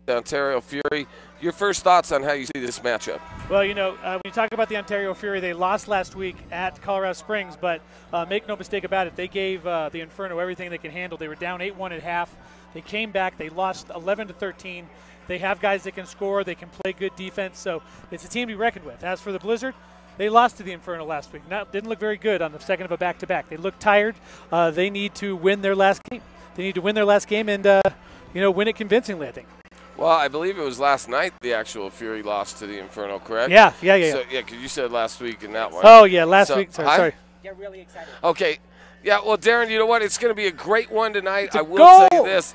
the Ontario Fury. Your first thoughts on how you see this matchup? Well, when you talk about the Ontario Fury, they lost last week at Colorado Springs, but make no mistake about it, they gave the Inferno everything they can handle. They were down 8-1 at half. They came back. They lost 11-13. They have guys that can score. They can play good defense, so it's a team to be reckoned with. As for the Blizzard, they lost to the Inferno last week. Didn't look very good on the second of a back-to-back. They looked tired. They need to win their last game. They need to win their last game and win it convincingly, I think. Well, I believe it was last night the actual Fury lost to the Inferno, correct? Yeah. So, yeah, because you said last week in that one. Oh, yeah, last week. Sorry. Get really excited. Okay. Yeah, well, Darren, you know what? It's going to be a great one tonight. I will goal. say this.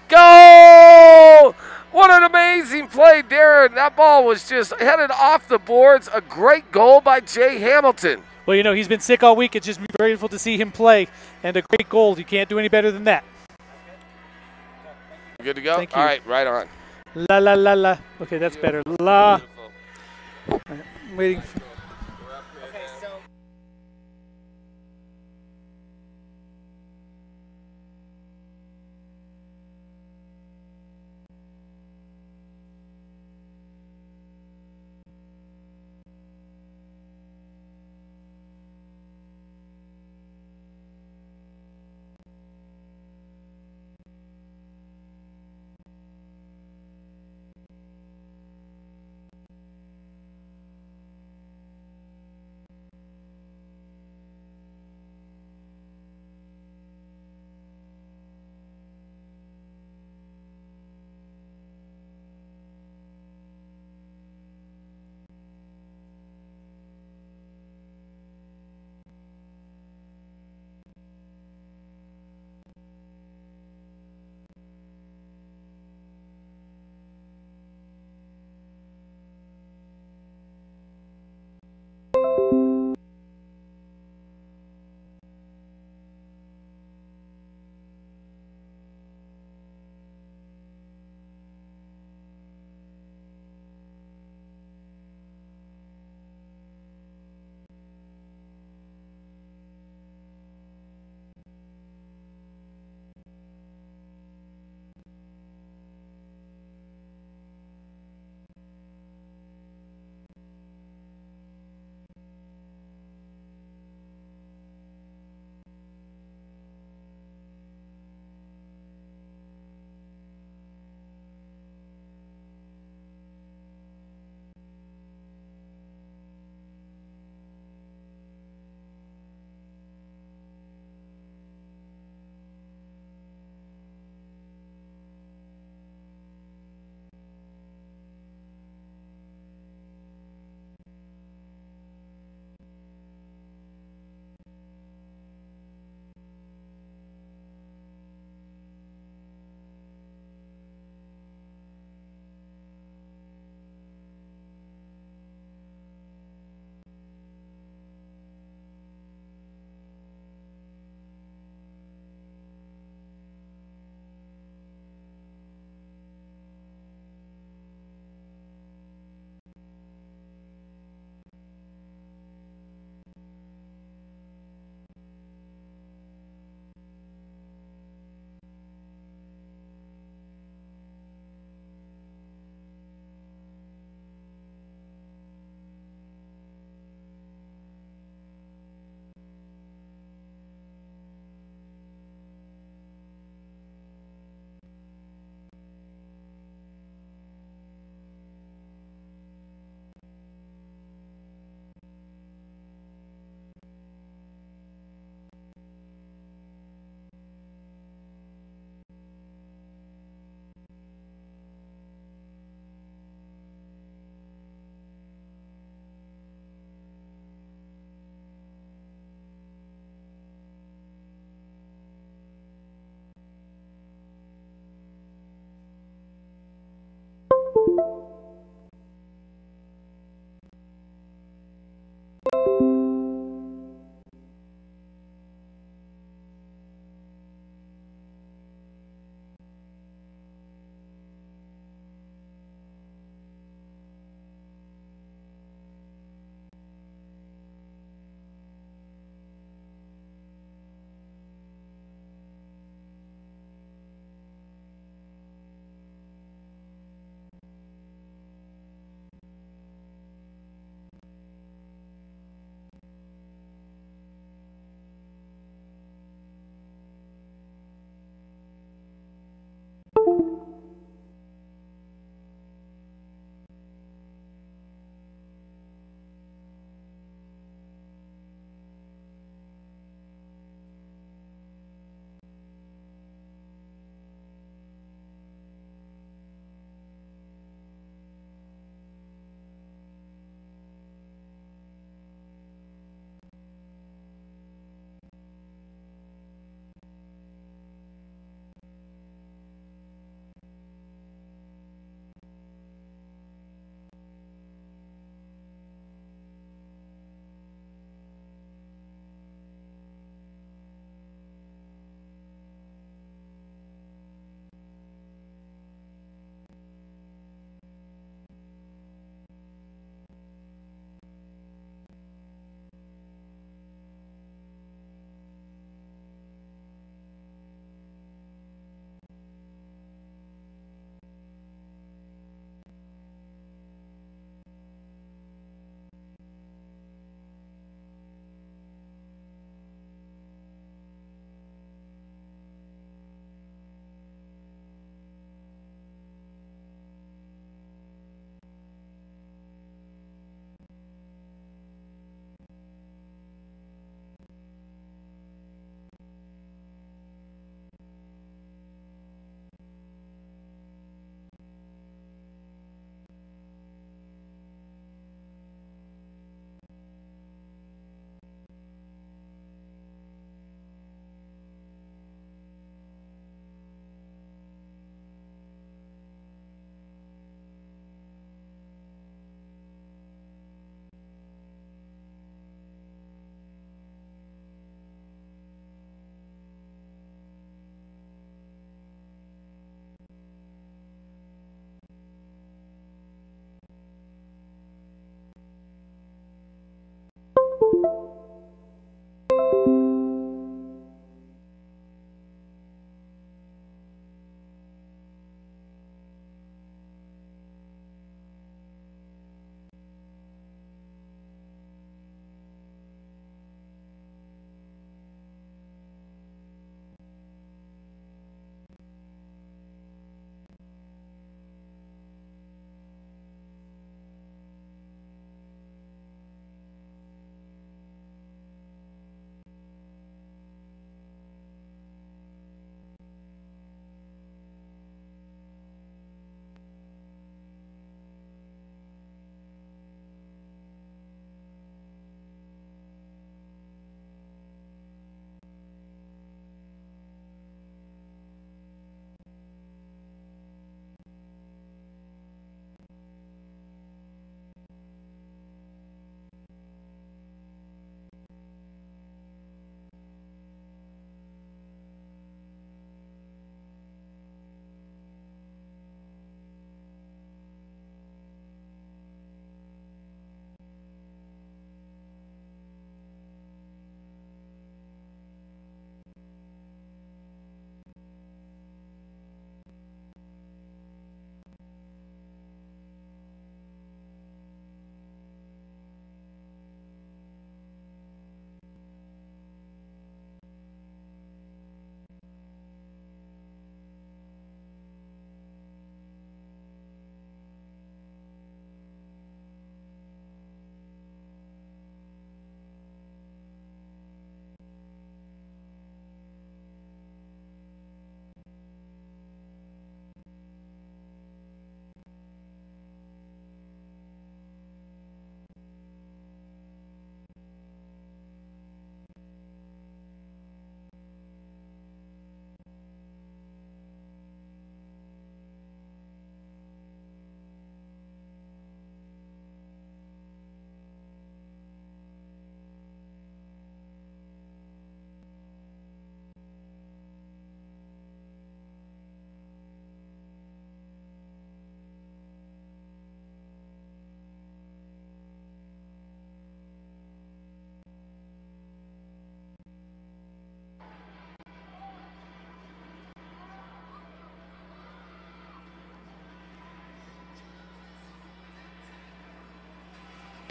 Goal! What an amazing play, Darren. That ball was just headed off the boards. A great goal by Jay Hamilton. Well, he's been sick all week. It's just grateful to see him play, and a great goal. You can't do any better than that. Good to go? Thank you. All right, right on. La, la, la, la. Okay, that's better. La. I'm waiting for... Okay, so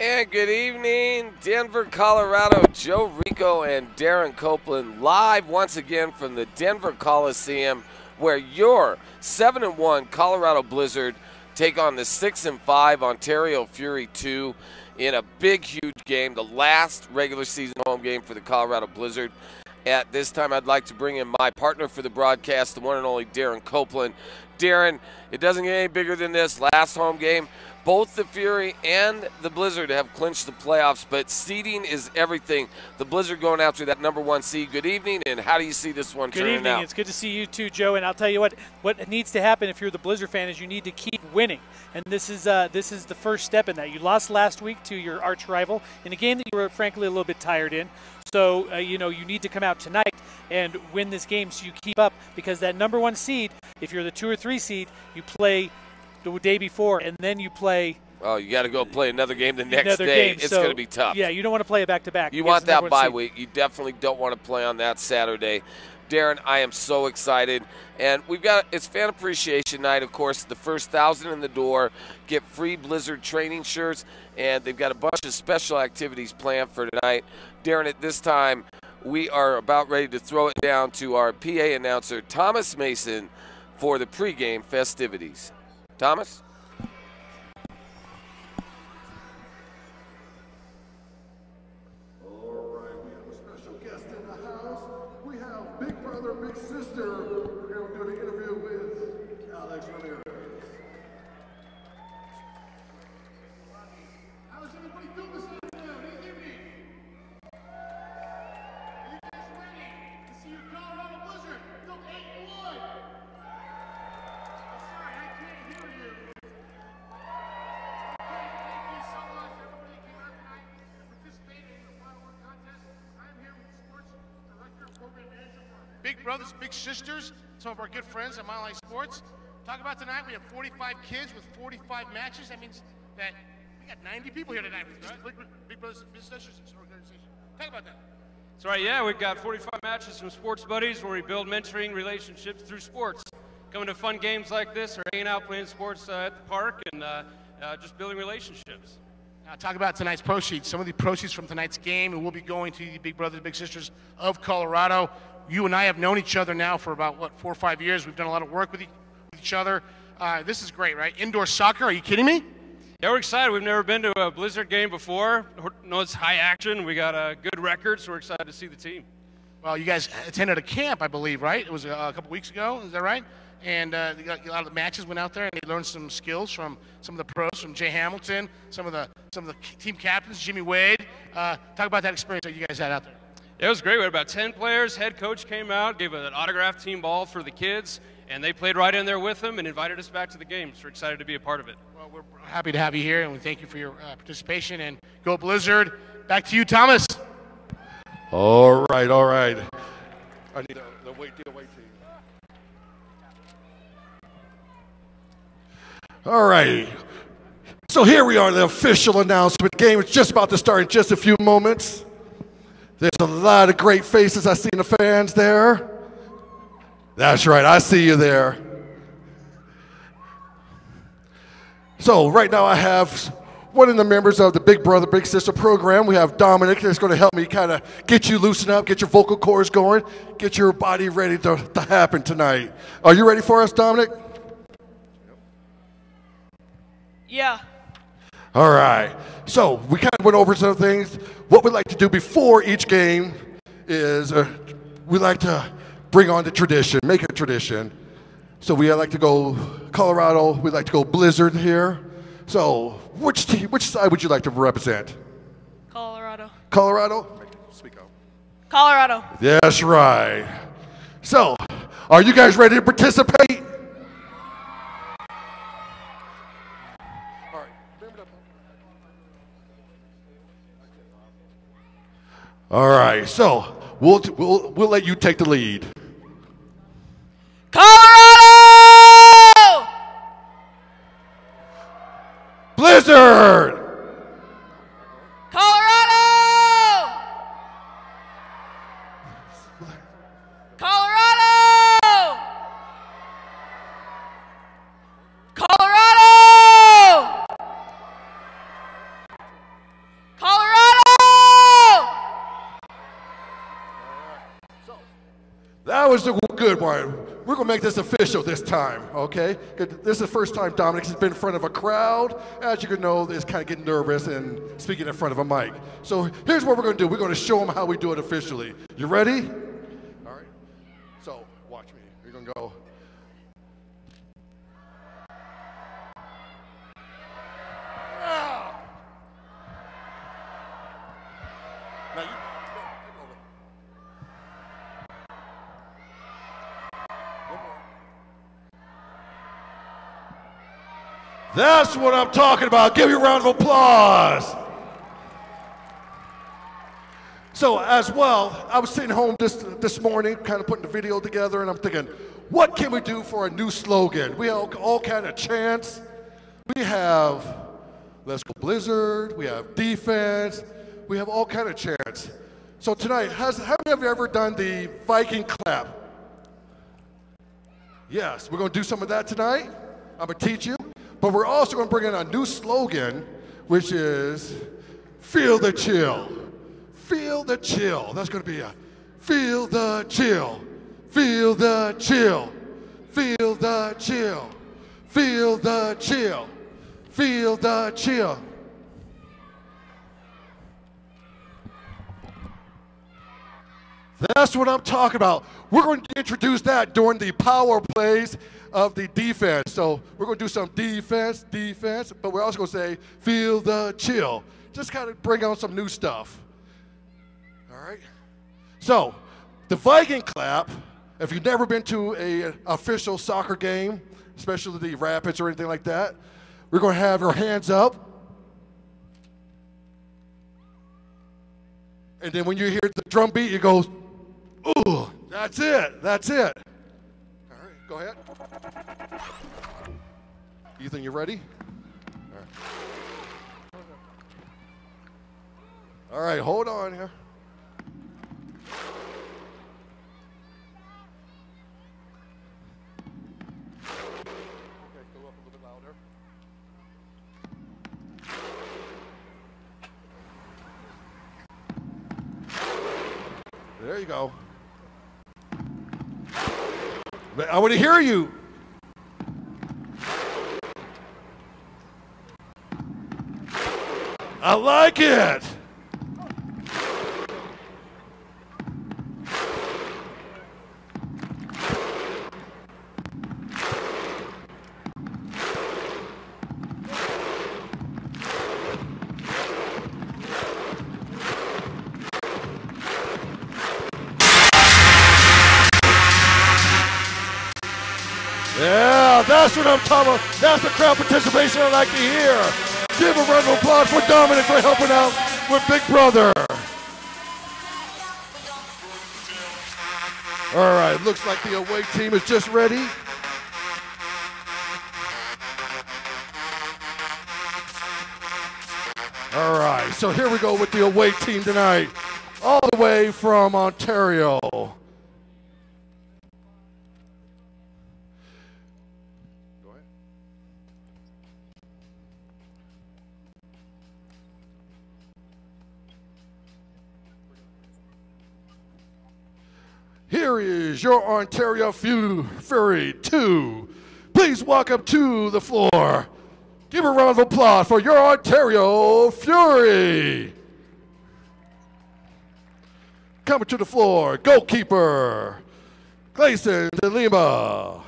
And good evening, Denver, Colorado. Joe Rico and Darren Copeland live once again from the Denver Coliseum, where your 7-1 Colorado Blizzard take on the 6-5 Ontario Fury 2 in a big, huge game, the last regular season home game for the Colorado Blizzard. At this time, I'd like to bring in my partner for the broadcast, the one and only Darren Copeland. Darren, it doesn't get any bigger than this. Last home game, both the Fury and the Blizzard have clinched the playoffs, but seeding is everything. The Blizzard going after that #1 seed. Good evening, and how do you see this one turning out? Good evening. It's good to see you too, Joe. And I'll tell you what needs to happen if you're the Blizzard fan is you need to keep winning. And this is the first step in that. You lost last week to your arch rival in a game that you were frankly a little bit tired in. So, you need to come out tonight and win this game so you keep up, because that #1 seed, if you're the 2 or 3 seed, you play the day before, and then you play. Oh, you got to go play another game the next day. It's going to be tough. Yeah, you don't want to play it back-to-back. You want that bye week. You definitely don't want to play on that Saturday. Darren, I am so excited. And it's Fan Appreciation Night, of course. The first 1,000 in the door get free Blizzard training shirts, and they've got a bunch of special activities planned for tonight. Darren, at this time, we are about ready to throw it down to our PA announcer, Thomas Mason, for the pregame festivities. Thomas? All right, we have a special guest in the house. We have Big Brother, Big Sister. We're going to do an interview with Alex Ramirez. How's everybody doing this afternoon? Good evening. Are you guys ready to see your Colorado Blizzard go 8-1? Sorry, I can't hear you. Okay, thank you so much. Everybody came out tonight and participated in the firework contest. I'm here with the sports director, program manager for Big Brothers, Big Sisters, some of our good friends at Mile High Sports. Talk about tonight, we have 45 kids with 45 matches. That means that we got 90 people here tonight with Big Brothers, Big Sisters organization. Talk about that. That's right, yeah, we've got 45 matches from Sports Buddies where we build mentoring relationships through sports. Coming to fun games like this or hanging out playing sports at the park and just building relationships. Now talk about tonight's proceeds. Some of the proceeds from tonight's game will be going to the Big Brothers, Big Sisters of Colorado. You and I have known each other now for about, 4 or 5 years. We've done a lot of work with each other. This is great, right? Indoor soccer, are you kidding me? Yeah, we're excited. We've never been to a Blizzard game before. No, it's high action. We got a good record, so we're excited to see the team. Well, you guys attended a camp, I believe, right? It was a couple weeks ago, is that right? And a lot of the matches went out there, and they learned some skills from some of the pros, from Jay Hamilton, some of the team captains, Jimmy Wade. Talk about that experience that you guys had out there. It was great. We had about 10 players. Head coach came out, gave an autographed team ball for the kids, and they played right in there with them and invited us back to the game. So we're excited to be a part of it. Well, we're happy to have you here, and we thank you for your participation. And go Blizzard. Back to you, Thomas. All right, all right. I need the wait team. All right. So here we are, the official announcement. Game is just about to start in just a few moments. There's a lot of great faces. I see the fans there. That's right, I see you there. So right now I have one of the members of the Big Brother, Big Sister program. We have Dominic that's going to help me kind of get you loosened up, get your vocal cords going, get your body ready to happen tonight. Are you ready for us, Dominic? Yeah. All right. So we kind of went over some things. What we like to do before each game is we like to bring on the tradition, make it a tradition. So we like to go Colorado. We like to go Blizzard here. So which side would you like to represent? Colorado. Colorado? Speak up. Colorado. That's right. So are you guys ready to participate? All right, so we'll let you take the lead. Colorado! Blizzard! Colorado! Colorado! Colorado! That was a good one. We're going to make this official this time, okay? This is the first time Dominic has been in front of a crowd. As you can know, he's kind of getting nervous and speaking in front of a mic. So here's what we're going to do. We're going to show him how we do it officially. You ready? All right. So watch me. You're going to go. Now you. That's what I'm talking about. Give you a round of applause. So as well, I was sitting home this morning, kind of putting the video together, and I'm thinking, what can we do for a new slogan? We have all kind of chants. We have Let's Go Blizzard. We have defense. We have all kind of chants. So tonight, how many of you ever done the Viking clap? Yes, we're going to do some of that tonight. I'm going to teach you. But we're also going to bring in a new slogan, which is Feel the Chill. Feel the chill. That's going to be a feel the chill. Feel the chill. Feel the chill. Feel the chill. Feel the chill. That's what I'm talking about. We're going to introduce that during the power plays of the defense. So we're going to do some defense, but we're also going to say, feel the chill. Just kind of bring on some new stuff. All right? So the Viking clap, if you've never been to an official soccer game, especially the Rapids or anything like that, we're going to have your hands up. And then when you hear the drum beat, you go, ooh, that's it, that's it. All right, go ahead. Ethan, you ready? All right, hold on here. Okay, go up a little bit louder. There you go. I want to hear you. I like it. Yeah, that's what I'm talking about. That's the crowd participation I like to hear. Give a round of applause for Dominic for helping out with Big Brother. All right, looks like the away team is just ready. All right, so here we go with the away team tonight, all the way from Ontario. Here is your Ontario Fury 2. Please welcome to the floor. Give a round of applause for your Ontario Fury. Coming to the floor, goalkeeper, Gleason de Lima,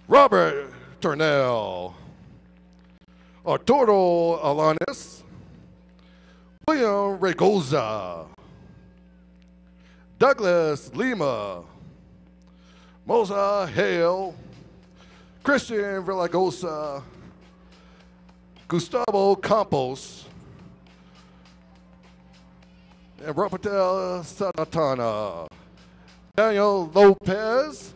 Robert Turnell, Arturo Alanis, William Regoza, Douglas Lima, Moza Hale, Christian Villagosa, Gustavo Campos, and Rafael Sanatana, Daniel Lopez,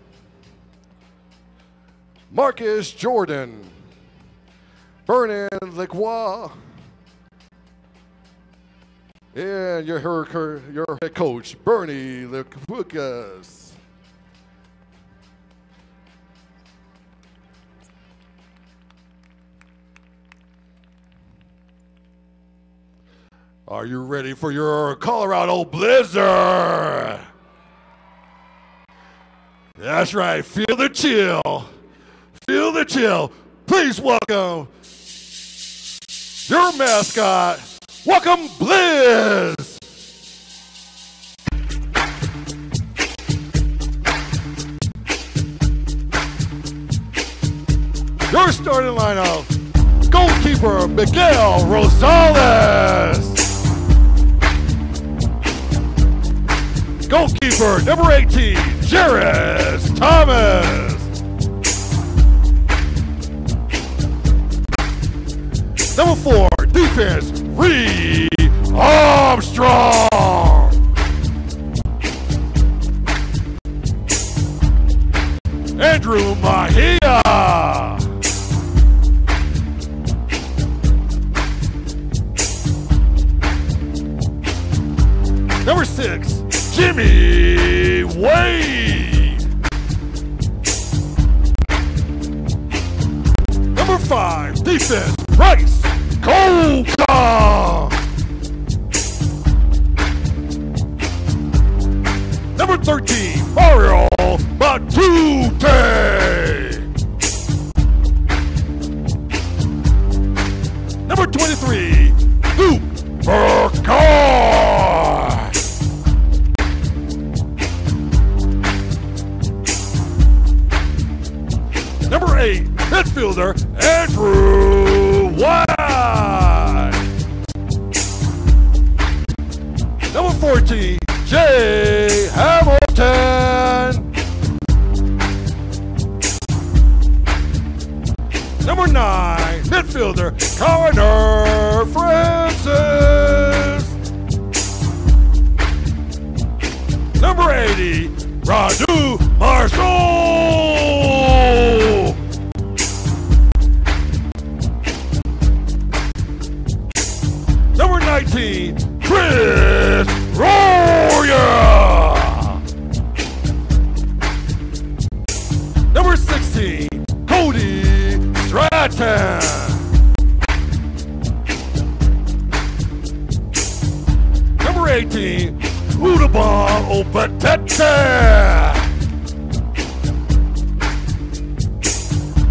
Marcus Jordan, Vernon Lacroix, and your head coach, Bernie Lucas. Are you ready for your Colorado Blizzard? That's right. Feel the chill. Feel the chill. Please welcome your mascot. Welcome, Blizz. Your starting lineup. Goalkeeper, Miguel Rosales. Goalkeeper, number 18, Jairus Thomas. Number 4, defense, Reed Armstrong. Andrew Mahia. Number 6, Jimmy Wade. Number 5, defense, Bryce Colca. Number 13, Mario Matute. Number 23, Luke Burkhardt. Number 8, midfielder, Andrew White. Number 14, Jay Hamilton. Number 9, midfielder, Connor Francis. Number 80, Radu Marshall. Number 19, Chris Roya. Number 16, Cody Stratton. Number 18, Udabon Opatete.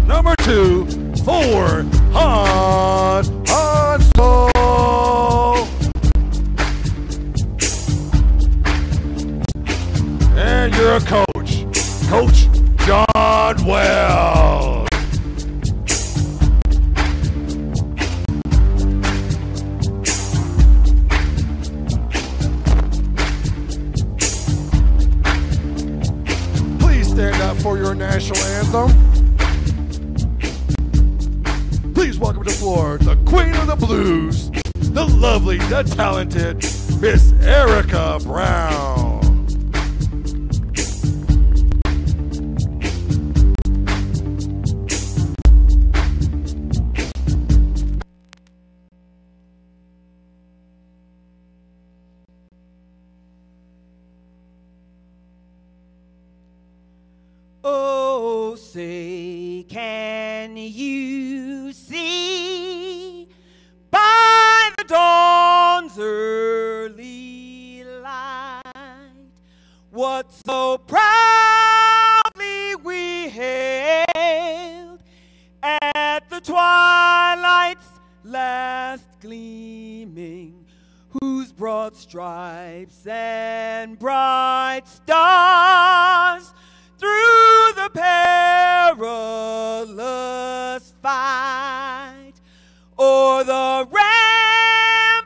Number 2, Ford Hansel. And you're a coach, Coach John Wells. Please stand up for your national anthem. Please welcome to the floor the Queen of the Blues, the lovely, the talented Miss Erica Brown. Oh, say, can you see by the dawn's early light what so proudly we hailed at the twilight's last gleaming, whose broad stripes and bright stars through the perilous fight o'er the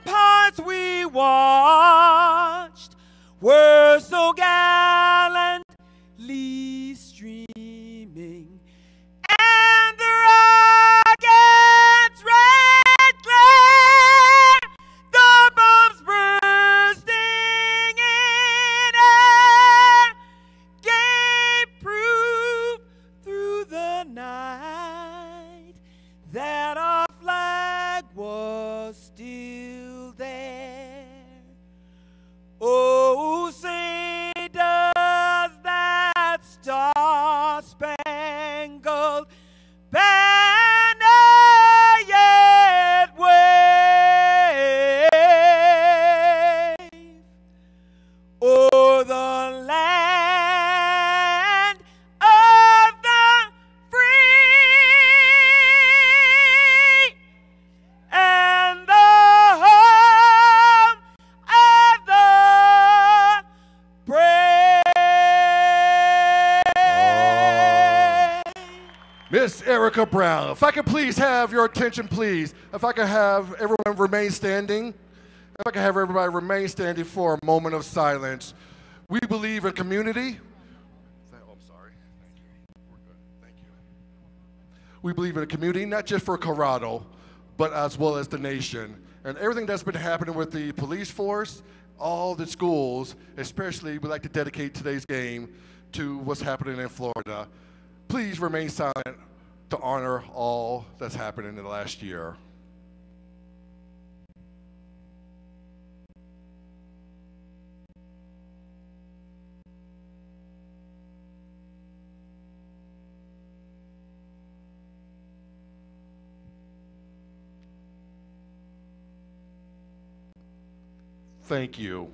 ramparts we watched were so gallantly streaming, and the rocket's red glare, the bombs bursting in air, gave proof through the night that our flag was still there. Oh, sing Miss Erica Brown. If I could please have your attention, please. If I could have everyone remain standing. If I could have everybody remain standing for a moment of silence. We believe in community. Oh, I'm sorry. Thank you. We're good. Thank you. We believe in a community, not just for Colorado, but as well as the nation. And everything that's been happening with the police force, all the schools, especially, we'd like to dedicate today's game to what's happening in Florida. Please remain silent to honor all that's happened in the last year. Thank you.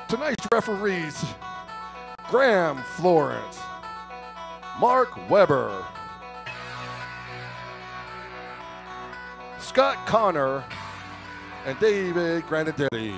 Tonight's referees, Graham Florence, Mark Weber, Scott Connor, and David Granadetti.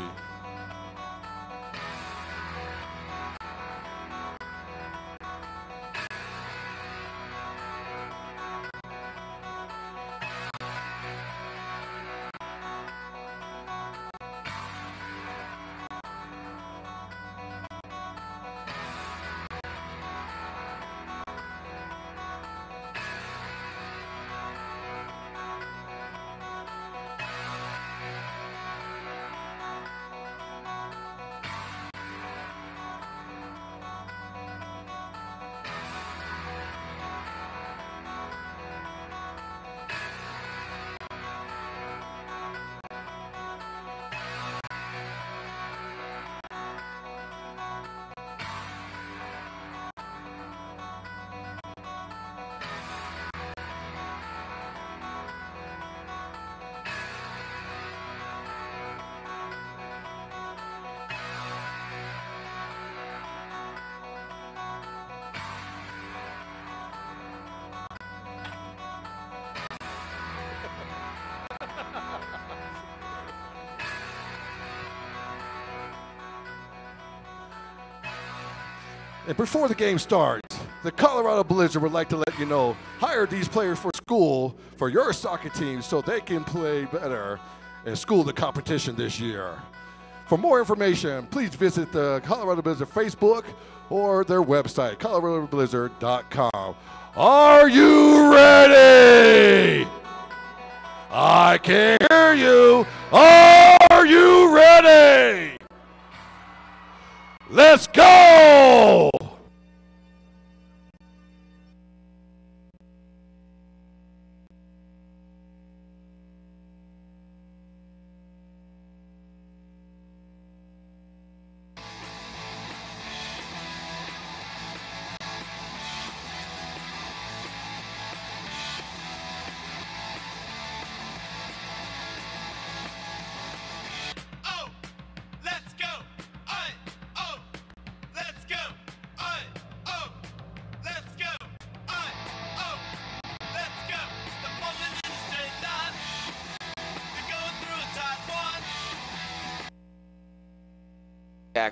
And before the game starts, the Colorado Blizzard would like to let you know, hire these players for school for your soccer team so they can play better and school the competition this year. For more information, please visit the Colorado Blizzard Facebook or their website, coloradoblizzard.com. Are you ready? I can't hear you. Are you ready? Let's go!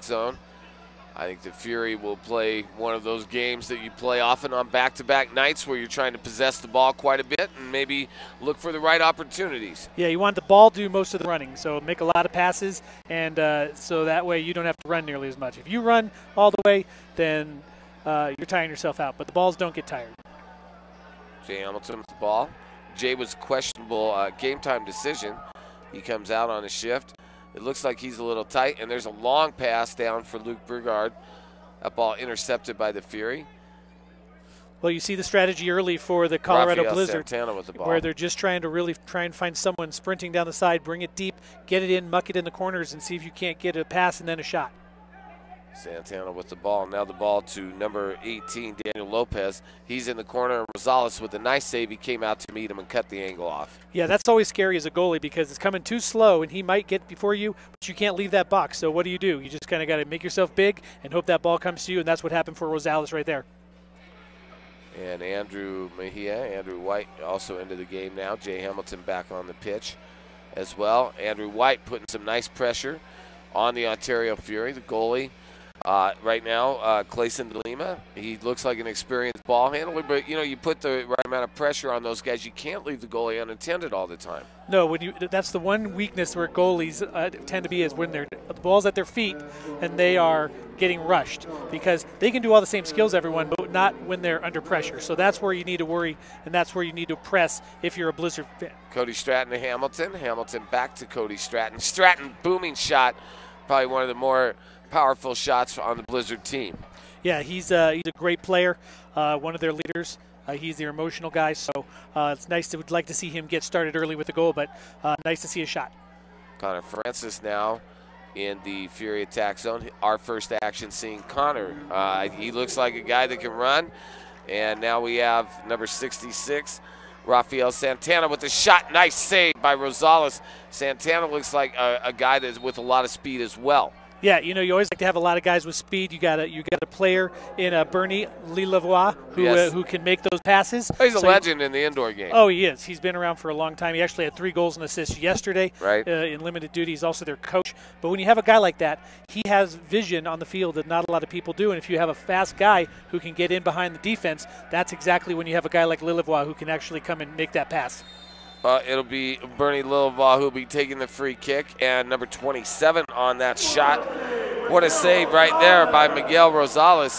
Zone. I think the Fury will play one of those games that you play often on back-to-back nights where you're trying to possess the ball quite a bit and maybe look for the right opportunities. Yeah, you want the ball to do most of the running, so make a lot of passes, and so that way you don't have to run nearly as much. If you run all the way, then you're tiring yourself out, but the balls don't get tired. Jay Hamilton with the ball. Jay was questionable game time decision. He comes out on a shift. It looks like he's a little tight, and there's a long pass down for Luke Brigard. That ball intercepted by the Fury. Well, you see the strategy early for the Colorado Rafael Blizzard, Santana with the ball. where they're just trying to really try and find someone sprinting down the side, bring it deep, get it in, muck it in the corners, and see if you can't get a pass and then a shot. Santana with the ball. Now the ball to number 18, Daniel Lopez. He's in the corner, and Rosales with a nice save. He came out to meet him and cut the angle off. Yeah, that's always scary as a goalie because it's coming too slow, and he might get before you, but you can't leave that box. So what do? You just kind of got to make yourself big and hope that ball comes to you, and that's what happened for Rosales right there. And Andrew White also into the game now. Jay Hamilton back on the pitch as well. Andrew White putting some nice pressure on the Ontario Fury, the goalie. Right now, Clayson de Lima, he looks like an experienced ball handler, but you put the right amount of pressure on those guys. You can't leave the goalie unattended all the time. No, that's the one weakness where goalies tend to be, is when the ball's at their feet and they are getting rushed, because they can do all the same skills, everyone, but not when they're under pressure. So that's where you need to worry, and that's where you need to press if you're a Blizzard fan. Cody Stratton to Hamilton. Hamilton back to Cody Stratton. Stratton, booming shot, probably one of the more powerful shots on the Blizzard team. Yeah, he's a great player, one of their leaders. He's their emotional guy, so it's nice to would like to see him get started early with the goal, but nice to see a shot. Connor Francis now in the Fury attack zone. Our first action seeing Connor. He looks like a guy that can run, and now we have number 66, Rafael Santana with the shot. Nice save by Rosales. Santana looks like a guy that's with a lot of speed as well. Yeah, you always like to have a lot of guys with speed. You got a player in Bernie Lilavois who can make those passes. He's a legend in the indoor game. Oh, he is. He's been around for a long time. He actually had 3 goals and assists yesterday in limited duty. He's also their coach. But when you have a guy like that, he has vision on the field that not a lot of people do. And if you have a fast guy who can get in behind the defense, that's exactly when you have a guy like Lilavois who can actually come and make that pass. It'll be Bernie Lilavois who will be taking the free kick, and number 27 on that shot. What a save right there by Miguel Rosales.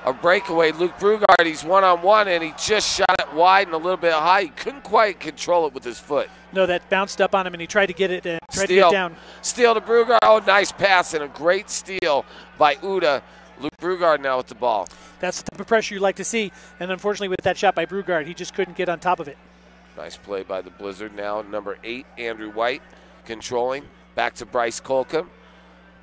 A breakaway. Luke Brugard, he's one-on-one, and he just shot it wide and a little bit high. He couldn't quite control it with his foot. No, that bounced up on him, and he tried to get it and tried to get down. Steal to Brugard. Oh, nice pass and a great steal by Uda. Luke Brugard now with the ball. That's the type of pressure you like to see, and unfortunately with that shot by Brugard, he just couldn't get on top of it. Nice play by the Blizzard. Now number 8, Andrew White, controlling. Back to Bryce Colcom.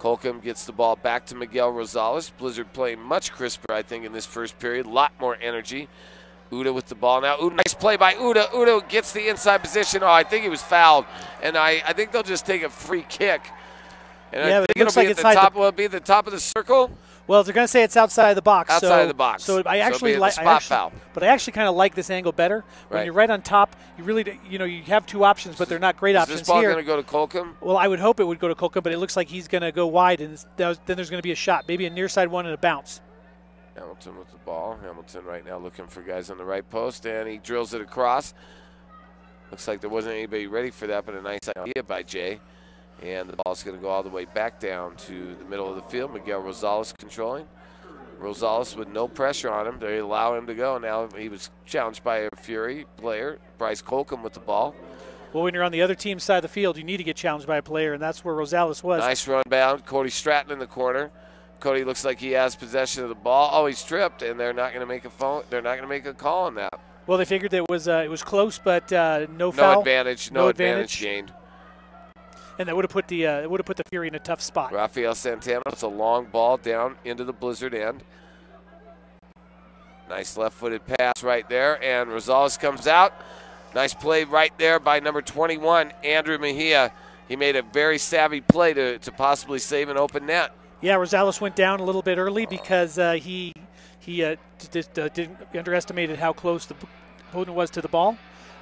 Colcom gets the ball back to Miguel Rosales. Blizzard playing much crisper, I think, in this first period. A lot more energy. Uda with the ball now. Uda, nice play by Uda. Uda gets the inside position. Oh, I think he was fouled. And I think they'll just take a free kick. And yeah, I think it looks like at the top. Will it be the top of the circle? Well, they're going to say it's outside the box. Outside of the box. So I actually like foul. But I actually kind of like this angle better. When you're right on top, you really, you have 2 options, but they're not great options here. Is this ball going to go to Colcom? Well, I would hope it would go to Colcom, but it looks like he's going to go wide, and then there's going to be a shot, maybe a near side one and a bounce. Hamilton with the ball. Hamilton right now looking for guys on the right post, and he drills it across. Looks like there wasn't anybody ready for that, but a nice idea by Jay. And the ball's going to go all the way back down to the middle of the field. Miguel Rosales controlling. Rosales with no pressure on him. They allow him to go. Now he was challenged by a Fury player, Bryce Colcom with the ball. Well, when you're on the other team's side of the field, you need to get challenged by a player, and that's where Rosales was. Nice run down. Cody Stratton in the corner. Cody looks like he has possession of the ball. Oh, he's tripped, and they're not going to make a phone. They're not going to make a call on that. Well, they figured it was close, but no foul. No advantage. No advantage gained. And that would have put the Fury in a tough spot. Rafael Santana with a long ball down into the Blizzard end. Nice left-footed pass right there, and Rosales comes out. Nice play right there by number 21, Andrew Mejia. He made a very savvy play to possibly save an open net. Yeah, Rosales went down a little bit early because he underestimated how close the opponent was to the ball.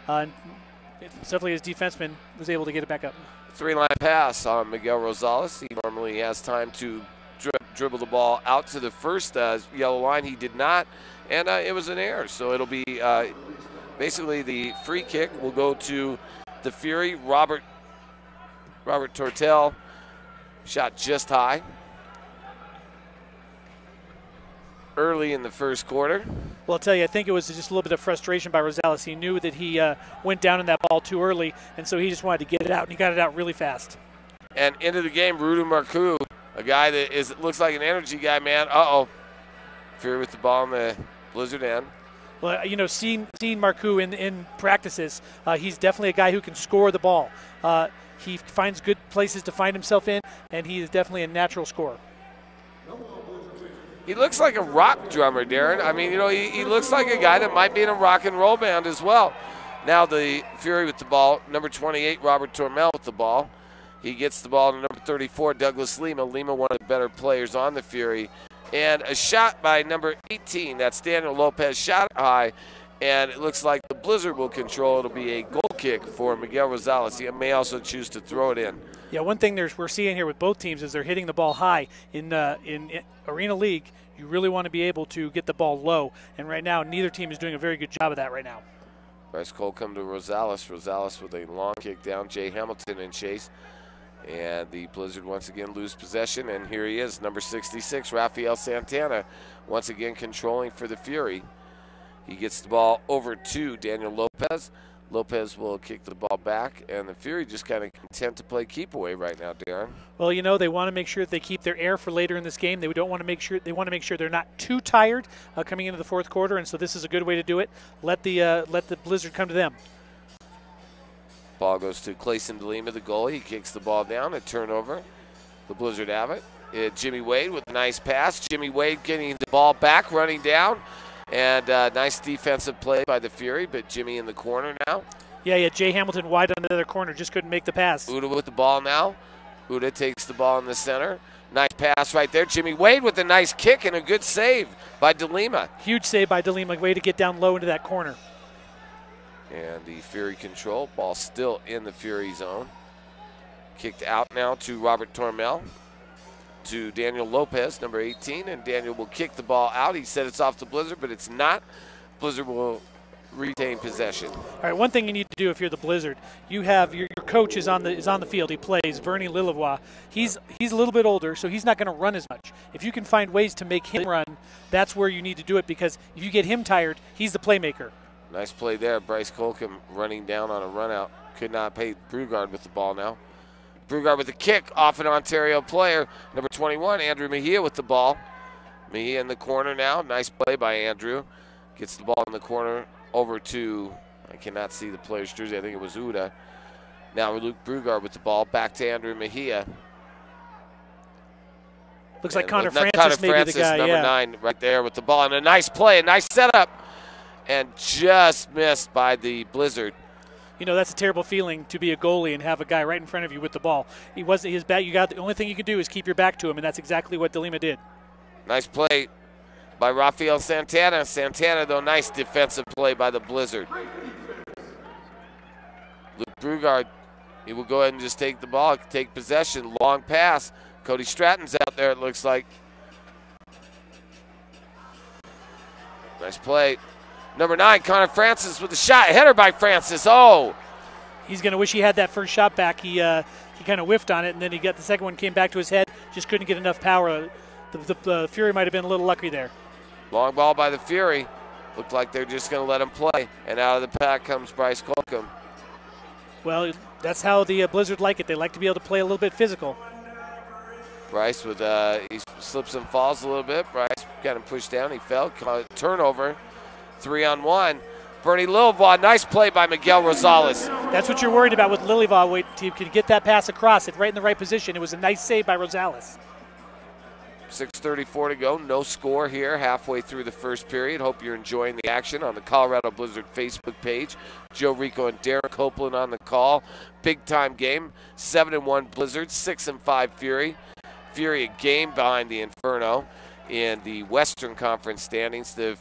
Definitely his defenseman was able to get it back up. 3-line pass on Miguel Rosales. He normally has time to dribble the ball out to the first yellow line. He did not, and it was an error. So it'll be basically the free kick will go to the Fury. Robert Tortel shot just high early in the first quarter. Well, I'll tell you, I think it was just a little bit of frustration by Rosales. He knew that he went down in that ball too early, and so he just wanted to get it out, and he got it out really fast. And into the game, Rudu Marcoux, a guy that looks like an energy guy, man. Uh-oh. Fury with the ball in the Blizzard end. Well, seeing Marcoux in practices, he's definitely a guy who can score the ball. He finds good places to find himself in, and he is definitely a natural scorer. He looks like a rock drummer, Darren. I mean, he looks like a guy that might be in a rock and roll band as well. Now the Fury with the ball, number 28, Robert Tormel with the ball. He gets the ball to number 34, Douglas Lima. Lima, one of the better players on the Fury. And a shot by number 18. That's Daniel Lopez, shot high. And it looks like the Blizzard will control. It'll be a goal kick for Miguel Rosales. He may also choose to throw it in. Yeah, one thing we're seeing here with both teams is they're hitting the ball high. In Arena League, you really want to be able to get the ball low. And right now, neither team is doing a very good job of that right now. Bryce Holcomb to Rosales. Rosales with a long kick down. Jay Hamilton in chase. And the Blizzard once again lose possession. And here he is, number 66, Rafael Santana, once again controlling for the Fury. He gets the ball over to Daniel Lopez. Lopez will kick the ball back, and the Fury just kind of content to play keep away right now, Darren. Well, you know, they want to make sure that they keep their air for later in this game. They want to make sure they're not too tired coming into the fourth quarter, and so this is a good way to do it. Let the Blizzard come to them. Ball goes to Clayson DeLima, the goalie. He kicks the ball down, a turnover. The Blizzard have it. Jimmy Wade with a nice pass. Jimmy Wade getting the ball back, running down. And nice defensive play by the Fury, but Jimmy in the corner now. Yeah, Jay Hamilton wide on the other corner, just couldn't make the pass. Uda with the ball now. Uda takes the ball in the center. Nice pass right there. Jimmy Wade with a nice kick and a good save by DeLima. Huge save by DeLima, way to get down low into that corner. And the Fury control, ball still in the Fury zone. Kicked out now to Robert Tormel. To Daniel Lopez, number 18, and Daniel will kick the ball out. He said it's off the Blizzard, but it's not. Blizzard will retain possession. All right, one thing you need to do if you're the Blizzard, you have your coach is on the field. He plays Bernie Lillevoix. He's a little bit older, so he's not going to run as much. If you can find ways to make him run, that's where you need to do it, because if you get him tired, he's the playmaker. Nice play there. Bryce Holcomb running down on a run out. Could not pay Brugard with the ball now. Brugard with a kick off an Ontario player. Number 21, Andrew Mejia with the ball. Mejia in the corner now. Nice play by Andrew. Gets the ball in the corner over to, I cannot see the player's jersey. I think it was Uda. Now Luke Brugard with the ball. Back to Andrew Mejia. Looks like Connor Francis may be the guy, number 9 right there with the ball. And a nice play, a nice setup. And just missed by the Blizzard. You know, that's a terrible feeling to be a goalie and have a guy right in front of you with the ball. He wasn't his back. The only thing you can do is keep your back to him, and that's exactly what DeLima did. Nice play by Rafael Santana. Santana, though, nice defensive play by the Blizzard. Luke Brugard, he will go ahead and just take the ball, take possession. Long pass. Cody Stratton's out there, it looks like. Nice play. Number 9, Connor Francis with a shot. Header by Francis. Oh! He's going to wish he had that first shot back. He kind of whiffed on it, and then he got the second one, came back to his head. Just couldn't get enough power. The Fury might have been a little lucky there. Long ball by the Fury. Looked like they're just going to let him play. And out of the pack comes Bryce Holcomb. Well, that's how the Blizzard like it. They like to be able to play a little bit physical. Bryce with he slips and falls a little bit. Bryce got him pushed down. He fell. Turnover. 3-on-1. Bernie Lillevoix, nice play by Miguel Rosales. That's what you're worried about with Lillevoix. Wait, he could get that pass across it right in the right position. It was a nice save by Rosales. 6:34 to go. No score here halfway through the first period. Hope you're enjoying the action on the Colorado Blizzard Facebook page. Joe Rico and Darren Copeland on the call. Big time game. 7-1 Blizzard, 6-5 Fury. Fury a game behind the Inferno. In the Western Conference standings, the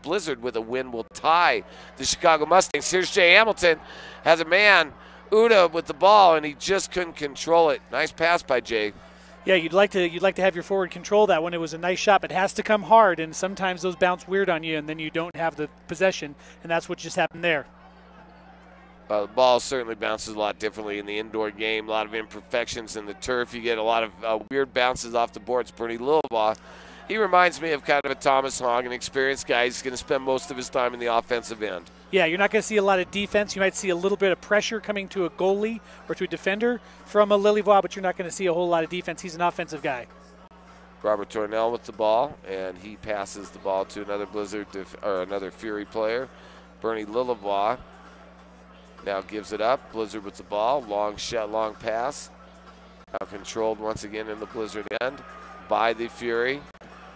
Blizzard with a win will tie the Chicago Mustangs. Here's Jay Hamilton, has a man, Uda with the ball, and he just couldn't control it. Nice pass by Jay. Yeah, you'd like to have your forward control that one. It was a nice shot, but it has to come hard, and sometimes those bounce weird on you, and then you don't have the possession, and that's what just happened there. The ball certainly bounces a lot differently in the indoor game. A lot of imperfections in the turf. You get a lot of weird bounces off the boards. Bernie Lillevoix, he reminds me of kind of a Thomas Hogg, an experienced guy. He's going to spend most of his time in the offensive end. Yeah, you're not going to see a lot of defense. You might see a little bit of pressure coming to a goalie or to a defender from a Lillevoix, but you're not going to see a whole lot of defense. He's an offensive guy. Robert Tornell with the ball, and he passes the ball to another another Fury player. Bernie Lillevoix now gives it up. Blizzard with the ball. Long shot, long pass. Now controlled once again in the Blizzard end by the Fury.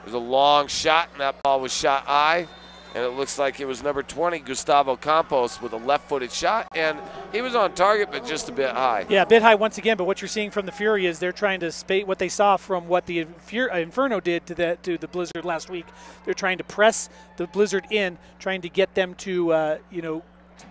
There's a long shot, and that ball was shot high. and it looks like it was number 20, Gustavo Campos, with a left-footed shot, and he was on target, but just a bit high. Yeah, a bit high once again, but what you're seeing from the Fury is they're trying to spate what they saw from what the Inferno did to the Blizzard last week. They're trying to press the Blizzard in, trying to get them to,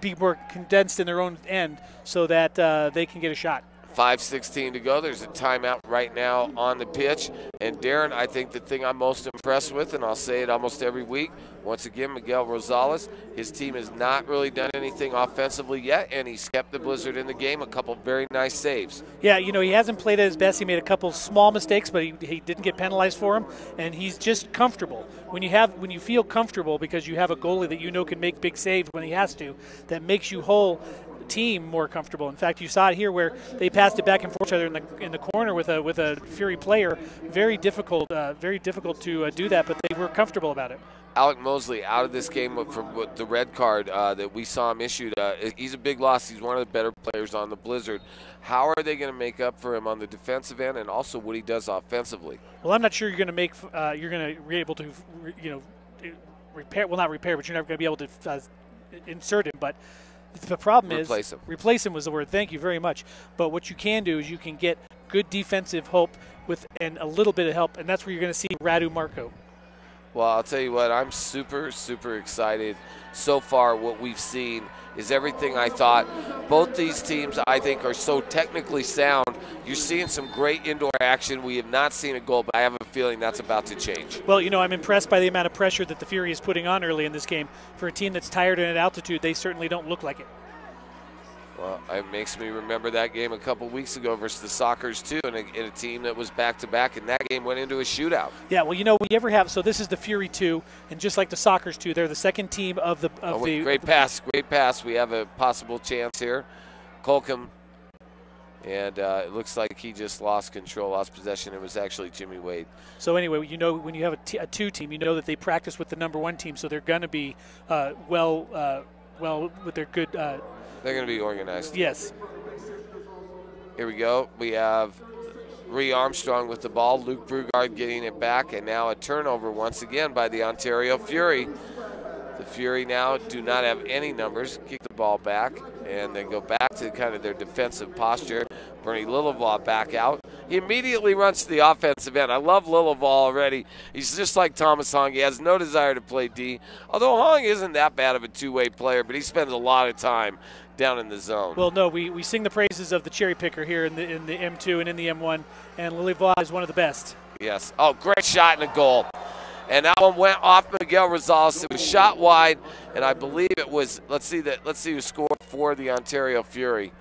be more condensed in their own end so that they can get a shot. 5:16 to go. There's a timeout right now on the pitch. And Darren, I think the thing I'm most impressed with, and I'll say it almost every week, once again, Miguel Rosales, his team has not really done anything offensively yet, and he's kept the Blizzard in the game. A couple very nice saves. Yeah, he hasn't played at his best. He made a couple small mistakes, but he didn't get penalized for them, and he's just comfortable. When you feel comfortable because you have a goalie that can make big saves when he has to, that makes you whole team more comfortable. In fact, you saw it here where they passed it back and forth each other in the corner with a Fury player. Very difficult to do that, but they were comfortable about it. Alec Mosley out of this game from the red card that we saw him issued. He's a big loss. He's one of the better players on the Blizzard. How are they going to make up for him on the defensive end, and also what he does offensively? Well, I'm not sure you're going to be able to, repair. Well, not repair, but you're not going to be able to insert him. But the problem replace is him. Replace him was the word. Thank you very much. But what you can do is you can get good defensive help and a little bit of help, and that's where you're going to see Radu Marco. Well, I'll tell you what, I'm super, super excited. So far, what we've seen is everything I thought. Both these teams, I think, are so technically sound. You're seeing some great indoor action. We have not seen a goal, but I have a feeling that's about to change. Well, I'm impressed by the amount of pressure that the Fury is putting on early in this game. For a team that's tired and at altitude, they certainly don't look like it. Well, it makes me remember that game a couple weeks ago versus the Sockers, too, in a team that was back-to-back, and that game went into a shootout. Yeah, well, we ever have – so this is the Fury 2, and just like the Sockers 2, they're the second team of the Great pass. We have a possible chance here. Colcom, and it looks like he just lost possession. It was actually Jimmy Wade. So anyway, when you have a 2 team, that they practice with the number 1 team, so they're going to be well with their good they're going to be organized. Yes. Here we go. We have Ree Armstrong with the ball. Luke Brugard getting it back, and now a turnover once again by the Ontario Fury. The Fury now do not have any numbers. Kick the ball back, and they go back to kind of their defensive posture. Bernie Lillival back out. He immediately runs to the offensive end. I love Lillival already. He's just like Thomas Hong. He has no desire to play D. Although Hong isn't that bad of a two-way player, but he spends a lot of time down in the zone. Well, no, we sing the praises of the cherry picker here in the M2 and in the M1, and Lillival is one of the best. Yes. Oh, great shot and a goal. And that one went off Miguel Rosales. It was shot wide, and I believe it was, let's see who scored for the Ontario Fury.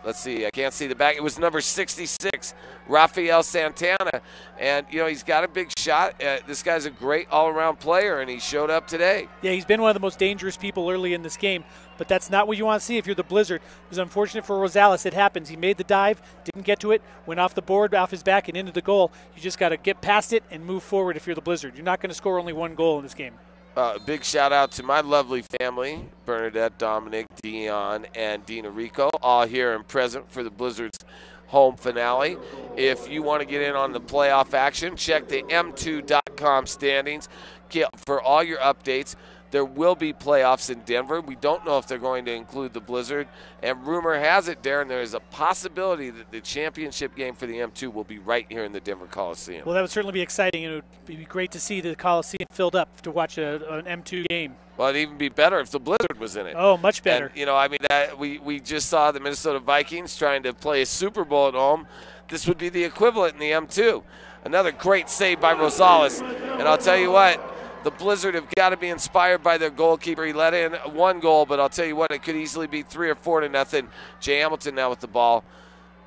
Let's see, I can't see the back. It was number 66, Rafael Santana. And, he's got a big shot. This guy's a great all-around player, and he showed up today. Yeah, he's been one of the most dangerous people early in this game, but that's not what you want to see if you're the Blizzard. It was unfortunate for Rosales. It happens. He made the dive, didn't get to it, went off the board, off his back, and into the goal. You just got to get past it and move forward if you're the Blizzard. You're not going to score only 1 goal in this game. Big shout out to my lovely family, Bernadette, Dominic, Dion, and Dina Rico, all here and present for the Blizzard's home finale. If you want to get in on the playoff action, check the m2.com standings for all your updates. There will be playoffs in Denver. We don't know if they're going to include the Blizzard. And rumor has it, Darren, there is a possibility that the championship game for the M2 will be right here in the Denver Coliseum. Well, that would certainly be exciting, and it would be great to see the Coliseum filled up to watch an M2 game. Well, it'd even be better if the Blizzard was in it. Oh, much better. And, we just saw the Minnesota Vikings trying to play a Super Bowl at home. This would be the equivalent in the M2. Another great save by Rosales. And I'll tell you what, the Blizzard have got to be inspired by their goalkeeper. He let in 1 goal, but I'll tell you what, it could easily be 3 or 4-0. Jay Hamilton now with the ball.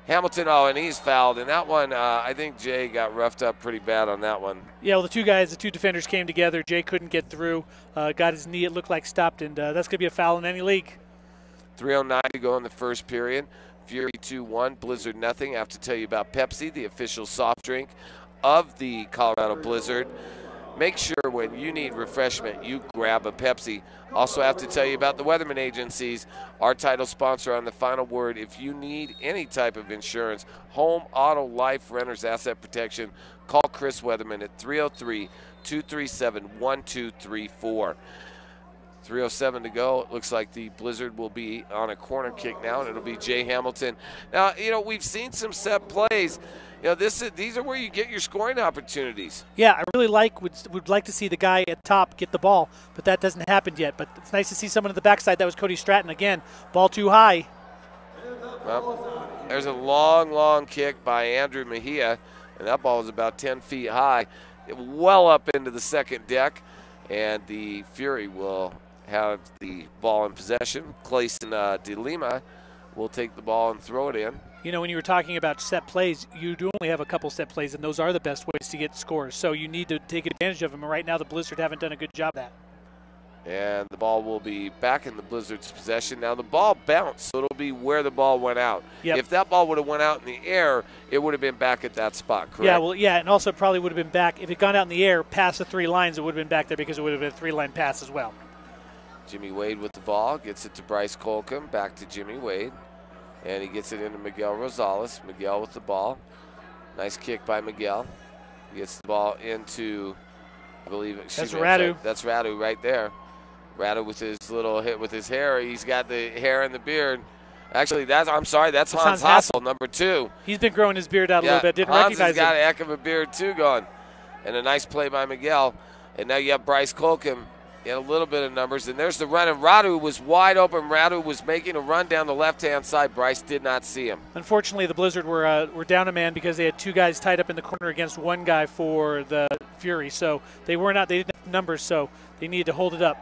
Hamilton, and he's fouled. And that one, I think Jay got roughed up pretty bad on that one. Yeah, well, the two defenders came together. Jay couldn't get through. Got his knee, it looked like, stopped, and that's going to be a foul in any league. 3:09 to go in the first period. Fury 2-1, Blizzard nothing. I have to tell you about Pepsi, the official soft drink of the Colorado Blizzard. make sure when you need refreshment, you grab a Pepsi. Also have to tell you about the Weatherman Agencies, our title sponsor on the Final Word. If you need any type of insurance, home, auto, life, renters, asset protection, call Chris Weatherman at 303-237-1234. 3:07 to go. It looks like the Blizzard will be on a corner kick now, and it'll be Jay Hamilton. Now, we've seen some set plays. These are where you get your scoring opportunities. Yeah, I really would like to see the guy at top get the ball, but that doesn't happen yet. But it's nice to see someone at the backside. That was Cody Stratton again. Ball too high. Well, there's a long kick by Andrew Mejia, and that ball was about 10 feet high, well up into the second deck, and the Fury will have the ball in possession. Clayson De Lima will take the ball and throw it in. When you were talking about set plays, you do only have a couple set plays, and those are the best ways to get scores. So you need to take advantage of them. And right now, the Blizzard haven't done a good job of that. And the ball will be back in the Blizzard's possession. Now, the ball bounced, so it'll be where the ball went out. Yep. If that ball would have went out in the air, it would have been back at that spot, correct? Yeah, and also probably would have been back. If it gone out in the air past the 3 lines, it would have been back there because it would have been a 3-line pass as well. Jimmy Wade with the ball, gets it to Bryce Colcom, back to Jimmy Wade. And he gets it into Miguel Rosales. Miguel with the ball. Nice kick by Miguel. He gets the ball into, I believe, that's Radu. That's Radu right there. Radu with his little hit with his hair. He's got the hair and the beard. Actually, that's Hans Hassel, number 2. He's been growing his beard out a little bit. Didn't recognize him. Hans has got a heck of a beard, too, going. And a nice play by Miguel. And now you have Bryce Colcom in a little bit of numbers. And there's the run. And Radu was wide open. Radu was making a run down the left-hand side. Bryce did not see him. Unfortunately, the Blizzard were down a man because they had 2 guys tied up in the corner against 1 guy for the Fury. So they didn't have numbers, so they needed to hold it up.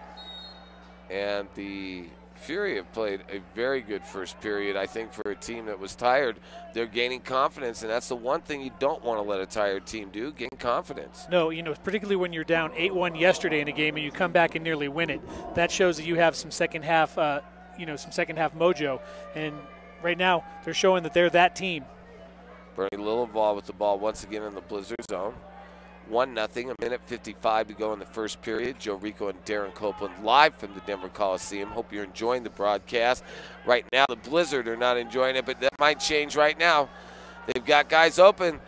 And the Fury have played a very good first period. I think for a team that was tired, they're gaining confidence, and that's the one thing you don't want to let a tired team do, gain confidence. No, particularly when you're down 8-1 yesterday in a game and you come back and nearly win it. That shows that you have some second half, mojo. And right now, they're showing that they're that team. Bernie Lillival with the ball once again in the Blizzard zone. 1-0, a minute 55 to go in the first period. Joe Rico and Darren Copeland live from the Denver Coliseum. Hope you're enjoying the broadcast. Right now, the Blizzard are not enjoying it, but that might change right now. They've got guys open.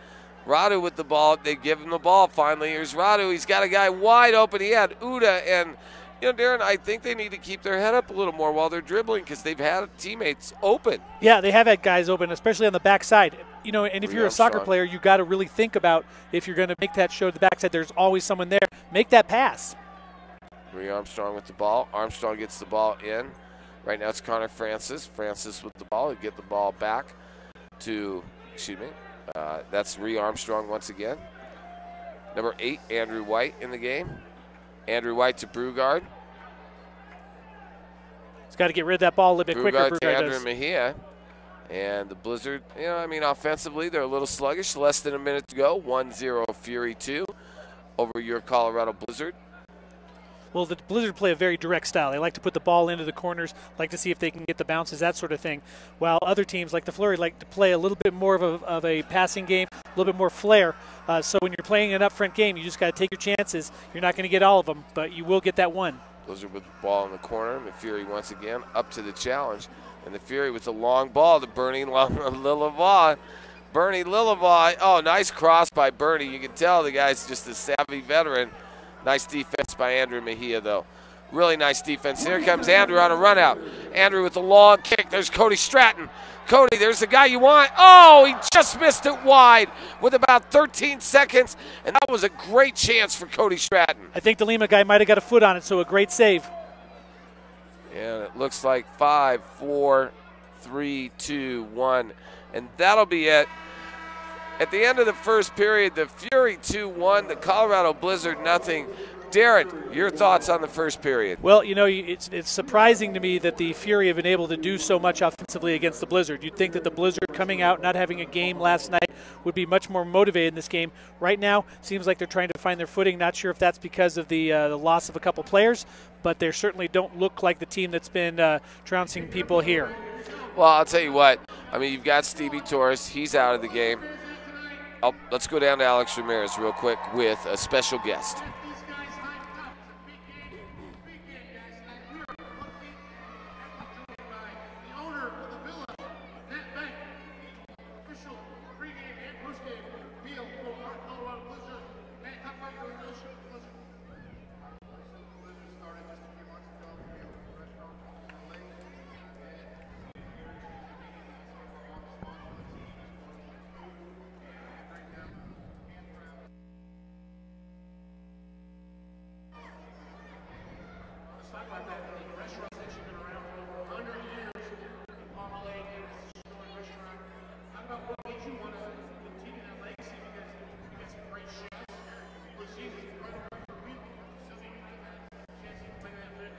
Radu with the ball. They give him the ball finally. Here's Radu. He's got a guy wide open. He had Uda. And, Darren, I think they need to keep their head up a little more while they're dribbling because they've had teammates open. Yeah, they have had guys open, especially on the backside. And if you're a soccer player, you've got to really think about if you're going to make that show to the backside, there's always someone there. Make that pass. Ree Armstrong with the ball. Armstrong gets the ball in. Right now it's Connor Francis. Francis with the ball. He'll get the ball back to, that's Ree Armstrong once again. Number 8, Andrew White in the game. Andrew White to Brugard. He's got to get rid of that ball a little bit quicker. Brugard to Andrew Mejia. And the Blizzard, offensively, they're a little sluggish. Less than a minute to go. 1-0 Fury 2 over your Colorado Blizzard. Well, the Blizzard play a very direct style. They like to put the ball into the corners, like to see if they can get the bounces, that sort of thing. While other teams, like the Fleury, like to play a little bit more of a passing game, a little bit more flair. So when you're playing an up-front game, you just got to take your chances. You're not going to get all of them, but you will get that one. Blizzard with the ball in the corner, and the Fury once again up to the challenge. And the Fury with the long ball to Bernie Lillival. Bernie Lillival, oh, nice cross by Bernie. You can tell the guy's just a savvy veteran. Nice defense by Andrew Mejia, though. Really nice defense. Here comes Andrew on a run out. Andrew with the long kick. There's Cody Stratton. Cody, there's the guy you want. Oh, he just missed it wide with about 13 seconds, and that was a great chance for Cody Stratton. I think the Lima guy might have got a foot on it, so a great save. And it looks like 5, 4, 3, 2, 1, and that'll be it. At the end of the first period, the Fury 2-1, the Colorado Blizzard nothing. Darren, your thoughts on the first period? Well, it's surprising to me that the Fury have been able to do so much offensively against the Blizzard. You'd think that the Blizzard coming out, not having a game last night, would be much more motivated in this game. Right now, seems like they're trying to find their footing. Not sure if that's because of the loss of a couple players, but they certainly don't look like the team that's been trouncing people here. Well, I'll tell you what. You've got Stevie Torres. He's out of the game. Let's go down to Alex Ramirez real quick with a special guest. talk about that. The restaurant's actually been around for 100 years in Palm Lake. It's a historic restaurant. Talk about what made you want to continue that legacy because you got some great chefs. Cuisine is incredible for week. Still eating that. Chance to play that bit.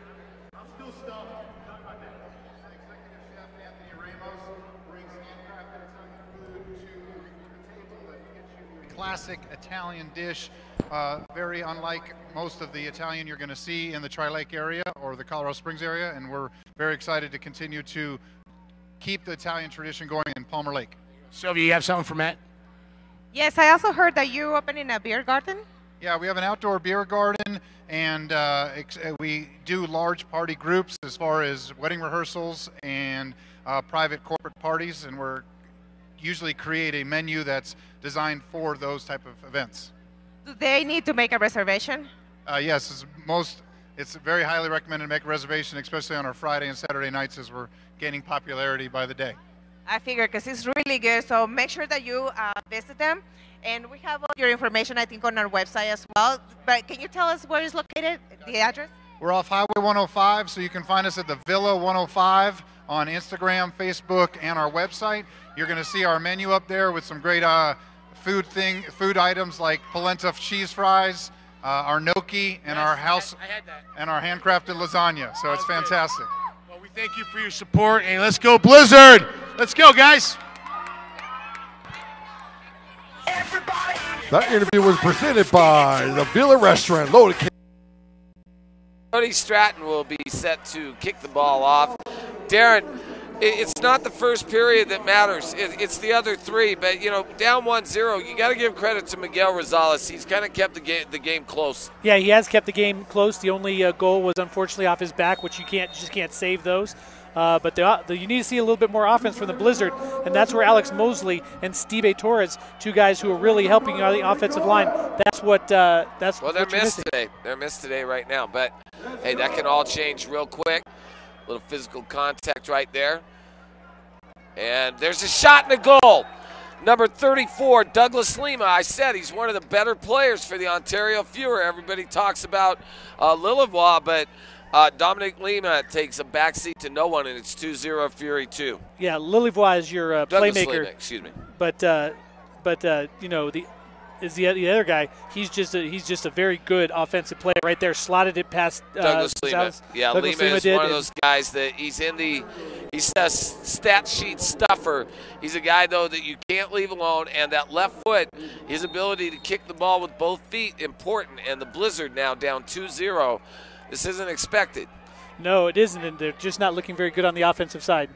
I'm still stuffed. Talk about that. Executive Chef Anthony Ramos brings handcrafted Italian food to the table that gets you a classic Italian dish, very unlike most of the Italian you're going to see in the Tri-Lake area or the Colorado Springs area, and we're very excited to continue to keep the Italian tradition going in Palmer Lake. Sylvia, you have something for Matt? Yes, I also heard that you're opening a beer garden. Yeah, we have an outdoor beer garden, and we do large party groups as far as wedding rehearsals and private corporate parties, and we're usually create a menu that's designed for those type of events. Do they need to make a reservation? Yes, it's very highly recommended to make a reservation, especially on our Friday and Saturday nights as we're gaining popularity by the day. I figure because it's really good, so make sure that you visit them. And we have all your information, I think, on our website as well. But can you tell us where it's located, the address? We're off Highway 105, so you can find us at the Villa 105 on Instagram, Facebook, and our website. You're going to see our menu up there with some great food items like polenta cheese fries, our gnocchi, and our and our handcrafted lasagna. So it's fantastic. Well, we thank you for your support, and let's go Blizzard! Let's go, guys! That interview was presented by the Villa Restaurant. Loaded. Cody Stratton will be set to kick the ball off. Darren, it's not the first period that matters. It's the other three. But, you know, down 1-0, you got to give credit to Miguel Rosales. He's kind of kept the game close. Yeah, he has kept the game close. The only goal was unfortunately off his back, which you just can't save those. But you need to see a little bit more offense from the Blizzard, and that's where Alex Mosley and Steve Torres, two guys who are really helping on the offensive line. That's what. Well, they're missed today. They're missed today right now. But hey, that can all change real quick. A little physical contact right there, and there's a shot and a goal. Number 34, Douglas Lima. I said he's one of the better players for the Ontario Fury. Everybody talks about Lillavois, but Dominic Lima takes a backseat to no one, and it's 2-0 Fury 2. Yeah, Lillavois is your playmaker. Lima, excuse me. But you know, the other guy. He's just a very good offensive player right there. Slotted it past Douglas Lima. Yeah, Douglas Lima is one of and those guys that he's a stat sheet stuffer. He's a guy, though, that you can't leave alone, and that left foot, his ability to kick the ball with both feet, important. And the Blizzard now down 2-0. This isn't expected. No, it isn't, and they're just not looking very good on the offensive side.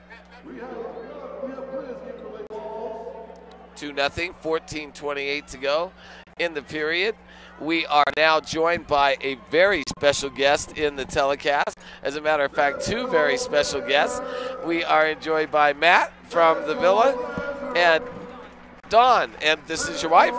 2-0, 14:28 to go in the period. We are now joined by a very special guest in the telecast. As a matter of fact, two very special guests. We are joined by Matt from the Villa and Dawn, and this is your wife?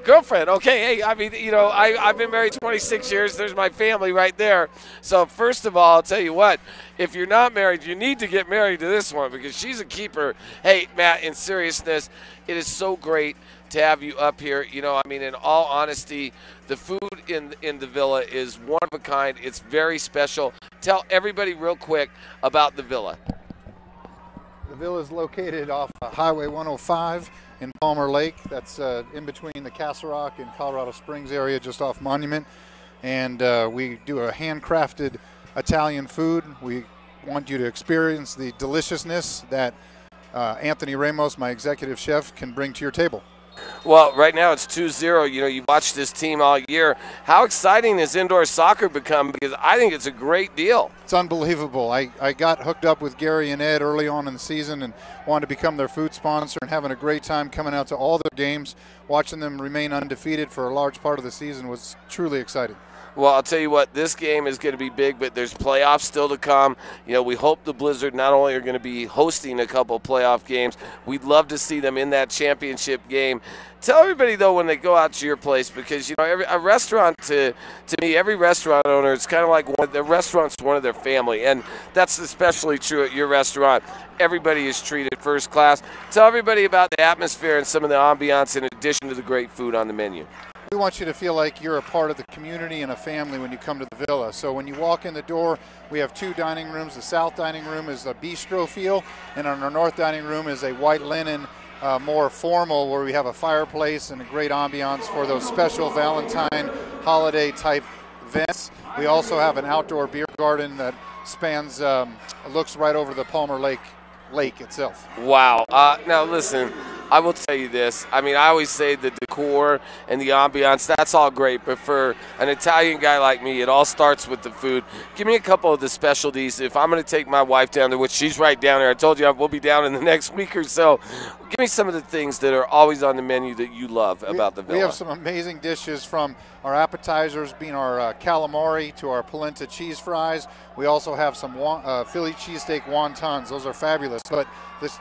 Girlfriend. Okay, hey, I mean, you know, I've been married 26 years. There's my family right there. So first of all, I'll tell you what, if you're not married, you need to get married to this one because she's a keeper. Hey, Matt, in seriousness, it is so great to have you up here. You know, I mean, in all honesty, the food in the Villa is one of a kind. It's very special. Tell everybody real quick about the Villa. The Villa is located off Highway 105 in Palmer Lake. That's in between the Castle Rock and Colorado Springs area, just off Monument. And we do a handcrafted Italian food. We want you to experience the deliciousness that Anthony Ramos, my executive chef, can bring to your table. Well, right now it's 2-0. You know, you've watched this team all year. How exciting has indoor soccer become? Because I think it's a great deal. It's unbelievable. I got hooked up with Gary and Ed early on in the season and wanted to become their food sponsor, and having a great time coming out to all their games, watching them remain undefeated for a large part of the season was truly exciting. Well, I'll tell you what, this game is going to be big, but there's playoffs still to come. You know, we hope the Blizzard not only are going to be hosting a couple of playoff games, we'd love to see them in that championship game. Tell everybody, though, when they go out to your place, because, you know, a restaurant, to me, every restaurant owner, it's kind of like the restaurant's one of their family, and that's especially true at your restaurant. Everybody is treated first class. Tell everybody about the atmosphere and some of the ambiance in addition to the great food on the menu. we want you to feel like you're a part of the community and a family when you come to the Villa. So when you walk in the door, we have 2 dining rooms. The south dining room is a bistro feel, and on our north dining room is a white linen, more formal, where we have a fireplace and a great ambiance for those special Valentine holiday type events. We also have an outdoor beer garden that spans, looks right over the Palmer Lake itself. Wow. Now listen, I will tell you this. I mean, I always say the decor and the ambiance, that's all great. But for an Italian guy like me, it all starts with the food. Give me a couple of the specialties. If I'm going to take my wife down there, which she's right down there. I told you we'll be down in the next week or so. Give me some of the things that are always on the menu that you love about the Villa. We have some amazing dishes, from our appetizers being our calamari to our polenta cheese fries. We also have some Philly cheesesteak wontons. Those are fabulous. But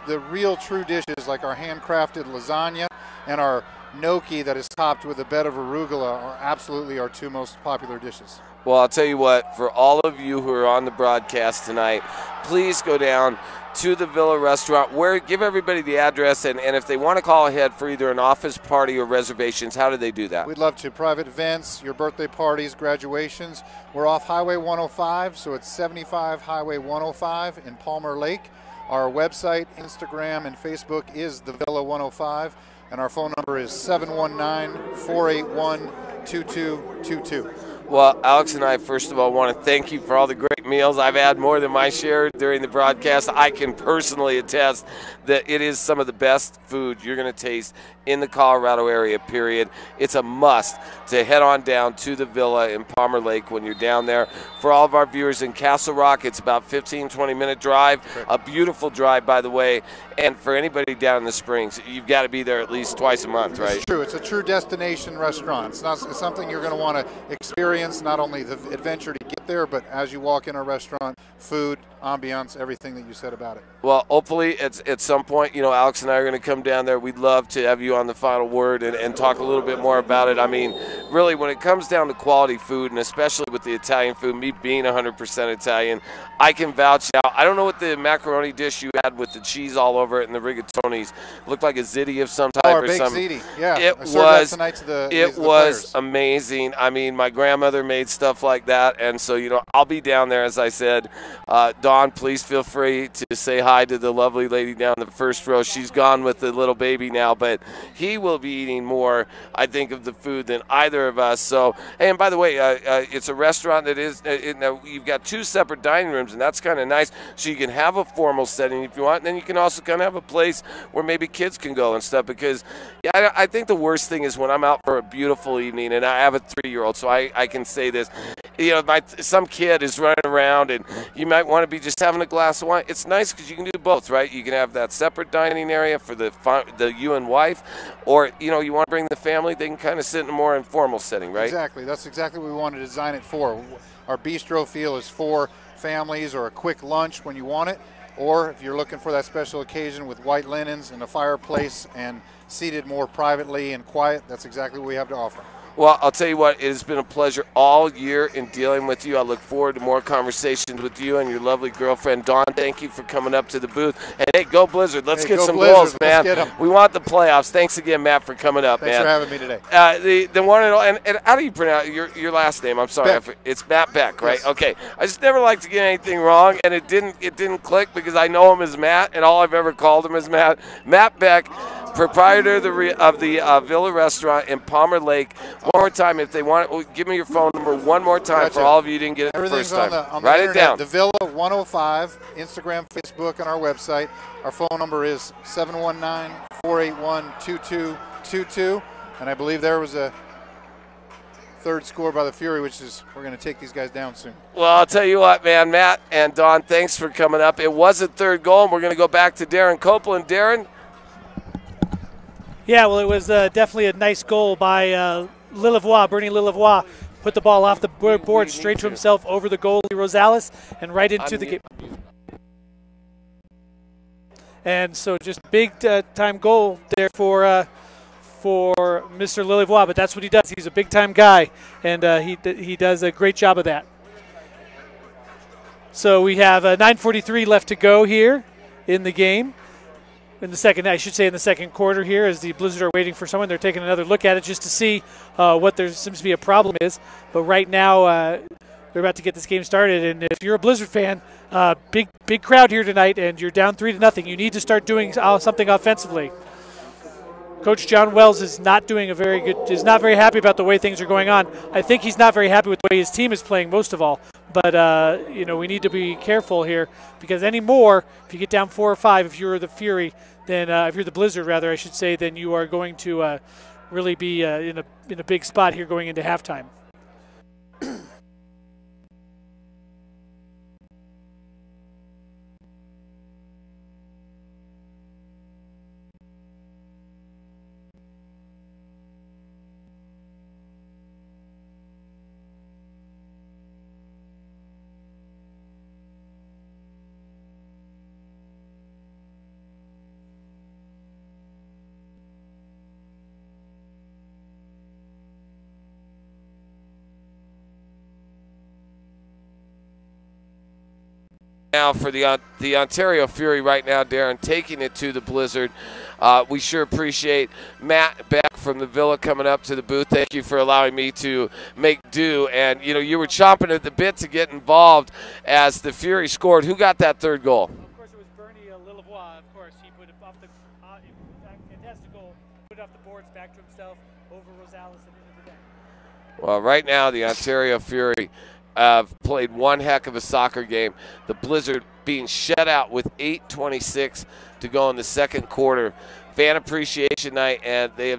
the real true dishes, like our handcrafted lasagna and our gnocchi that is topped with a bed of arugula, are absolutely our 2 most popular dishes. Well, I'll tell you what, for all of you who are on the broadcast tonight, please go down to the Villa restaurant. Give everybody the address, and if they want to call ahead for either an office party or reservations, how do they do that? We'd love to. Private events, your birthday parties, graduations. We're off Highway 105, so it's 75 Highway 105 in Palmer Lake. Our website, Instagram, and Facebook is the Villa 105, and our phone number is 719-481-2222. Well, Alex and I, first of all, want to thank you for all the great meals. I've had more than my share during the broadcast. I can personally attest that it is some of the best food you're going to taste in the Colorado area, period. It's a must to head on down to the Villa in Palmer Lake when you're down there. For all of our viewers in Castle Rock, it's about 15-20-minute drive, a beautiful drive, by the way. And for anybody down in the Springs, you've got to be there at least twice a month, right? It's true. It's a true destination restaurant. It's something you're going to want to experience, not only the adventure to get there, but as you walk in our restaurant, food, ambiance, everything that you said about it. Well, hopefully at some point, Alex and I are going to come down there. We'd love to have you on the final word and talk a little bit more about it. I mean, really, when it comes down to quality food, and especially with the Italian food, me being 100% Italian, I can vouch out. I don't know what the macaroni dish you had with the cheese all over it and the rigatonis. It looked like a ziti of some type or something. Ziti. Yeah, it was amazing. I mean, my grandmother made stuff like that, and so I'll be down there, as I said. Dawn, please feel free to say hi to the lovely lady down the first row. She's gone with the little baby now, but he will be eating more, I think, of the food than either of us. So, and by the way, it's a restaurant that is, you've got 2 separate dining rooms, and that's kind of nice. So you can have a formal setting if you want, and then you can also kind of have a place where maybe kids can go and stuff, because I think the worst thing is when I'm out for a beautiful evening, and I have a 3-year-old, so I can say this. Some kid is running around, and you might want to be just having a glass of wine. It's nice because you can do both, right? You can have that separate dining area for the you and wife, or you want to bring the family. They can kind of sit in a more informal setting, right? Exactly. That's exactly what we want to design it for. Our bistro feel is for families or a quick lunch when you want it, or if you're looking for that special occasion with white linens and a fireplace and seated more privately and quiet. That's exactly what we have to offer. Well, I'll tell you what, it has been a pleasure all year in dealing with you. I look forward to more conversations with you and your lovely girlfriend, Dawn. Thank you for coming up to the booth. And, hey, go Blizzard. Let's get some goals, man. We want the playoffs. Thanks again, Matt, for coming up, man. Thanks for having me today. The one and how do you pronounce your last name? I'm sorry. It's Matt Beck, right? Yes. Okay. I just never like to get anything wrong, and it didn't click because I know him as Matt, and all I've ever called him is Matt. Matt Beck, proprietor of the Villa restaurant in Palmer Lake. One more time, if they want it, give me your phone number one more time for all of you who didn't get it the first time. Write it down. The Villa 105, Instagram, Facebook, and our website. Our phone number is 719-481-2222. And I believe there was a third score by the Fury, which is we're going to take these guys down soon. Well, I'll tell you what, man, Matt and Dawn, thanks for coming up. It was a third goal, and we're going to go back to Darren Copeland. Darren? Yeah, well, it was definitely a nice goal by Bernie Lillevoix. Put the ball off the board straight to himself over the goalie Rosales and right into the game. And so just big time goal there for Mr. Lillevoix, but that's what he does. He's a big time guy, and he does a great job of that. So we have 9:43 left to go here in the game. in the second, I should say in the second quarter here, as the Blizzard are waiting for someone. They're taking another look at it just to see what there seems to be a problem is. But right now, they're about to get this game started. And if you're a Blizzard fan, big crowd here tonight, and you're down 3-0, you need to start doing something offensively. Coach John Wells is not doing is not very happy about the way things are going on. I think he's not very happy with the way his team is playing most of all. But, we need to be careful here because anymore, if you get down 4 or 5, if you're the Fury, then if you're the Blizzard, rather, I should say, then you are going to really be in a big spot here going into halftime. Now for the Ontario Fury right now, Darren, taking it to the Blizzard. We sure appreciate Matt Beck from the Villa coming up to the booth. Thank you for allowing me to make do. And, you were chomping at the bit to get involved as the Fury scored. Who got that third goal? Of course, it was Bernie Lillavois. Of course, he put it off the fantastic goal, put it off the boards, back to himself, over Rosales and into the net. Well, right now the Ontario Fury played one heck of a soccer game. The Blizzard being shut out with 8:26 to go in the second quarter. Fan appreciation night, and they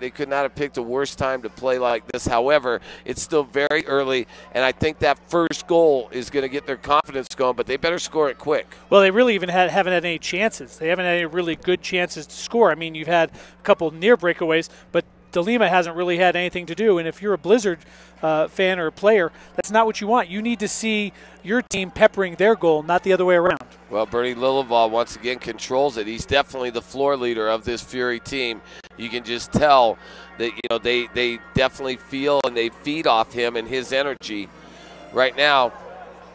could not have picked a worse time to play like this. However, it's still very early, and I think that first goal is going to get their confidence going, but they better score it quick. Well, they really even haven't had any chances. They haven't had any really good chances to score. I mean, you've had a couple near breakaways, but DeLima hasn't really had anything to do, and if you're a Blizzard fan or a player, that's not what you want. You need to see your team peppering their goal, not the other way around. Well, Bernie Lillavois once again controls it. He's definitely the floor leader of this Fury team. You can just tell that they definitely feel and they feed off him and his energy. Right now,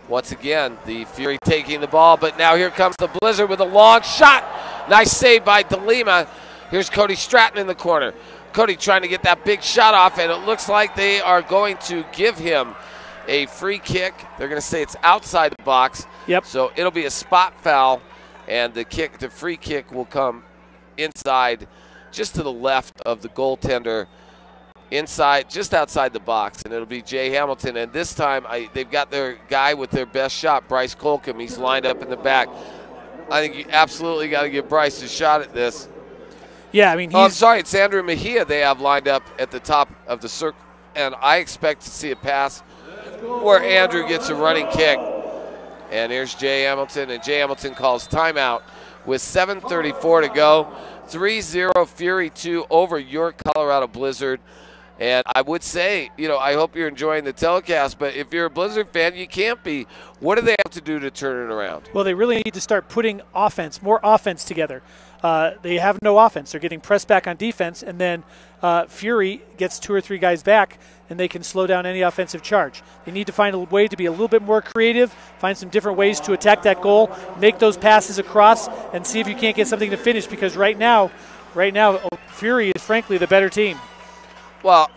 once again, the Fury taking the ball, but now here comes the Blizzard with a long shot. Nice save by DeLima. Here's Cody Stratton in the corner. Cody trying to get that big shot off, and it looks like they are going to give him a free kick. They're going to say it's outside the box. Yep. So it'll be a spot foul, and the free kick will come inside, just to the left of the goaltender, inside, just outside the box, and it'll be Jay Hamilton. And this time, they've got their guy with their best shot, Bryce Colcom. He's lined up in the back. I think you absolutely got to give Bryce a shot at this. Yeah, I mean, I'm sorry, it's Andrew Mejia they have lined up at the top of the circle, and I expect to see a pass where Andrew gets a running kick. And here's Jay Hamilton, and Jay Hamilton calls timeout with 7:34 to go. 3-0 Fury 2 over your Colorado Blizzard. And I would say, I hope you're enjoying the telecast, but if you're a Blizzard fan, you can't be. What do they have to do to turn it around? Well, they really need to start putting more offense together. They have no offense. They're getting pressed back on defense, and then Fury gets 2 or 3 guys back, and they can slow down any offensive charge. They need to find a way to be a little bit more creative, find some different ways to attack that goal, make those passes across, and see if you can't get something to finish, because right now, Fury is frankly the better team. Well,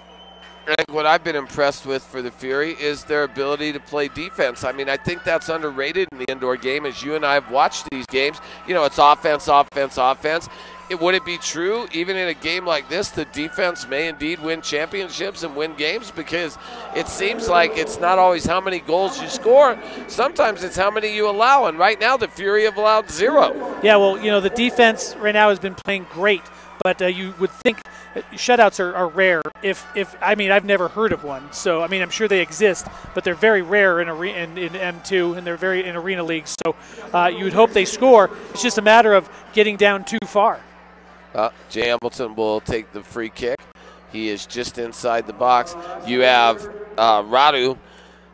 I think what I've been impressed with for the Fury is their ability to play defense. I mean, I think that's underrated in the indoor game. As you and I have watched these games, it's offense, offense, offense. Would it be true, even in a game like this, the defense may indeed win championships and win games? Because it seems like it's not always how many goals you score. Sometimes it's how many you allow. And right now, the Fury have allowed 0. Yeah, well, the defense right now has been playing great. But you would think shutouts are rare. I've never heard of one. So, I'm sure they exist, but they're very rare in M2, and they're very in arena leagues. So you would hope they score. It's just a matter of getting down too far. Jay Hamilton will take the free kick. He is just inside the box. You have Radu.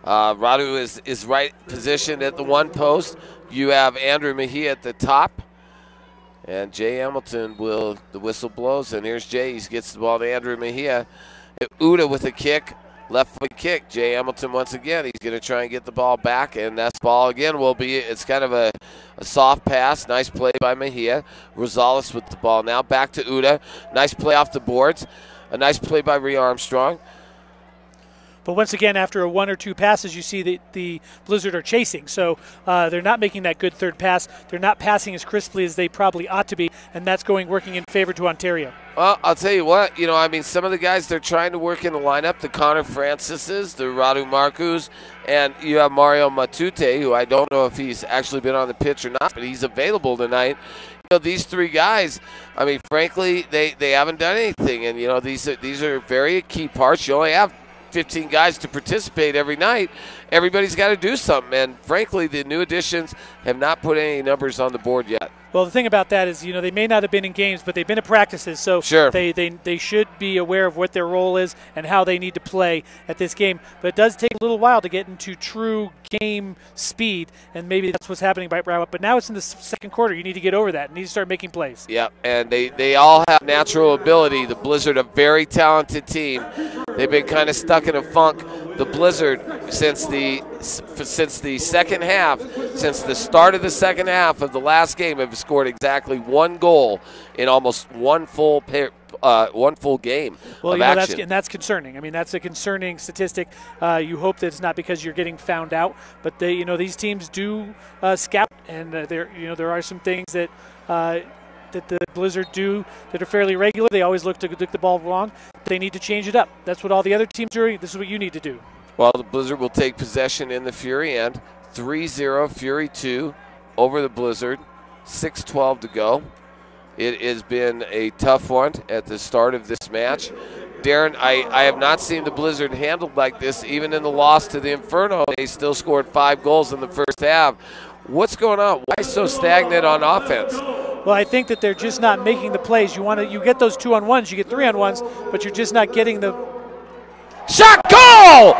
Radu is right positioned at the one post. You have Andrew Mejia at the top. And Jay Hamilton the whistle blows, and here's Jay. He gets the ball to Andrew Mejia. Uda with a kick Left foot kick. Jay Hamilton once again. He's going to try and get the ball back, and that ball again will be, it's kind of a soft pass. Nice play by Mejia. Rosales with the ball now. Back to Uda. Nice play off the boards. A nice play by Rhea Armstrong. But once again, after one or two passes, you see that the Blizzard are chasing. So they're not making that good third pass. They're not passing as crisply as they probably ought to be, and that's working in favor to Ontario. Well, I'll tell you what, some of the guys they're trying to work in the lineup, the Connor Francises, the Radu Marcus, and you have Mario Matute, who I don't know if he's actually been on the pitch or not, but he's available tonight. These three guys, frankly, they haven't done anything, and these are very key parts. You only have 15 guys to participate every night. Everybody's got to do something, and frankly, the new additions have not put any numbers on the board yet. Well, the thing about that is, they may not have been in games, but they've been at practices, so sure. they should be aware of what their role is and how they need to play at this game. But it does take a little while to get into true game speed, and maybe that's what's happening right now. But now it's in the second quarter. You need to get over that. You need to start making plays. Yeah, and they all have natural ability. The Blizzard, a very talented team. They've been kind of stuck in a funk. The Blizzard, since the second half, since the start of the second half of the last game, have scored exactly one goal in almost one full game of action. That's concerning. That's a concerning statistic. You hope that it's not because you're getting found out, but these teams do scout, and there are some things that the Blizzard do that are fairly regular. They always look to get the ball wrong. They need to change it up. That's what all the other teams are doing. This is what you need to do. Well, the Blizzard will take possession in the Fury end. 3-0, Fury 2 over the Blizzard. 6:12 to go. It has been a tough one at the start of this match. Darren, I have not seen the Blizzard handled like this, even in the loss to the Inferno. They still scored 5 goals in the first half. What's going on? Why so stagnant on offense? Well, I think that they're just not making the plays. You get those 2-on-1s, you get 3-on-1s, but you're just not getting the shot. Goal!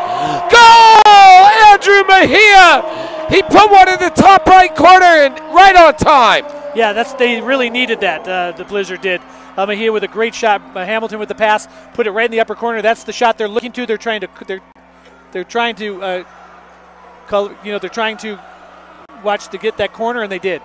Goal! Andrew Mejia! He put one in the top right corner and right on time. Yeah, they really needed that. The Blizzard did. Mejia with a great shot. Hamilton with the pass, put it right in the upper corner. That's the shot they're looking to. They're trying to watch to get that corner, and they did.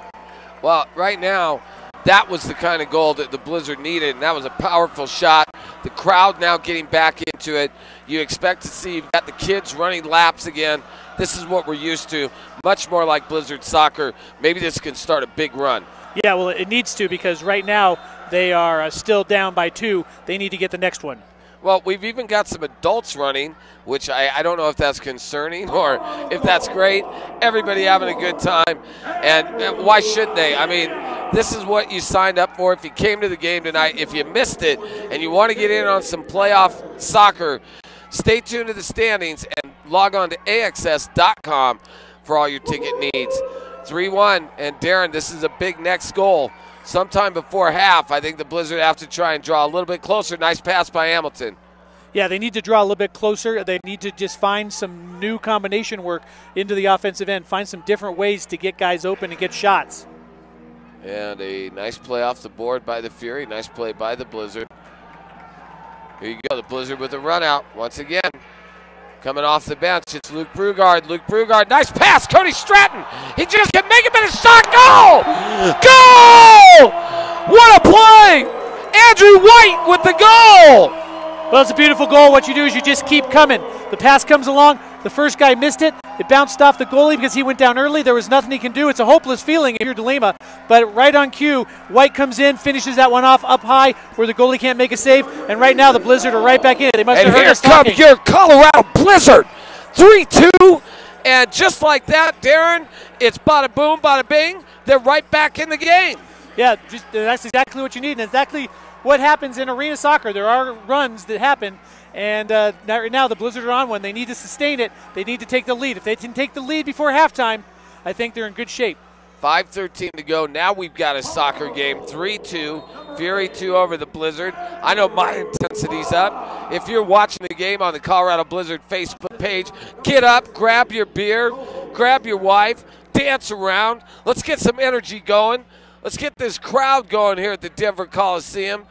Well, right now, that was the kind of goal that the Blizzard needed, and that was a powerful shot. The crowd now getting back into it. You expect to see you've got the kids running laps again. This is what we're used to, much more like Blizzard soccer. Maybe this can start a big run. Yeah, well, it needs to, because right now they are still down by 2. They need to get the next one. Well, we've even got some adults running, which I don't know if that's concerning or if that's great. Everybody having a good time, and why shouldn't they? This is what you signed up for. If you came to the game tonight, if you missed it and you want to get in on some playoff soccer, stay tuned to the standings and log on to AXS.com for all your ticket needs. 3-1, and Darren, this is a big next goal. Sometime before half, I think the Blizzard have to try and draw a little bit closer. Nice pass by Hamilton. Yeah, they need to draw a little bit closer. They need to just find some new combination work into the offensive end, find some different ways to get guys open and get shots. And a nice play off the board by the Fury. Nice play by the Blizzard. Here you go, the Blizzard with a run out once again. Coming off the bench, it's Luke Brugard. Luke Brugard, nice pass, Cody Stratton. He just can make it, but a shot, goal! Goal! What a play! Andrew White with the goal! Well, it's a beautiful goal. What you do is you just keep coming. The pass comes along. The first guy missed it. It bounced off the goalie because he went down early. There was nothing he can do. It's a hopeless feeling if you're DeLima. But right on cue, White comes in, finishes that one off up high where the goalie can't make a save. And right now the Blizzard are right back in it. They must have heard us talking. And here comes your Colorado Blizzard. 3-2. And just like that, Darren, it's bada boom, bada bing. They're right back in the game. Yeah, that's exactly what you need. And exactly what happens in arena soccer. There are runs that happen, and right now the Blizzard are on one. They need to sustain it. They need to take the lead. If they can take the lead before halftime, I think they're in good shape. 5:13 to go. Now we've got a soccer game. 3-2. Fury 2 over the Blizzard. I know my intensity's up. If you're watching the game on the Colorado Blizzard Facebook page, get up, grab your beer, grab your wife, dance around. Let's get some energy going. Let's get this crowd going here at the Denver Coliseum.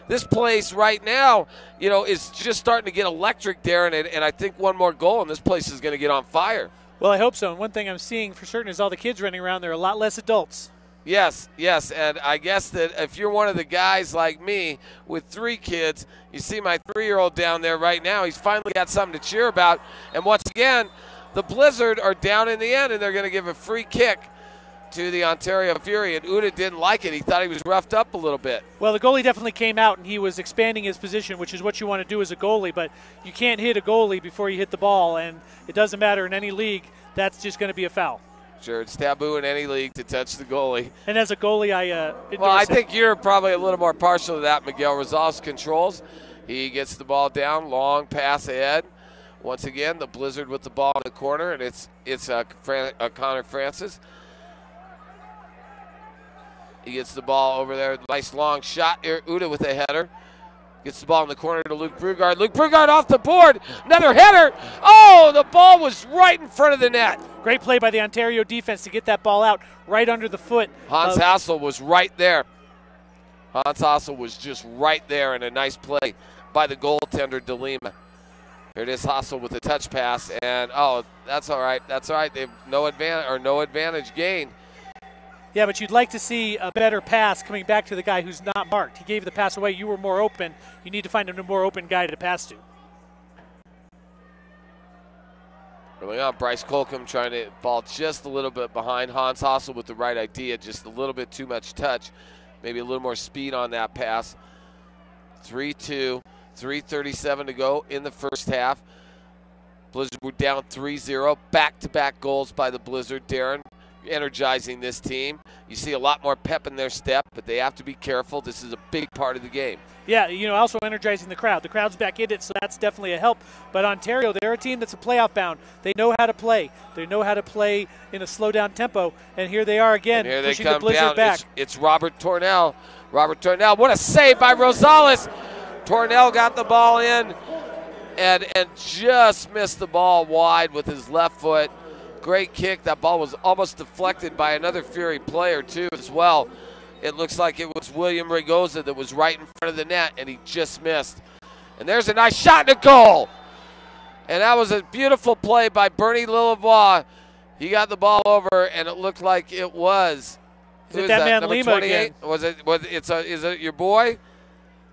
this place right now, you know, is just starting to get electric, Darren, and I think one more goal and this place is going to get on fire. Well, I hope so. And one thing I'm seeing for certain is all the kids running around. There are a lot less adults. Yes, and I guess that if you're one of the guys like me with 3 kids, you see my 3-year-old down there right now. He's finally got something to cheer about. And once again, the Blizzard are down in the end, and they're going to give a free kick to the Ontario Fury, and Uda didn't like it. He thought he was roughed up a little bit. Well, the goalie definitely came out, and he was expanding his position, which is what you want to do as a goalie, but you can't hit a goalie before you hit the ball, and it doesn't matter in any league. That's just going to be a foul. Sure, it's taboo in any league to touch the goalie. And as a goalie, I think you're probably a little more partial to that. Miguel Rosales controls. He gets the ball down, long pass ahead. Once again, the Blizzard with the ball in the corner, and it's Connor Francis. He gets the ball over there. Nice long shot here. Uda with a header. Gets the ball in the corner to Luke Brugard. Luke Brugard off the board. Another header. Oh, the ball was right in front of the net. Great play by the Ontario defense to get that ball out right under the foot. Hans Hassel was right there. Hans Hassel was just right there, and a nice play by the goaltender, DeLima. Here it is, Hassel with a touch pass, and oh, that's all right. That's all right. They have no advantage gained. Yeah, but you'd like to see a better pass coming back to the guy who's not marked. He gave the pass away. You were more open. You need to find a more open guy to pass to. Early on, Bryce Colcom trying to ball just a little bit behind. Hans Hassel with the right idea, just a little bit too much touch. Maybe a little more speed on that pass. 3-2, 3:37 to go in the first half. Blizzard were down 3-0. Back-to-back goals by the Blizzard. Darren, energizing this team. You see a lot more pep in their step, but they have to be careful. This is a big part of the game. Yeah, you know, also energizing the crowd. The crowd's back in it, so that's definitely a help. But Ontario, they're a team that's a playoff bound. They know how to play. They know how to play in a slow-down tempo, and here they are again, and here pushing they come the Blizzard down. back. It's Robert Tornell. Robert Tornell, what a save by Rosales. Tornell got the ball in and just missed the ball wide with his left foot. Great kick. That ball was almost deflected by another Fury player, too, as well. It looks like it was William Ragoza that was right in front of the net, and he just missed. And there's a nice shot and a goal. And that was a beautiful play by Bernie Lillivois. He got the ball over, and it looked like it was. Is it that man number Lima 28? again? Is it your boy?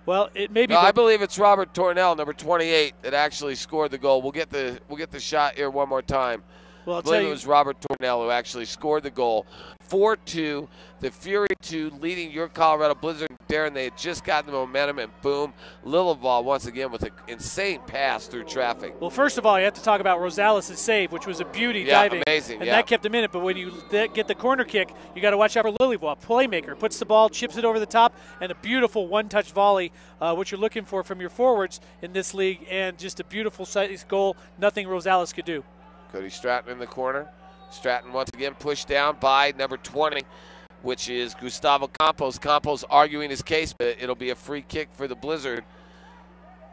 Well, it may be. No, I believe it's Robert Tornell, number 28, that actually scored the goal. We'll get the shot here one more time. Well, I believe it was Robert Tornell who actually scored the goal. 4-2, the Fury 2 leading your Colorado Blizzard. Darren, they had just gotten the momentum, and boom, Lillivois once again with an insane pass through traffic. Well, first of all, you have to talk about Rosales' save, which was a beauty diving. Amazing, and that kept him in it. But when you get the corner kick, you got to watch out for Lillivois. Playmaker puts the ball, chips it over the top, and a beautiful one-touch volley, what you're looking for from your forwards in this league, and just a beautiful sized goal. Nothing Rosales could do. Cody Stratton in the corner. Stratton once again pushed down by number 20, which is Gustavo Campos. Campos arguing his case, but it'll be a free kick for the Blizzard.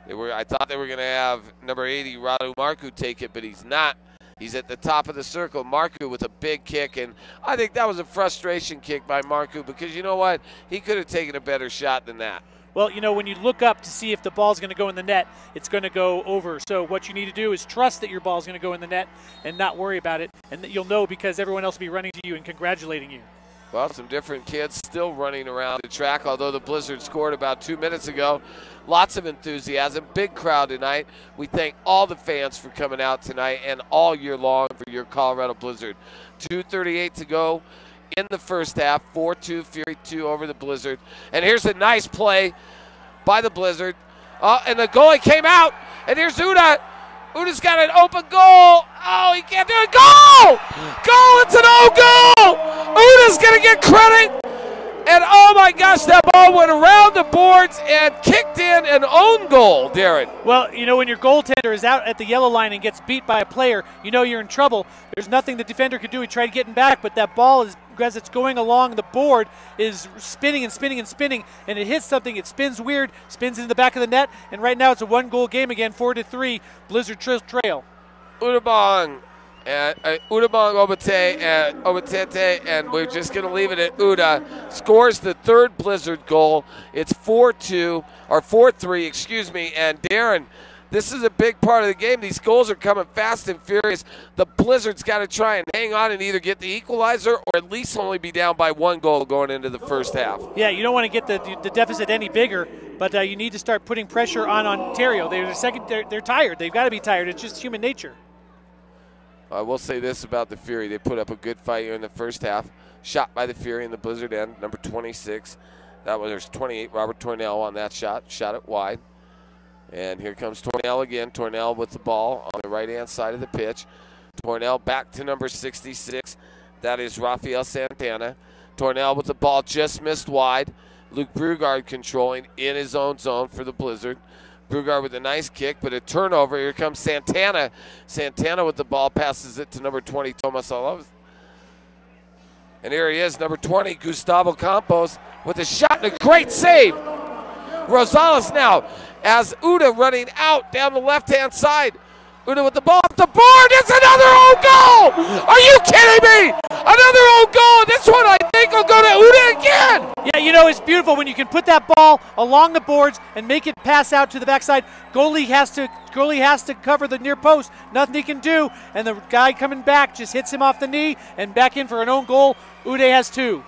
I thought they were going to have number 80, Radu Marcu, take it, but he's not. He's at the top of the circle. Marcu with a big kick, and I think that was a frustration kick by Marcu because you know what? He could have taken a better shot than that. Well, you know, when you look up to see if the ball's going to go in the net, it's going to go over. So what you need to do is trust that your ball's going to go in the net and not worry about it. And you'll know because everyone else will be running to you and congratulating you. Well, some different kids still running around the track, although the Blizzard scored about 2 minutes ago. Lots of enthusiasm, big crowd tonight. We thank all the fans for coming out tonight and all year long for your Colorado Blizzard. 2:38 to go in the first half, 4-2, Fury 2 over the Blizzard. And here's a nice play by the Blizzard. And the goalie came out, and here's Uda. Uda's got an open goal. Oh, he can't do it. Goal! Goal! It's an own goal! Uda's going to get credit. And oh my gosh, that ball went around the boards and kicked in an own goal, Darren. Well, you know, when your goaltender is out at the yellow line and gets beat by a player, you know you're in trouble. There's nothing the defender could do. He tried getting back, but that ball is, as it's going along the board, is spinning and spinning and spinning, and it hits something. It spins weird, spins into the back of the net, and right now it's a one-goal game again, 4-3, Blizzard trail. Udabong And Udamong Obatete, and we're just going to leave it at Uda, scores the third Blizzard goal. It's 4-2, or 4-3, excuse me. And Darren, this is a big part of the game. These goals are coming fast and furious. The Blizzard's got to try and hang on and either get the equalizer or at least only be down by 1 goal going into the first half. Yeah, you don't want to get the deficit any bigger, but you need to start putting pressure on Ontario. They're tired. They've got to be tired. It's just human nature. I will say this about the Fury. They put up a good fight here in the first half. Shot by the Fury in the Blizzard end, number 26. That was there's 28, Robert Tornell on that shot. Shot it wide. And here comes Tornell again. Tornell with the ball on the right-hand side of the pitch. Tornell back to number 66. That is Rafael Santana. Tornell with the ball just missed wide. Luke Brugard controlling in his own zone for the Blizzard. Brugard with a nice kick, but a turnover. Here comes Santana. Santana with the ball, passes it to number 20, Tomas Olovs. And here he is, number 20, Gustavo Campos, with a shot and a great save. Rosales now, as Uda running out down the left-hand side. Uda with the ball up the board. It's another own goal! Are you kidding me? Another own goal. This one I think will go to Uda again. Yeah, you know, it's beautiful when you can put that ball along the boards and make it pass out to the backside. Goalie has to cover the near post. Nothing he can do, and the guy coming back just hits him off the knee and back in for an own goal. Uda has 2.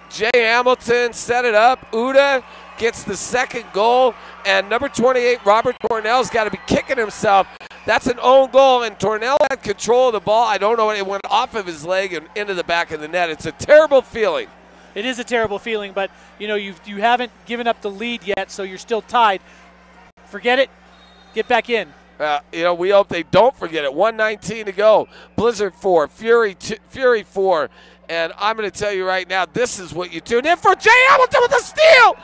Jay Hamilton set it up. Uda gets the second goal, and number 28, Robert Tornell's got to be kicking himself. That's an own goal, and Tornell had control of the ball. I don't know, it went off of his leg and into the back of the net. It's a terrible feeling. It is a terrible feeling, but you know you haven't given up the lead yet, so you're still tied. Forget it. Get back in. You know, we hope they don't forget it. 1:19 to go. Blizzard 4, Fury 4. And I'm going to tell you right now, this is what you tune in for. Jay Hamilton with a steal.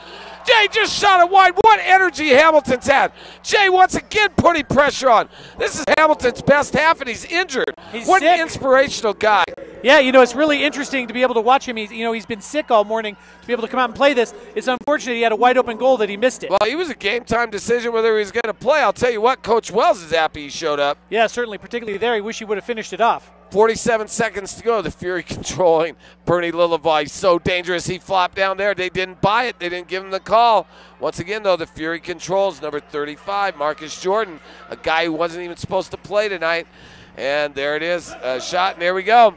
Jay just shot it wide. What energy Hamilton's had. Jay once again putting pressure on. This is Hamilton's best half, and he's injured. What an inspirational guy. Yeah, you know, it's really interesting to be able to watch him. He's been sick all morning. To be able to come out and play this, it's unfortunate he had a wide open goal that he missed it. Well, he was a game-time decision whether he was going to play. I'll tell you what, Coach Wells is happy he showed up. Yeah, certainly, particularly there. He wish he would have finished it off. 47 seconds to go. The Fury controlling. Bernie Lillivai, so dangerous. He flopped down there. They didn't buy it. They didn't give him the call. Once again, though, the Fury controls. Number 35, Marcus Jordan, a guy who wasn't even supposed to play tonight. And there it is, a shot, and there we go.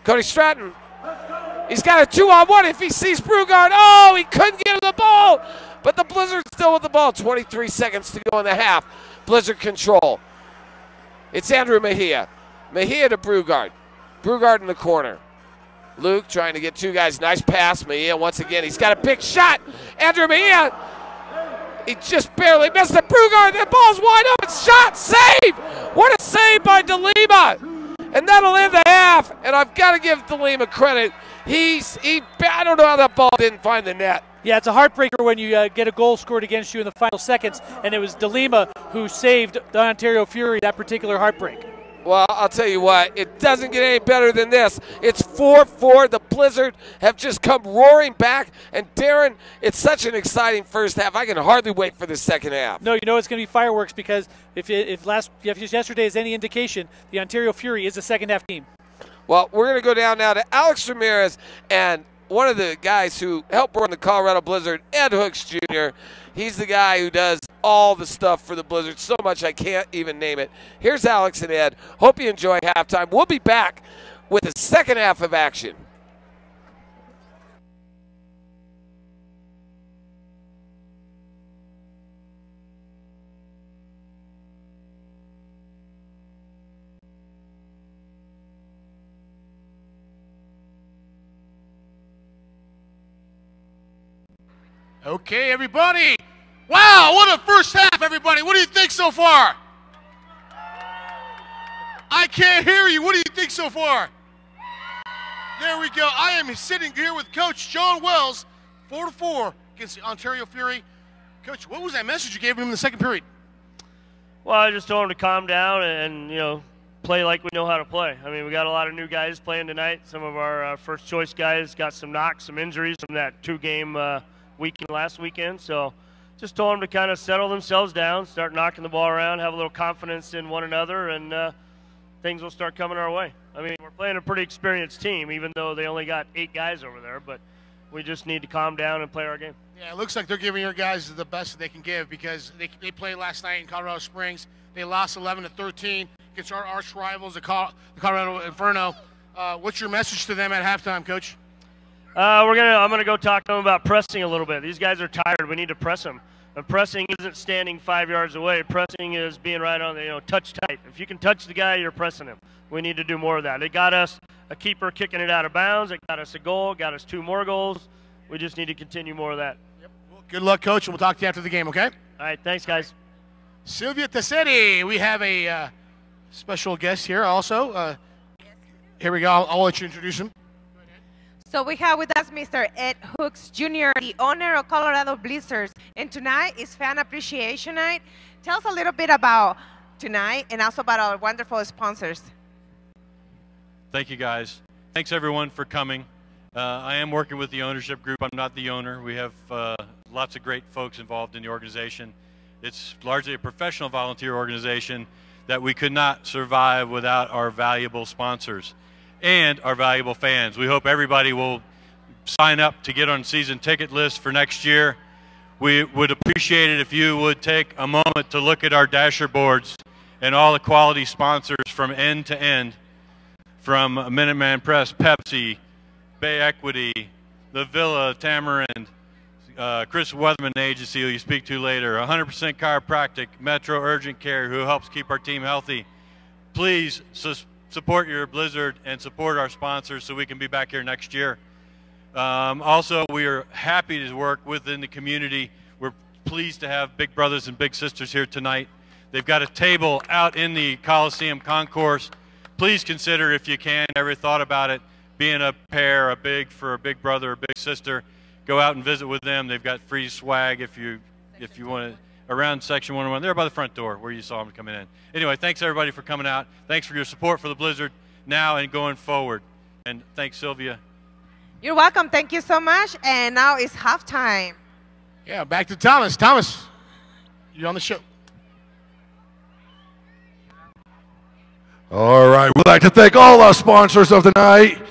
Cody Stratton, he's got a 2-on-1 if he sees Brugard. Oh, he couldn't get him the ball. But the Blizzard's still with the ball. 23 seconds to go in the half. Blizzard control. It's Andrew Mejia. Mejia to Brugard. Brugard in the corner. Luke trying to get 2 guys. Nice pass. Mejia once again. He's got a big shot. Andrew Mejia. He just barely missed it. Brugard. The ball's wide open. Shot. Save. What a save by DeLima. And that'll end the half. And I've got to give DeLima credit. I don't know how that ball didn't find the net. Yeah, it's a heartbreaker when you get a goal scored against you in the final seconds. And it was DeLima who saved the Ontario Fury that particular heartbreak. Well, I'll tell you what, it doesn't get any better than this. It's 4-4. The Blizzard have just come roaring back. And, Darren, it's such an exciting first half. I can hardly wait for the second half. No, you know it's going to be fireworks because if yesterday is any indication, the Ontario Fury is a second-half team. Well, we're going to go down now to Alex Ramirez and one of the guys who helped run the Colorado Blizzard, Ed Hooks Jr. He's the guy who does all the stuff for the Blizzard, so much I can't even name it. Here's Alex and Ed. Hope you enjoy halftime. We'll be back with the second half of action. Okay, everybody. Wow, what a first half, everybody. What do you think so far? I can't hear you. What do you think so far? There we go. I am sitting here with Coach John Wells, 4-4 against the Ontario Fury. Coach, what was that message you gave him in the second period? Well, I just told him to calm down and play like we know how to play. I mean, we got a lot of new guys playing tonight. Some of our first-choice guys got some knocks, some injuries from that 2-game weekend last weekend. So just told them to kind of settle themselves down, start knocking the ball around, have a little confidence in one another, and things will start coming our way. I mean, we're playing a pretty experienced team, even though they only got 8 guys over there, but we just need to calm down and play our game. Yeah, it looks like they're giving your guys the best that they can give because they played last night in Colorado Springs. They lost 11-13 against our arch rivals, the Colorado Inferno. What's your message to them at halftime, Coach? I'm gonna go talk to them about pressing a little bit. These guys are tired. We need to press them. And pressing isn't standing 5 yards away. Pressing is being right on the, touch tight. If you can touch the guy, you're pressing him. We need to do more of that. It got us a keeper kicking it out of bounds. It got us a goal. Got us 2 more goals. We just need to continue more of that. Yep. Well, good luck, Coach, and we'll talk to you after the game, okay? All right, thanks, guys. Sylvia Tassetti, we have a special guest here also. Here we go. I'll let you introduce him. So we have with us Mr. Ed Hooks Jr., the owner of Colorado Blizzards. And tonight is Fan Appreciation Night. Tell us a little bit about tonight and also about our wonderful sponsors. Thank you, guys. Thanks, everyone, for coming. I am working with the ownership group. I'm not the owner. We have lots of great folks involved in the organization. It's largely a professional volunteer organization that we could not survive without our valuable sponsors and our valuable fans. We hope everybody will sign up to get on season ticket list for next year. We would appreciate it if you would take a moment to look at our dasher boards and all the quality sponsors from end to end, from Minuteman Press, Pepsi, Bay Equity, the Villa, Tamarind, Chris Weatherman Agency, who you speak to later, 100% Chiropractic, Metro Urgent Care, who helps keep our team healthy. Please support your Blizzard and support our sponsors so we can be back here next year. Also, we are happy to work within the community. We're pleased to have big brothers and big sisters here tonight. They've got a table out in the Coliseum concourse. Please consider, if you can, ever thought about it, being a pair, for a big brother or big sister. Go out and visit with them. They've got free swag if you want to, around section 101. They're by the front door where you saw them coming in. Anyway, thanks everybody for coming out. Thanks for your support for the Blizzard now and going forward. And thanks, Sylvia. You're welcome. Thank you so much. And now it's halftime. Yeah, back to Thomas. Thomas, you're on the show. All right, we'd like to thank all our sponsors of the night.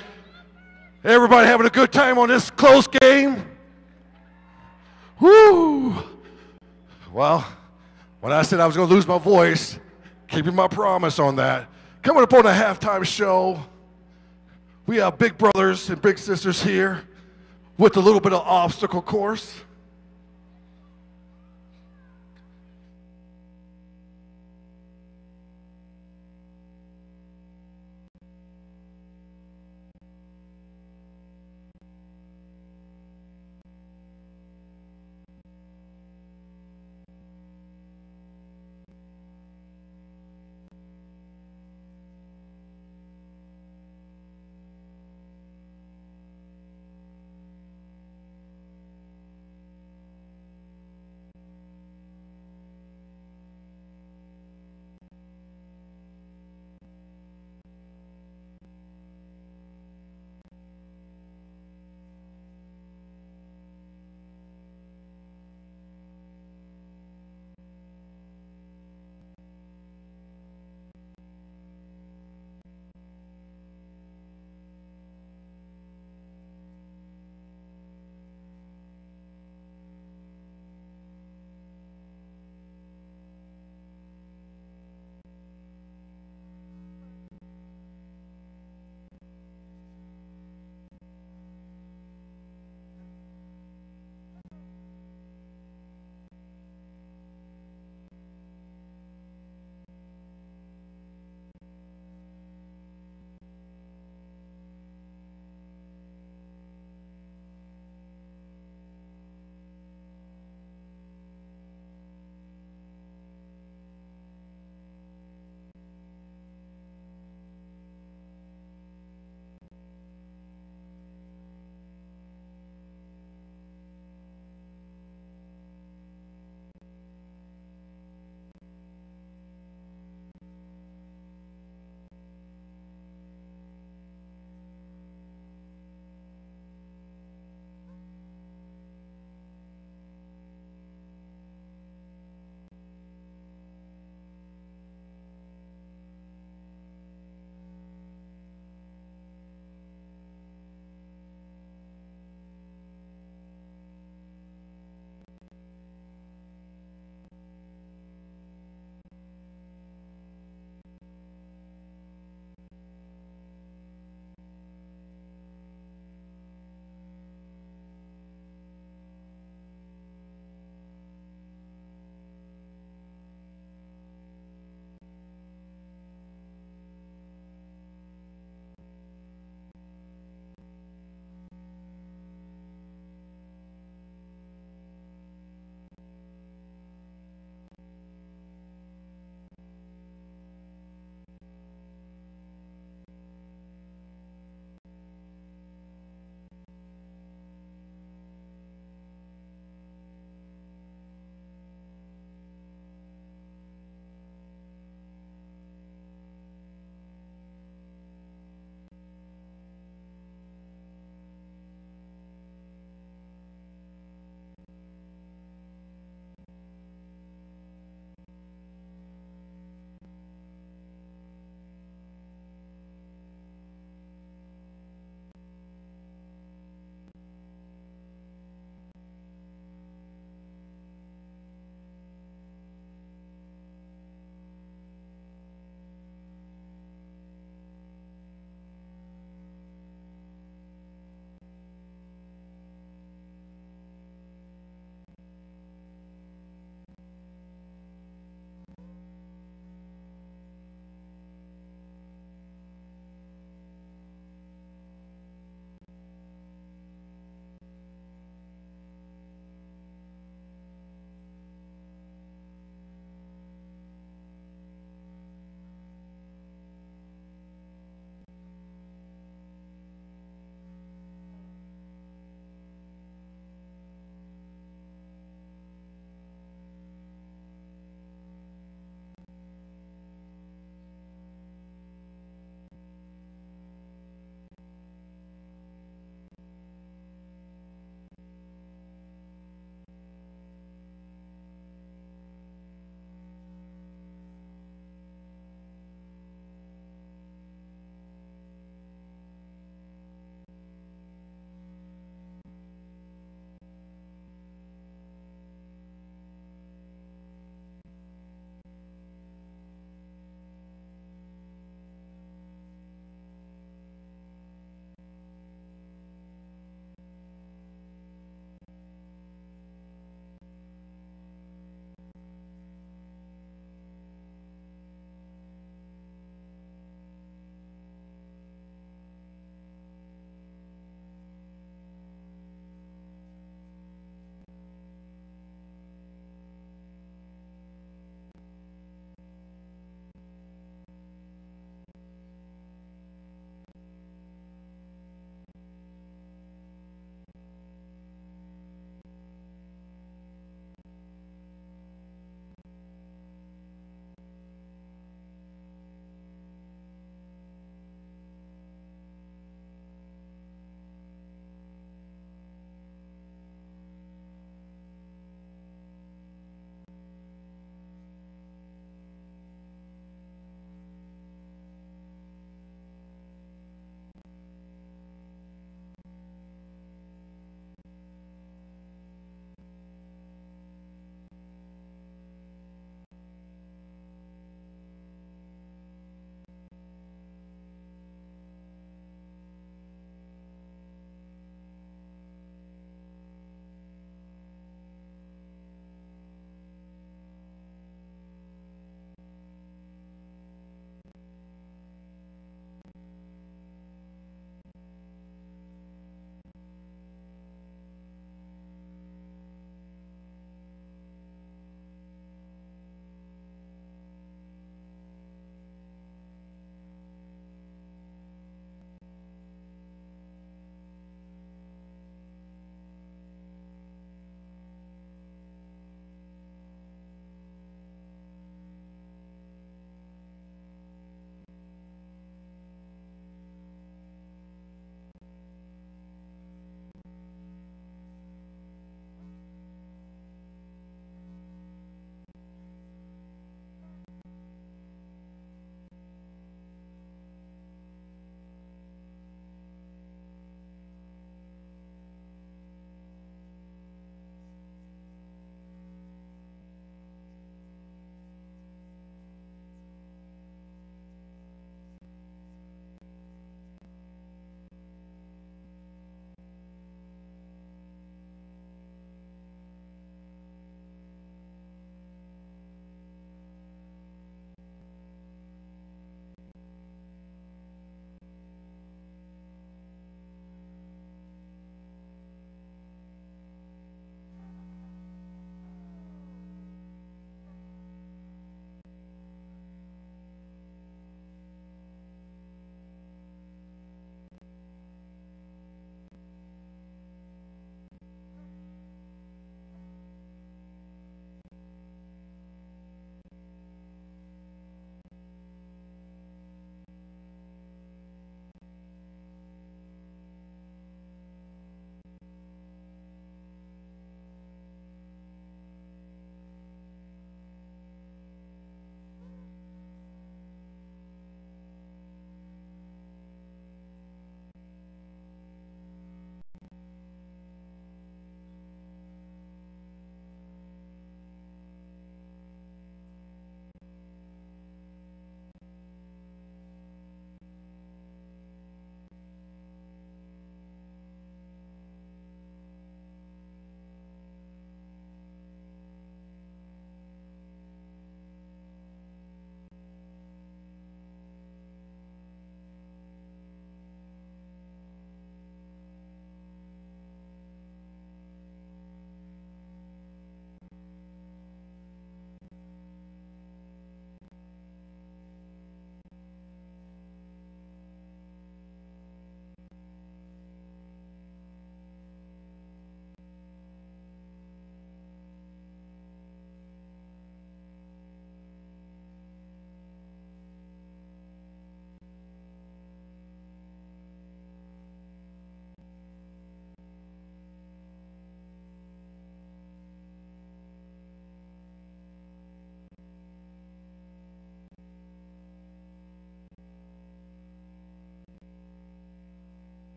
Everybody having a good time on this close game? Woo! Well, when I said I was going to lose my voice, keeping my promise on that. Coming up on the halftime show, we have big brothers and big sisters here with a little bit of obstacle course.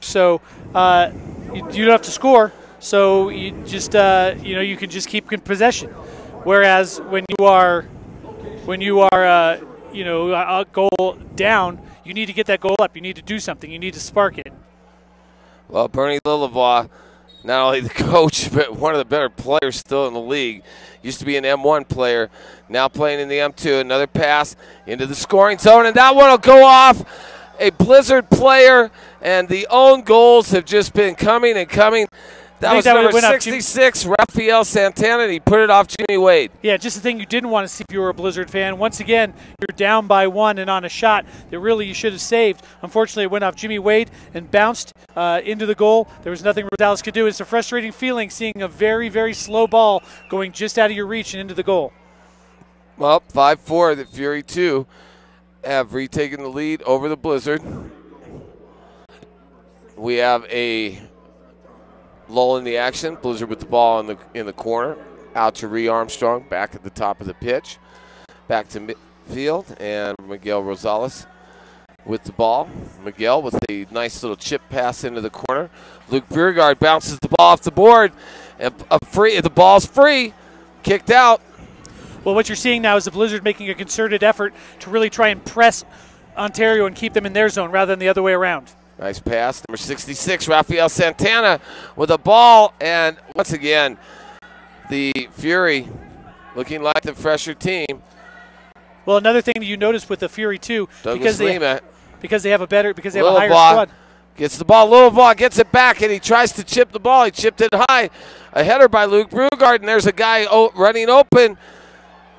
So you don't have to score. So you just you can just keep in possession. Whereas when you are a goal down, you need to get that goal up. You need to do something. You need to spark it. Well, Bernie Lillivaugh, not only the coach, but one of the better players still in the league. Used to be an M1 player, now playing in the M2. Another pass into the scoring zone, and that one will go off. A Blizzard player, and the own goals have just been coming and coming. That was number 66, Rafael Santana, and he put it off Jimmy Wade. Yeah, just the thing you didn't want to see if you were a Blizzard fan. Once again, you're down by 1 and on a shot that really you should have saved. Unfortunately, it went off Jimmy Wade and bounced into the goal. There was nothing Rosales could do. It's a frustrating feeling seeing a very, very slow ball going just out of your reach and into the goal. Well, 5-4, the Fury 2 have retaken the lead over the Blizzard. We have a lull in the action. Blizzard with the ball in the corner. Out to Ree Armstrong, back at the top of the pitch. Back to midfield, and Miguel Rosales with the ball. Miguel with a nice little chip pass into the corner. Luke Biergaard bounces the ball off the board, and the ball's free, kicked out. Well, what you're seeing now is the Blizzard making a concerted effort to really try and press Ontario and keep them in their zone rather than the other way around. Nice pass. Number 66, Rafael Santana with a ball. And once again, the Fury looking like the fresher team. Well, another thing that you notice with the Fury too, because they have a higher squad. Gets the ball. Lillivaugh gets it back, and he tries to chip the ball. He chipped it high. A header by Luke Brugard, and there's a guy running open.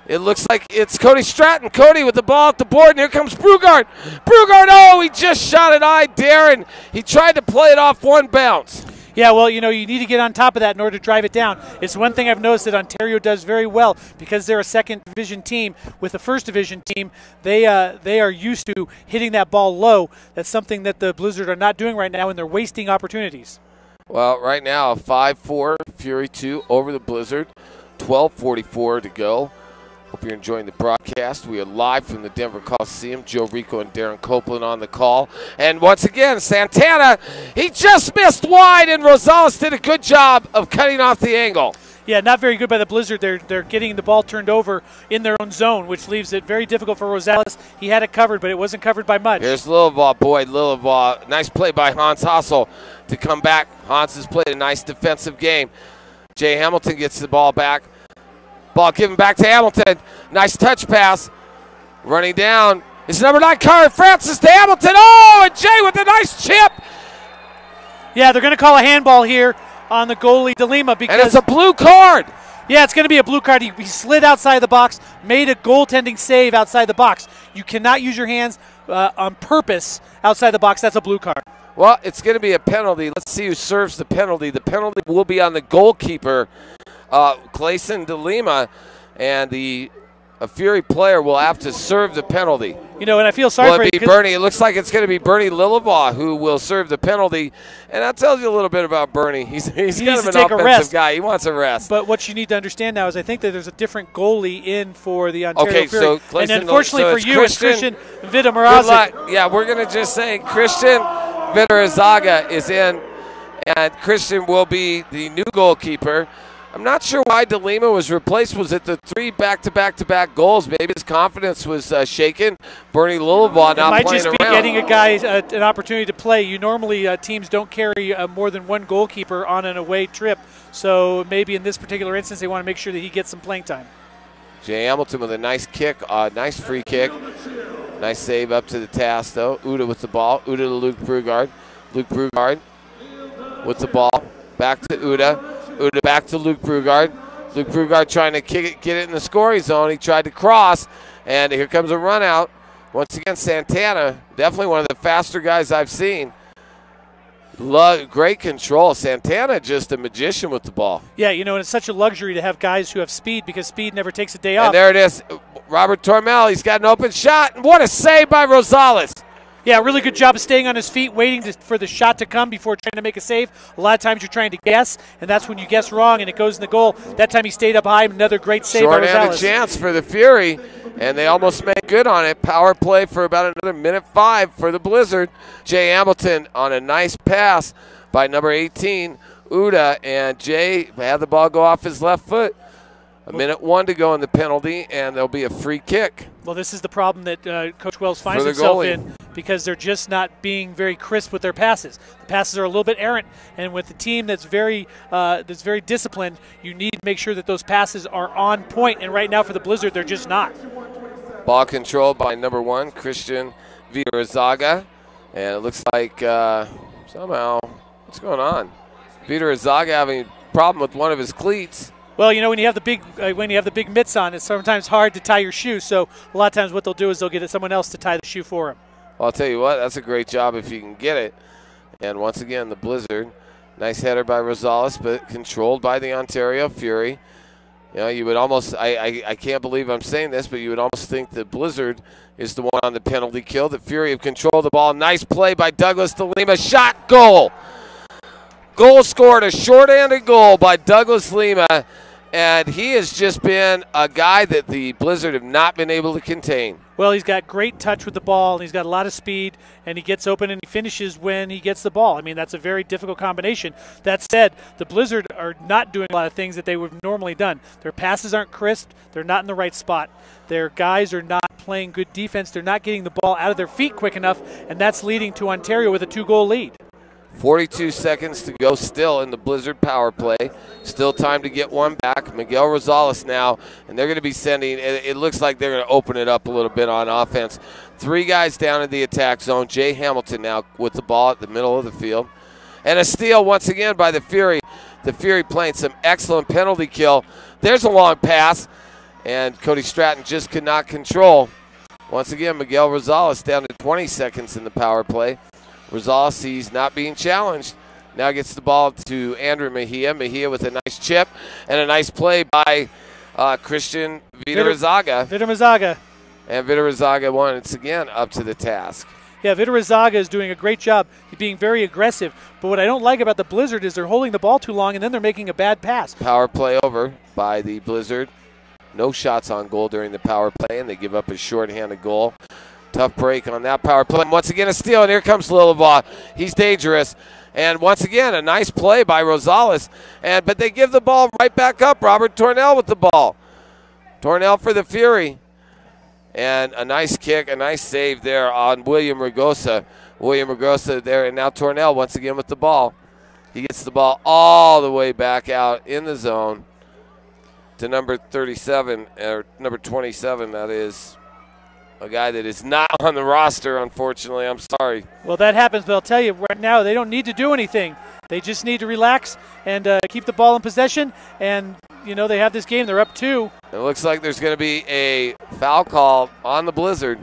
It looks like it's Cody Stratton. Cody with the ball at the board, and here comes Brugard. Brugard, he just shot it high, Darren. He tried to play it off one bounce. Yeah, well, you need to get on top of that in order to drive it down. It's one thing I've noticed that Ontario does very well because they're a second division team. With the first division team, they are used to hitting that ball low. That's something that the Blizzard are not doing right now, and they're wasting opportunities. Well, right now, 5-4, Fury 2 over the Blizzard. 12:44 to go. Hope you're enjoying the broadcast. We are live from the Denver Coliseum. Joe Rico and Darren Copeland on the call. And once again, Santana, he just missed wide, and Rosales did a good job of cutting off the angle. Yeah, not very good by the Blizzard. They're getting the ball turned over in their own zone, which leaves it very difficult for Rosales. He had it covered, but it wasn't covered by much. Here's Lillivaugh, Lillivaugh. Nice play by Hans Hassel to come back. Hans has played a nice defensive game. Jay Hamilton gets the ball back. Ball given back to Hamilton. Nice touch pass. Running down is number 9, Karen Francis to Hamilton. Oh, and Jay with a nice chip. Yeah, they're going to call a handball here on the goalie, DeLima. And it's a blue card. Yeah, it's going to be a blue card. He slid outside the box, made a goaltending save outside the box. You cannot use your hands on purpose outside the box. That's a blue card. Well, it's going to be a penalty. Let's see who serves the penalty. The penalty will be on the goalkeeper, Clayson DeLima, and a Fury player will have to serve the penalty. And I feel sorry for it. Bernie. It looks like it's going to be Bernie Lillivaugh who will serve the penalty, and that tells you a little bit about Bernie. He's kind of an offensive guy. He wants a rest. But what you need to understand now is I think that there's a different goalie in for the Ontario Fury. So Clayson, and unfortunately for you, Christian Vidamarazic. Yeah, we're going to just say Christian Vidarazaga is in, and Christian will be the new goalkeeper. I'm not sure why DeLima was replaced. Was it the 3 back-to-back goals? Maybe his confidence was shaken. Bernie Lillivaugh not playing around. It might just be getting a guy an opportunity to play. Normally teams don't carry more than one goalkeeper on an away trip, so maybe in this particular instance they want to make sure that he gets some playing time. Jay Hamilton with a nice kick, nice free kick. Nice save up to the task, though. Uda with the ball. Uda to Luke Brugard. Luke Brugard with the ball. Back to Uda. Uda back to Luke Brugard. Luke Brugard trying to kick it, get it in the scoring zone. He tried to cross, and here comes a run out. Once again, Santana, definitely one of the faster guys I've seen. Great control. Santana just a magician with the ball. Yeah, and it's such a luxury to have guys who have speed because speed never takes a day off. And there it is. Robert Tormel, he's got an open shot. And what a save by Rosales. Yeah, really good job of staying on his feet, waiting for the shot to come before trying to make a save. A lot of times you're trying to guess, and that's when you guess wrong and it goes in the goal. That time he stayed up high. Another great save by Rosales. Short-handed chance for the Fury, And they almost made good on it. Power play for about another minute 5 for the Blizzard. Jay Hamilton on a nice pass by number 18, Uda, and Jay had the ball go off his left foot. A minute 1 to go in the penalty, and there'll be a free kick. Well, this is the problem that Coach Wells finds himself in, because they're just not being very crisp with their passes. The passes are a little bit errant, and with a team that's very disciplined, you need to make sure that those passes are on point. And right now for the Blizzard, they're just not. Ball controlled by number 1, Christian Vidarazaga, and it looks like somehow, what's going on? Vidarazaga having a problem with one of his cleats. Well, you know, when you have the big mitts on, it's sometimes hard to tie your shoe. So a lot of times what they'll do is they'll get someone else to tie the shoe for him. Well, I'll tell you what, that's a great job if you can get it. And once again, the Blizzard, nice header by Rosales, but controlled by the Ontario Fury. You know, you would almost, I can't believe I'm saying this, but you would almost think the Blizzard is the one on the penalty kill. The Fury have controlled the ball. Nice play by Douglas de Lima. Shot, goal. Goal scored, a short-handed goal by Douglas Lima. And he has just been a guy that the Blizzard have not been able to contain. Well, he's got great touch with the ball, and he's got a lot of speed, and he gets open and he finishes when he gets the ball. I mean, that's a very difficult combination. That said, the Blizzard are not doing a lot of things that they would have normally done. Their passes aren't crisp. They're not in the right spot. Their guys are not playing good defense. They're not getting the ball out of their feet quick enough, and that's leading to Ontario with a 2-goal lead. 42 seconds to go still in the Blizzard power play. Still time to get one back. Miguel Rosales now, and they're going to be sending, it looks like they're going to open it up a little bit on offense. 3 guys down in the attack zone. Jay Hamilton now with the ball at the middle of the field. And a steal once again by the Fury. The Fury playing some excellent penalty kill. There's a long pass, and Cody Stratton just could not control. Once again, Miguel Rosales down to 20 seconds in the power play. Rosales, he's not being challenged. Now gets the ball to Andrew Mejia. Mejia with a nice chip and a nice play by Christian Vidarazaga. Vidarazaga. And Vidarazaga once again up to the task. Yeah, Vidarazaga is doing a great job. He's being very aggressive. But what I don't like about the Blizzard is they're holding the ball too long, and then they're making a bad pass. Power play over by the Blizzard. No shots on goal during the power play, and they give up a shorthanded goal. Tough break on that power play. Once again, a steal, and here comes Lillivaugh. He's dangerous. And once again, a nice play by Rosales. But they give the ball right back up. Robert Tornell with the ball. Tornell for the Fury. And a nice kick, a nice save there on William Ragosa. William Ragosa there, and now Tornell once again with the ball. He gets the ball all the way back out in the zone to number 37, or number 27, that is. A guy that is not on the roster, unfortunately. I'm sorry. Well, that happens, but I'll tell you, right now they don't need to do anything. They just need to relax and keep the ball in possession. And, you know, they have this game. They're up 2. It looks like there's going to be a foul call on the Blizzard.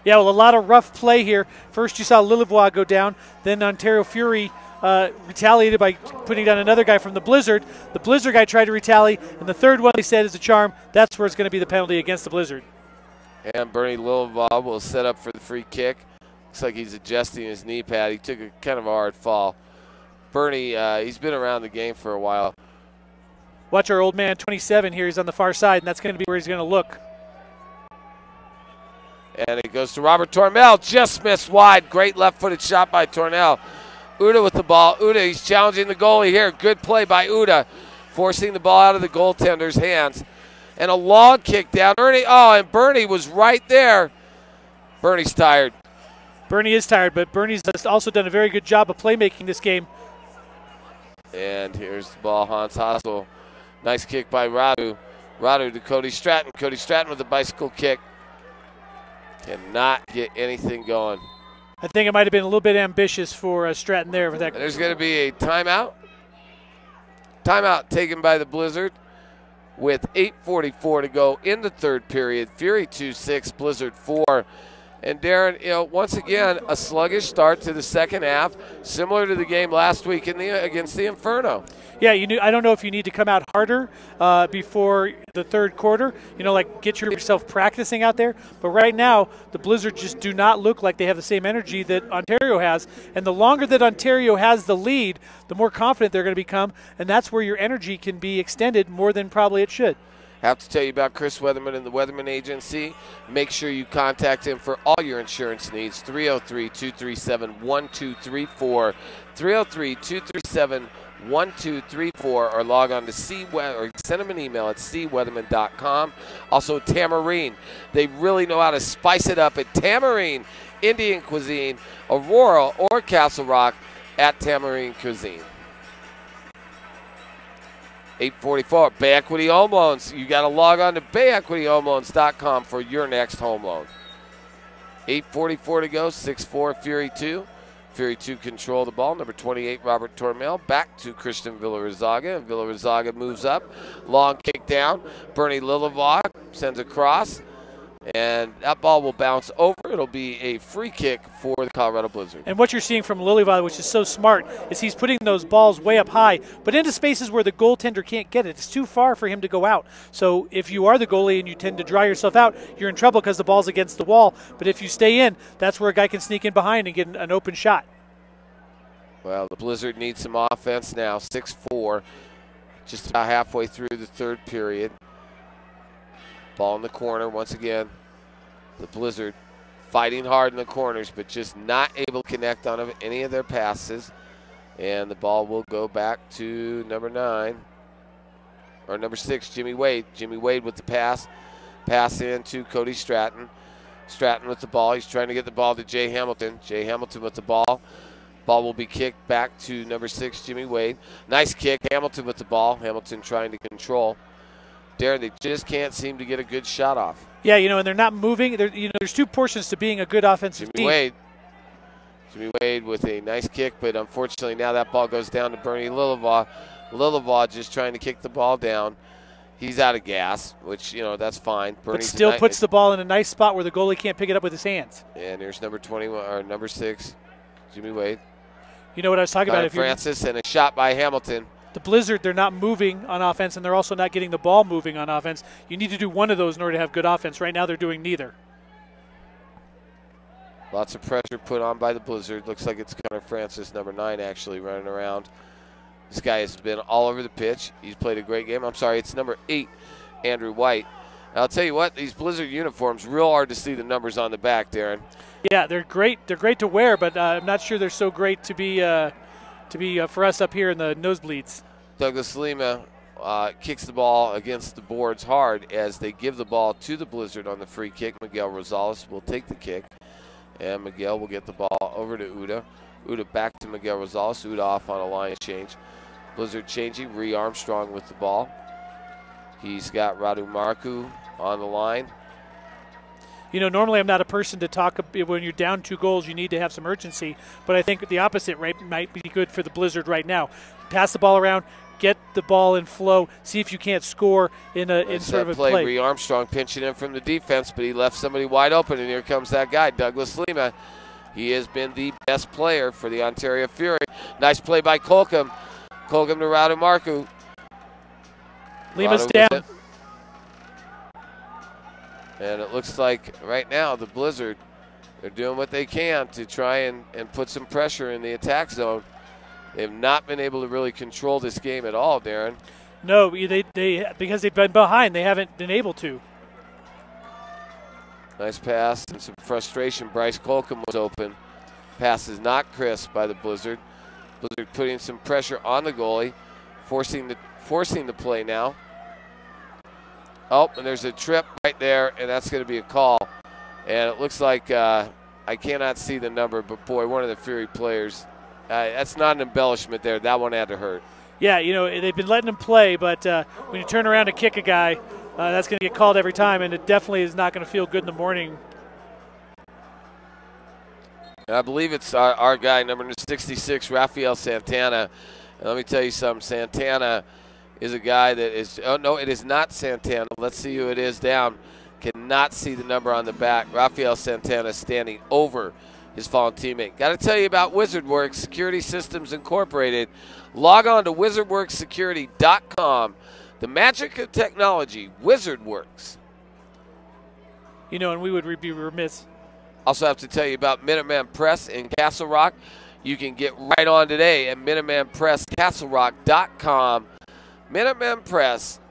Yeah, well, a lot of rough play here. First you saw Lillivois go down. Then Ontario Fury retaliated by putting down another guy from the Blizzard. The Blizzard guy tried to retaliate. And the third one, they said, is a charm. That's where it's going to be the penalty against the Blizzard. And Bernie Lillivaugh will set up for the free kick. Looks like he's adjusting his knee pad. He took a kind of a hard fall. Bernie, he's been around the game for a while. Watch our old man, 27 here. He's on the far side, and that's going to be where he's going to look. And it goes to Robert Tornell. Just missed wide. Great left-footed shot by Tornell. Uda with the ball. Uda, he's challenging the goalie here. Good play by Uda, forcing the ball out of the goaltender's hands. And a long kick down. And Bernie was right there. Bernie's tired. Bernie is tired, but Bernie's also done a very good job of playmaking this game. And here's the ball, Hans Hassel. Nice kick by Radu. Radu to Cody Stratton. Cody Stratton with a bicycle kick. Cannot get anything going. I think it might have been a little bit ambitious for Stratton there. With that. There's going to be a timeout. Timeout taken by the Blizzard with 8:44 to go in the third period. Fury 2-6, Blizzard 4. And Darren, you know, once again, a sluggish start to the second half, similar to the game last week against the Inferno. Yeah, I don't know if you need to come out harder before the third quarter, you know, like get yourself practicing out there. But right now, the Blizzard just do not look like they have the same energy that Ontario has. And the longer that Ontario has the lead, the more confident they're going to become. And that's where your energy can be extended more than probably it should. Have to tell you about Chris Weatherman and the Weatherman Agency. Make sure you contact him for all your insurance needs. 303-237-1234. 303-237-1234, or log on to or send him an email at cweatherman.com. Also, Tamarine. They really know how to spice it up at Tamarine Indian Cuisine, Aurora, or Castle Rock at Tamarine Cuisine. 844, Bay Equity Home Loans. You got to log on to bayequityhomeloans.com for your next home loan. 8:44 to go, 6-4 Fury 2. Fury 2 control the ball. Number 28, Robert Tormel, back to Christian Villarzaga. And Villarzaga moves up. Long kick down. Bernie Lillivaugh sends across. And that ball will bounce over. It'll be a free kick for the Colorado Blizzard. And what you're seeing from Lillivaugh, which is so smart, is he's putting those balls way up high, but into spaces where the goaltender can't get it. It's too far for him to go out. So if you are the goalie and you tend to dry yourself out, you're in trouble because the ball's against the wall. But if you stay in, that's where a guy can sneak in behind and get an open shot. Well, the Blizzard needs some offense now. 6-4, just about halfway through the third period. Ball in the corner once again. The Blizzard fighting hard in the corners, but just not able to connect on any of their passes. And the ball will go back to number 9, or number 6, Jimmy Wade. Jimmy Wade with the pass. Pass in to Cody Stratton. Stratton with the ball. He's trying to get the ball to Jay Hamilton. Jay Hamilton with the ball. Ball will be kicked back to number 6, Jimmy Wade. Nice kick. Hamilton with the ball. Hamilton trying to control. Darren, they just can't seem to get a good shot off. Yeah, and they're not moving. There's two portions to being a good offensive team. Jimmy Wade with a nice kick, but unfortunately now that ball goes down to Bernie Lillivaugh. Lillivaugh just trying to kick the ball down. He's out of gas, which, that's fine. But still puts the ball in a nice spot where the goalie can't pick it up with his hands. And there's number 21, or number 6, Jimmy Wade. You know what I was talking about? Francis, and a shot by Hamilton. The Blizzard, they're not moving on offense, and they're also not getting the ball moving on offense. You need to do one of those in order to have good offense. Right now they're doing neither. Lots of pressure put on by the Blizzard. Looks like it's Connor Francis, number 9, actually running around. This guy has been all over the pitch. He's played a great game. I'm sorry, it's number 8, Andrew White. And I'll tell you what, these Blizzard uniforms, real hard to see the numbers on the back, Darren. Yeah, they're great. They're great to wear, but I'm not sure they're so great to be for us up here in the nosebleeds. Douglas Lima kicks the ball against the boards hard as they give the ball to the Blizzard on the free kick. Miguel Rosales will take the kick, and Miguel will get the ball over to Uda. Uda back to Miguel Rosales. Uda off on a line change. Blizzard changing. Ree Armstrong with the ball. He's got Radu Marku on the line. Normally I'm not a person to talk when you're down 2 goals. You need to have some urgency, but I think the opposite might be good for the Blizzard right now. Pass the ball around, get the ball in flow, see if you can't score in sort of a play. Ree Armstrong pinching in from the defense, but he left somebody wide open, and here comes that guy, Douglas Lima. He has been the best player for the Ontario Fury. Nice play by Colcom. Colcom to Radu Marku. Lima's down. And it looks like right now the Blizzard, they're doing what they can to try and put some pressure in the attack zone. They have not been able to really control this game at all, Darren. No, they because they've been behind, they haven't been able to. Nice pass and some frustration. Bryce Colcom was open. Pass is not crisp by the Blizzard. Blizzard putting some pressure on the goalie, forcing the play now. Oh, and there's a trip right there, and that's going to be a call. And it looks like I cannot see the number, but boy, one of the Fury players. That's not an embellishment there. That one had to hurt. Yeah, they've been letting him play, but when you turn around to kick a guy, that's going to get called every time, and it definitely is not going to feel good in the morning. I believe it's our guy, number 66, Rafael Santana. And let me tell you something. Santana is a guy that is – oh, no, it is not Santana. Let's see who it is down. Cannot see the number on the back. Rafael Santana standing over his fallen teammate. Got to tell you about WizardWorks Security Systems Incorporated. Log on to wizardworkssecurity.com. The magic of technology, WizardWorks. And we would be remiss. Also have to tell you about Minuteman Press in Castle Rock. You can get right on today at MinutemanPressCastleRock.com. Minuteman Press,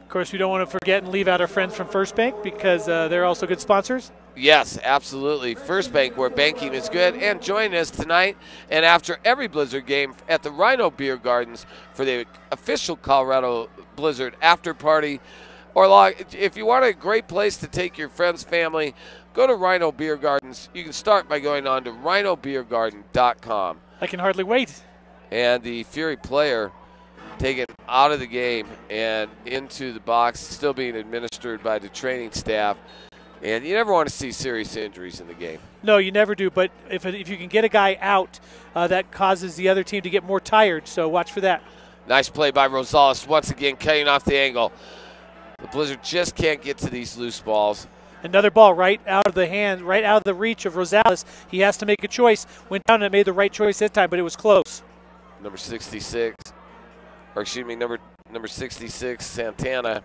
Of course, we don't want to forget and leave out our friends from First Bank because they're also good sponsors. Yes, absolutely. First Bank, where banking is good. And join us tonight and after every Blizzard game at the Rhino Beer Gardens for the official Colorado Blizzard after party. Or if you want a great place to take your friends, family, go to Rhino Beer Gardens. You can start by going on to rhinobeergarden.com. I can hardly wait. And the Fury player taken out of the game and into the box, still being administered by the training staff. And you never want to see serious injuries in the game. No, you never do. But if you can get a guy out, that causes the other team to get more tired. So watch for that. Nice play by Rosales, once again cutting off the angle. The Blizzard just can't get to these loose balls. Another ball right out of the hand, right out of the reach of Rosales. He has to make a choice. Went down and made the right choice this time, but it was close. Number 66, or excuse me, number 66, Santana,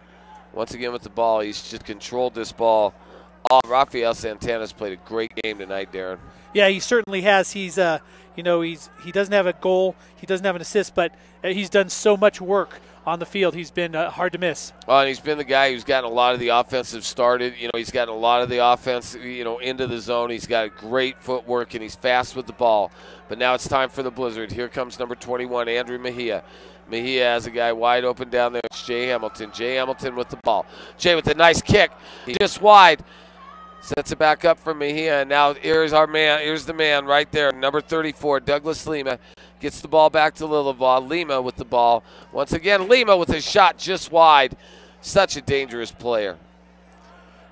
once again with the ball. He's just controlled this ball. Rafael Santana's played a great game tonight, Darren. Yeah, he certainly has. He's, he doesn't have a goal, he doesn't have an assist, but he's done so much work on the field. He's been hard to miss. And he's been the guy who's gotten a lot of the offensive started. He's gotten a lot of the offense, into the zone. He's got great footwork, and he's fast with the ball. But now it's time for the Blizzard. Here comes number 21, Andrew Mejia. Mejia has a guy wide open down there. It's Jay Hamilton. Jay Hamilton with the ball. Jay with a nice kick, just wide. Sets it back up for Mejia, and now here's our man. Here's the man right there, number 34, Douglas Lima. Gets the ball back to Lilivaugh. Lima with the ball. Once again, Lima with a shot just wide. Such a dangerous player.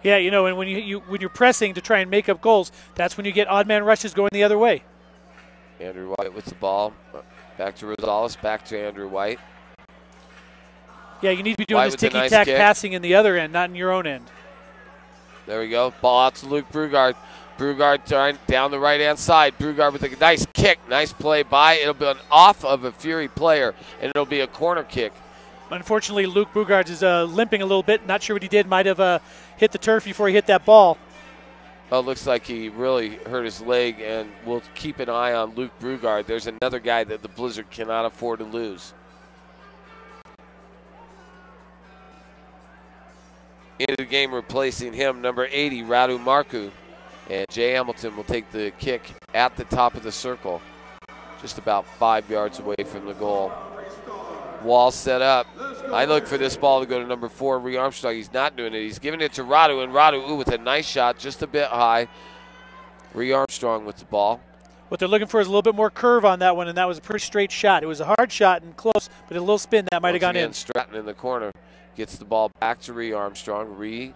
Yeah, and when you're pressing to try and make up goals, that's when you get odd man rushes going the other way. Andrew White with the ball. Back to Rosales, back to Andrew White. Yeah, you need to be doing this ticky-tack passing in the other end, not in your own end. There we go. Ball out to Luke Brugard. Brugard down the right-hand side. Brugard with a nice kick. Nice play by. It'll be an off of a Fury player, and it'll be a corner kick. Unfortunately, Luke Brugard is limping a little bit. Not sure what he did. Might have hit the turf before he hit that ball. Well, it looks like he really hurt his leg, and we'll keep an eye on Luke Brugard. There's another guy that the Blizzard cannot afford to lose. Into the game, replacing him, number 80, Radu Marku. And Jay Hamilton will take the kick at the top of the circle, just about 5 yards away from the goal. Wall set up. I look for this ball to go to number 4, Ree Armstrong. He's not doing it. He's giving it to Radu, and Radu with a nice shot, just a bit high. Ree Armstrong with the ball. What they're looking for is a little bit more curve on that one, and that was a pretty straight shot. It was a hard shot and close, but a little spin that might have gone in. Stratton in the corner gets the ball back to Ree Armstrong. Ree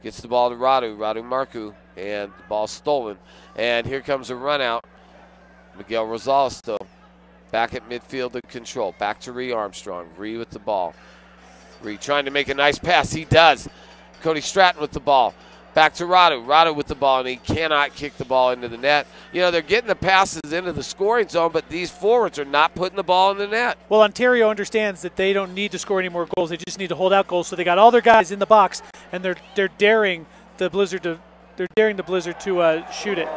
gets the ball to Radu Marku, and the ball stolen. And here comes a run out. Miguel Rosales still back at midfield in control. Back to Ree Armstrong. Ree with the ball. Ree trying to make a nice pass. He does. Cody Stratton with the ball. Back to Radu. Radu with the ball, and he cannot kick the ball into the net. They're getting the passes into the scoring zone, but these forwards are not putting the ball in the net. Well, Ontario understands that they don't need to score any more goals. They just need to hold out goals. So they got all their guys in the box, and they're daring the Blizzard to shoot it.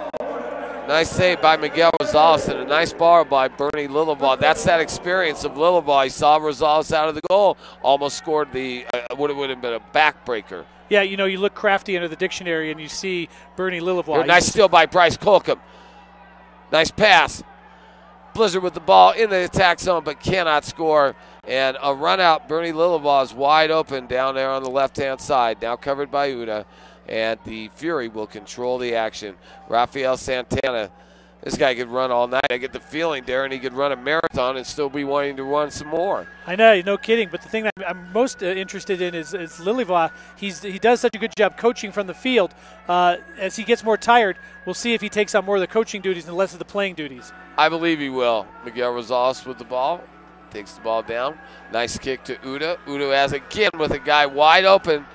Nice save by Miguel Rosales, and a nice ball by Bernie Lilivaugh. That's that experience of Lilivaugh. He saw Rosales out of the goal, almost scored the would have been a backbreaker. Yeah, you look crafty under the dictionary, and you see Bernie Lilivaugh. Nice steal by Bryce Colcom. Nice pass. Blizzard with the ball in the attack zone, but cannot score. And a run out. Bernie Lilivaugh is wide open down there on the left-hand side, now covered by Uda. And the Fury will control the action. Rafael Santana. This guy could run all night. I get the feeling, Darren, he could run a marathon and still be wanting to run some more. I know, no kidding. But the thing that I'm most interested in is Lilivaugh. He does such a good job coaching from the field. As he gets more tired, we'll see if he takes on more of the coaching duties and less of the playing duties. I believe he will. Miguel Rosales with the ball. Takes the ball down. Nice kick to Uda. Uda has again with a guy wide open.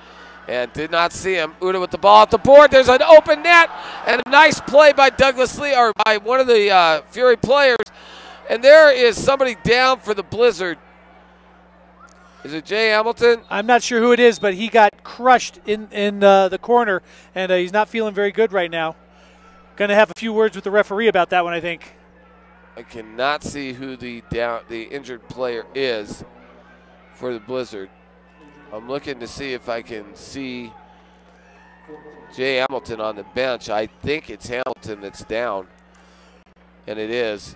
And did not see him. Uda with the ball at the board. There's an open net. And a nice play by Douglas Lee, or by one of the Fury players. And there is somebody down for the Blizzard. Is it Jay Hamilton? I'm not sure who it is, but he got crushed in the corner, and he's not feeling very good right now. Going to have a few words with the referee about that one, I think. I cannot see who the injured player is for the Blizzard. I'm looking to see if I can see Jay Hamilton on the bench. I think it's Hamilton that's down, and it is.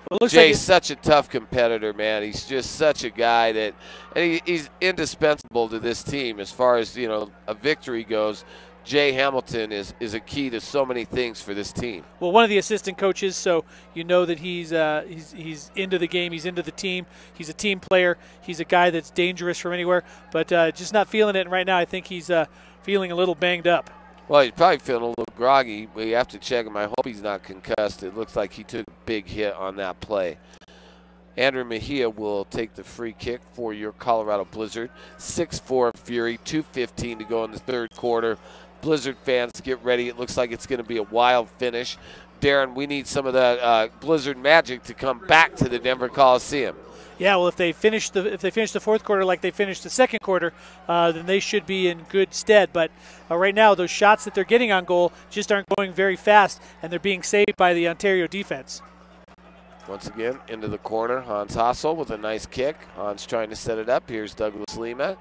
Well, Jay's such a tough competitor, man. He's just such a guy that, and he's indispensable to this team as far as, you know, a victory goes. Jay Hamilton is a key to so many things for this team. Well, one of the assistant coaches, so you know that he's into the game, he's into the team, he's a team player, he's a guy that's dangerous from anywhere, but just not feeling it right now. I think he's feeling a little banged up. Well, he's probably feeling a little groggy. We have to check him. I hope he's not concussed. It looks like he took a big hit on that play. Andrew Mejia will take the free kick for your Colorado Blizzard. 6-4 Fury, 2:15 to go in the third quarter. Blizzard fans, get ready. It looks like it's going to be a wild finish. Darren, we need some of that Blizzard magic to come back to the Denver Coliseum. Yeah, well, if they finish the fourth quarter like they finished the second quarter, then they should be in good stead. But right now, those shots that they're getting on goal just aren't going very fast, and they're being saved by the Ontario defense. Once again, into the corner, Hans Hassel with a nice kick. Hans trying to set it up. Here's Douglas Lima.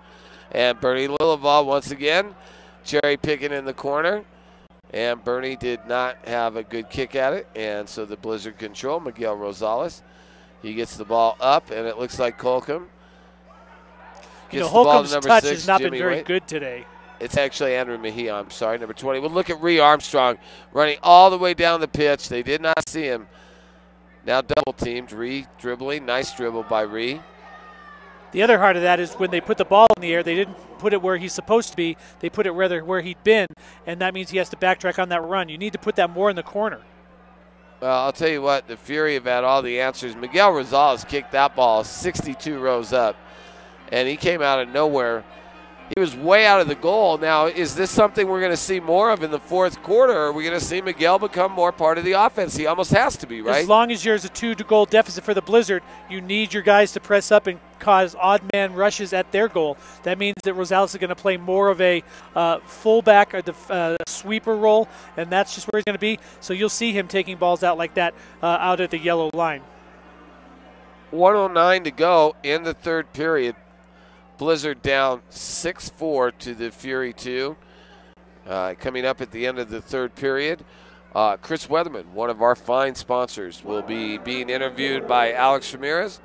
And Bernie Lilleval once again, cherry picking in the corner. And Bernie did not have a good kick at it, and so the Blizzard control, Miguel Rosales. He gets the ball up, and it looks like Holcomb You know, gets the ball to Holcomb's number touch 6, has not Jimmy been very White. good today. It's actually Andrew Mejia, I'm sorry, number 20. Well, look at Ree Armstrong running all the way down the pitch. They did not see him. Now double teamed. Ree dribbling. Nice dribble by Ree. The other part of that is when they put the ball in the air, they didn't put it where he's supposed to be. They put it rather where he'd been, and that means he has to backtrack on that run. You need to put that more in the corner. Well, I'll tell you what, the Fury have had all the answers. Miguel Rosales kicked that ball 62 rows up, and he came out of nowhere. He was way out of the goal. Now, is this something we're going to see more of in the fourth quarter, or are we going to see Miguel become more part of the offense? He almost has to be, right? As long as there's a 2-goal deficit for the Blizzard, you need your guys to press up and cause odd man rushes at their goal. That means that Rosales is going to play more of a fullback or the sweeper role, and that's just where he's going to be. So you'll see him taking balls out like that out at the yellow line. 1:09 to go in the third period. Blizzard down 6-4 to the Fury 2. Coming up at the end of the third period, Chris Weatherman, one of our fine sponsors, will be being interviewed by Alex Ramirez.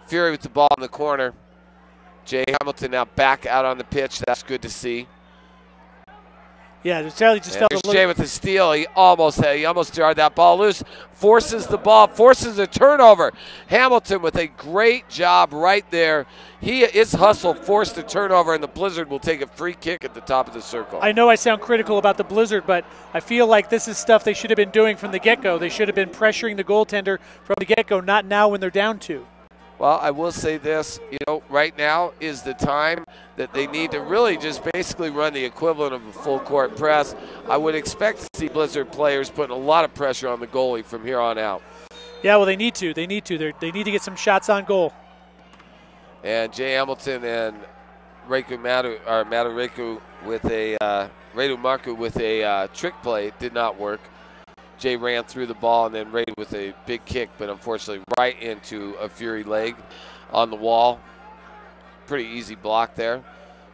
Fury with the ball in the corner. Jay Hamilton now back out on the pitch. That's good to see. Yeah, Charlie just felt a little. Jay with the steal. He almost jarred that ball loose. Forces the ball. Forces a turnover. Hamilton with a great job right there. His hustle forced a turnover, and the Blizzard will take a free kick at the top of the circle. I know I sound critical about the Blizzard, but I feel like this is stuff they should have been doing from the get-go. They should have been pressuring the goaltender from the get-go, not now when they're down 2. Well, I will say this, right now is the time that they need to really just basically run the equivalent of a full court press. I would expect to see Blizzard players putting a lot of pressure on the goalie from here on out. Yeah, well, they need to. They need to get some shots on goal. And Jay Hamilton and Reku Marku with a trick play did not work. Jay ran through the ball and then raided with a big kick, but unfortunately right into a Fury leg on the wall. Pretty easy block there.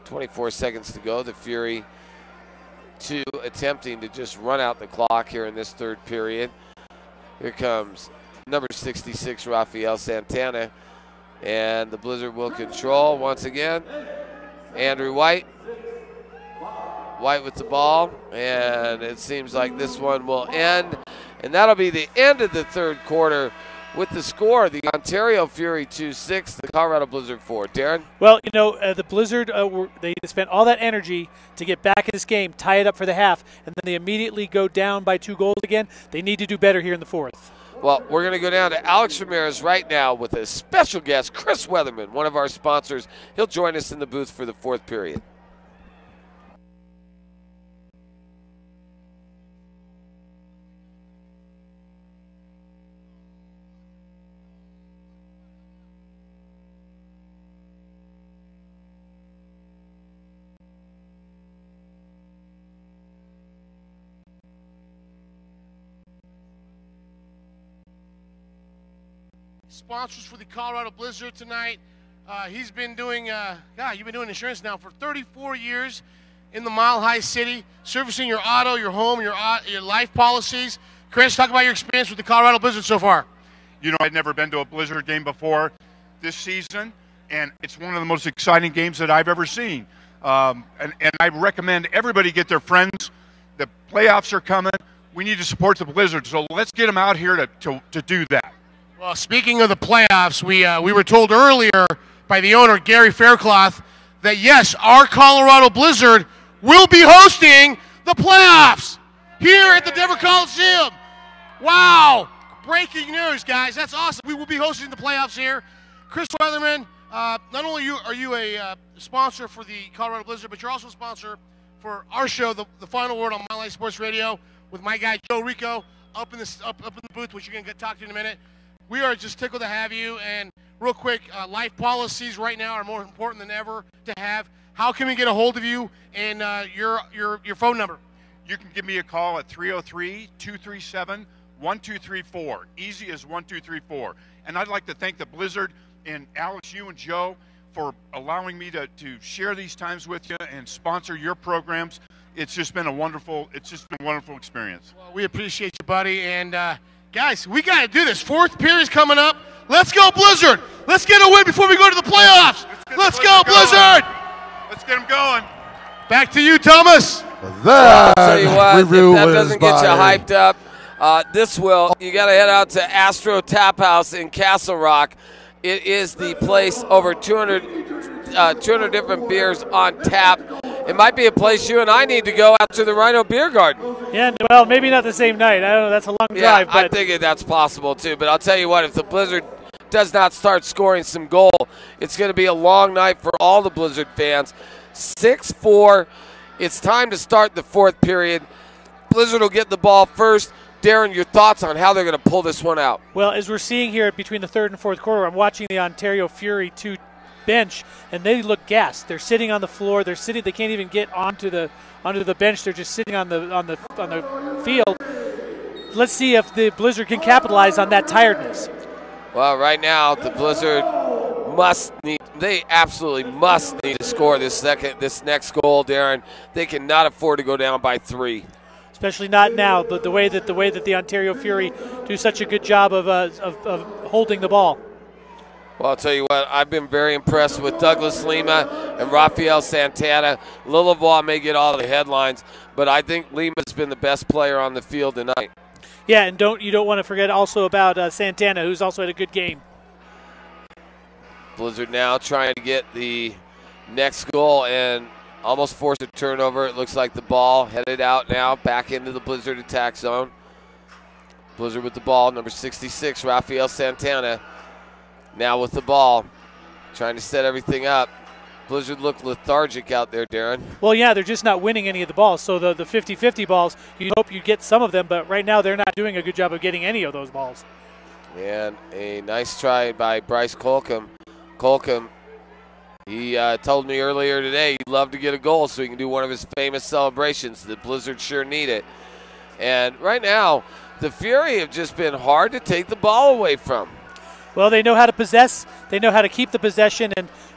24 seconds to go. The Fury 2 attempting to just run out the clock here in this third period. Here comes number 66, Rafael Santana, and the Blizzard will control once again. Andrew White. White with the ball, and it seems like this one will end. And that'll be the end of the third quarter with the score. The Ontario Fury 2-6, the Colorado Blizzard 4. Darren? Well, the Blizzard, they spent all that energy to get back in this game, tie it up for the half, and then they immediately go down by 2 goals again. They need to do better here in the fourth. Well, we're going to go down to Alex Ramirez right now with a special guest, Chris Weatherman, one of our sponsors. He'll join us in the booth for the fourth period. sponsors for the Colorado Blizzard tonight. He's been doing, you've been doing insurance now for 34 years in the Mile High City, servicing your auto, your home, your life policies. Chris, talk about your experience with the Colorado Blizzard so far. You know, I'd never been to a Blizzard game before this season, and it's one of the most exciting games that I've ever seen. And I recommend everybody get their friends. The playoffs are coming. We need to support the Blizzard, so let's get them out here to do that. Well, speaking of the playoffs, we were told earlier by the owner, Gary Faircloth, that yes, our Colorado Blizzard will be hosting the playoffs here at the Denver Coliseum. Wow. Breaking news, guys. That's awesome. We will be hosting the playoffs here. Chris Weatherman, not only are you a sponsor for the Colorado Blizzard, but you're also a sponsor for our show, The Final Word on Mile High Sports Radio, with my guy Joe Rico up in the booth, which you're going to talk to in a minute. We are just tickled to have you. And real quick, life policies right now are more important than ever to have. How can we get a hold of you and your phone number? You can give me a call at 303-237-1234. Easy as 1234. And I'd like to thank the Blizzard and Alex, you and Joe, for allowing me to share these times with you and sponsor your programs. It's just been a wonderful experience. Well, we appreciate you, buddy. And guys, we got to do this. Fourth period's coming up. Let's go, Blizzard. Let's get a win before we go to the playoffs. Let's go, Blizzard. Let's get them going. Back to you, Thomas. I'll tell you what, if that doesn't get you hyped up, this will. You got to head out to Astro Tap House in Castle Rock. It is the place, over 200 different beers on tap. It might be a place you and I need to go out to the Rhino Beer Garden. Yeah, well, maybe not the same night. I don't know. That's a long drive. But I think that's possible too. But I'll tell you what, if the Blizzard does not start scoring some goal, it's going to be a long night for all the Blizzard fans. 6-4. It's time to start the fourth period. Blizzard will get the ball first. Darren, your thoughts on how they're going to pull this one out? Well, as we're seeing here between the third and fourth quarter, I'm watching the Ontario Fury 2 bench, and they look gassed. They're sitting on the floor. They're sitting. They can't even get onto the bench. They're just sitting on the field. Let's see if the Blizzard can capitalize on that tiredness. Well, right now the Blizzard they absolutely must need to score this next goal, Darren. They cannot afford to go down by 3. Especially not now, but the way that the Ontario Fury do such a good job of holding the ball. Well, I'll tell you what, I've been very impressed with Douglas Lima and Rafael Santana. Lillavois may get all the headlines, but I think Lima's been the best player on the field tonight. Yeah, and you don't want to forget also about Santana, who's also had a good game. Blizzard now trying to get the next goal and almost forced a turnover. It looks like the ball headed out now, back into the Blizzard attack zone. Blizzard with the ball, number 66, Rafael Santana. Now with the ball, trying to set everything up. Blizzard looked lethargic out there, Darren. Well, yeah, they're just not winning any of the balls. So the 50-50 balls, you hope you get some of them, but right now they're not doing a good job of getting any of those balls. And a nice try by Bryce Colcom. Colcom, he told me earlier today he'd love to get a goal so he can do one of his famous celebrations. The Blizzard sure need it. And right now, the Fury have just been hard to take the ball away from. Well, they know how to possess. They know how to keep the possession,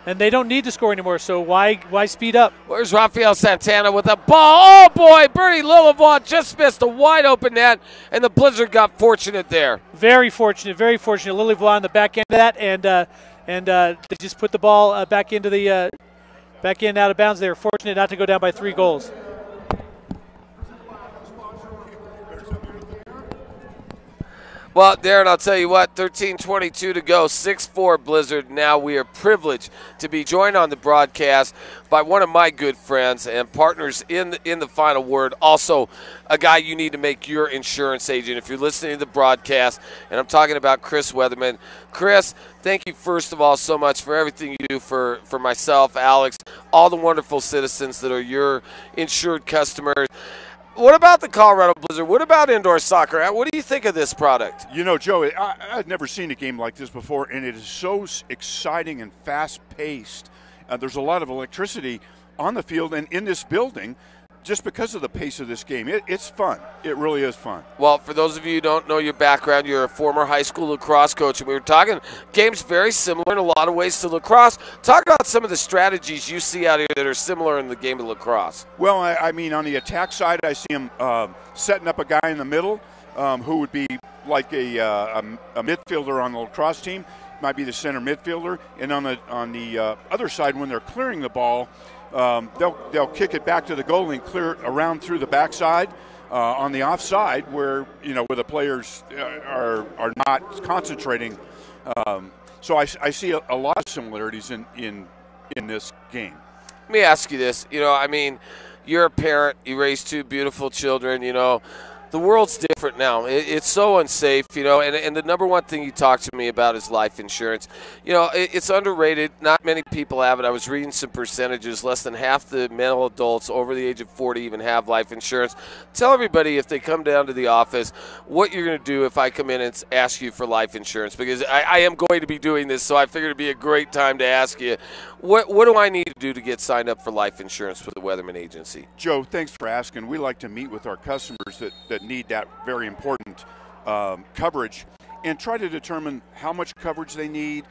and they don't need to score anymore, so why speed up? Where's Rafael Santana with the ball? Oh, boy, Bernie Lillavois just missed a wide-open net, and the Blizzard got fortunate there. Very fortunate, very fortunate. Lillavois on the back end of that, and they just put the ball back into the back end out of bounds. They were fortunate not to go down by 3 goals. Well, Darren, I'll tell you what, 13:22 to go, 6-4 Blizzard. Now we are privileged to be joined on the broadcast by one of my good friends and partners in the Final Word, also a guy you need to make your insurance agent if you're listening to the broadcast, and I'm talking about Chris Weatherman. Chris, thank you first of all so much for everything you do for myself, Alex, all the wonderful citizens that are your insured customers. What about the Colorado Blizzard? What about indoor soccer? What do you think of this product? You know, Joe, I've never seen a game like this before, and it is so exciting and fast-paced. There's a lot of electricity on the field and in this building. just because of the pace of this game. It's fun. It really is fun. Well, for those of you who don't know your background, you're a former high school lacrosse coach, and we were talking games very similar in a lot of ways to lacrosse. Talk about some of the strategies you see out here that are similar in the game of lacrosse. Well, I mean, on the attack side, I see him setting up a guy in the middle who would be like a midfielder on the lacrosse team, might be the center midfielder, and on the other side, when they're clearing the ball, they'll kick it back to the goalie and clear it around through the backside on the offside where the players are not concentrating. So I see a lot of similarities in this game. Let me ask you this. I mean, you're a parent. You raise two beautiful children. The world's different now. It's so unsafe, and the number one thing you talk to me about is life insurance. It's underrated. Not many people have it. I was reading some percentages. Less than half the male adults over the age of 40 even have life insurance. Tell everybody, if they come down to the office, what you're going to do if I come in and ask you for life insurance, because I am going to be doing this, so I figured it'd be a great time to ask you, what do I need to do to get signed up for life insurance with the Weatherman Agency? Joe, thanks for asking. We like to meet with our customers that need that very important coverage and try to determine how much coverage they need,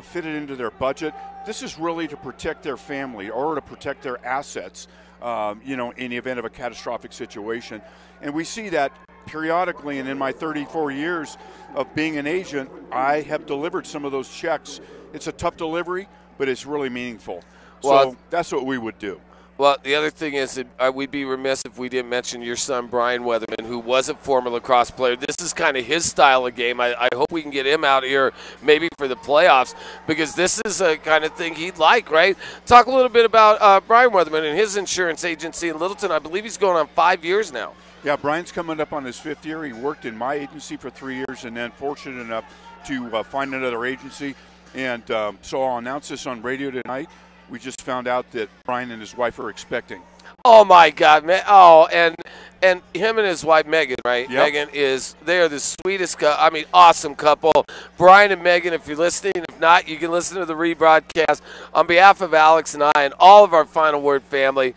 fit it into their budget. This is really to protect their family or to protect their assets, in the event of a catastrophic situation. And we see that periodically, and in my 34 years of being an agent, I have delivered some of those checks. It's a tough delivery, but it's really meaningful. So that's what we would do. Well, the other thing is that we'd be remiss if we didn't mention your son, Brian Weatherman, who was a former lacrosse player. This is kind of his style of game. I hope we can get him out here maybe for the playoffs, because this is a kind of thing he'd like, right? Talk a little bit about Brian Weatherman and his insurance agency in Littleton. I believe he's going on 5 years now. Yeah, Brian's coming up on his 5th year. He worked in my agency for 3 years and then fortunate enough to find another agency. And so I'll announce this on radio tonight. We just found out that Brian and his wife are expecting. Oh my God, man! Oh, and him and his wife Megan, right? Yep. Megan they are the sweetest, awesome couple. Brian and Megan, if you're listening, if not, you can listen to the rebroadcast. On behalf of Alex and I and all of our Final Word family,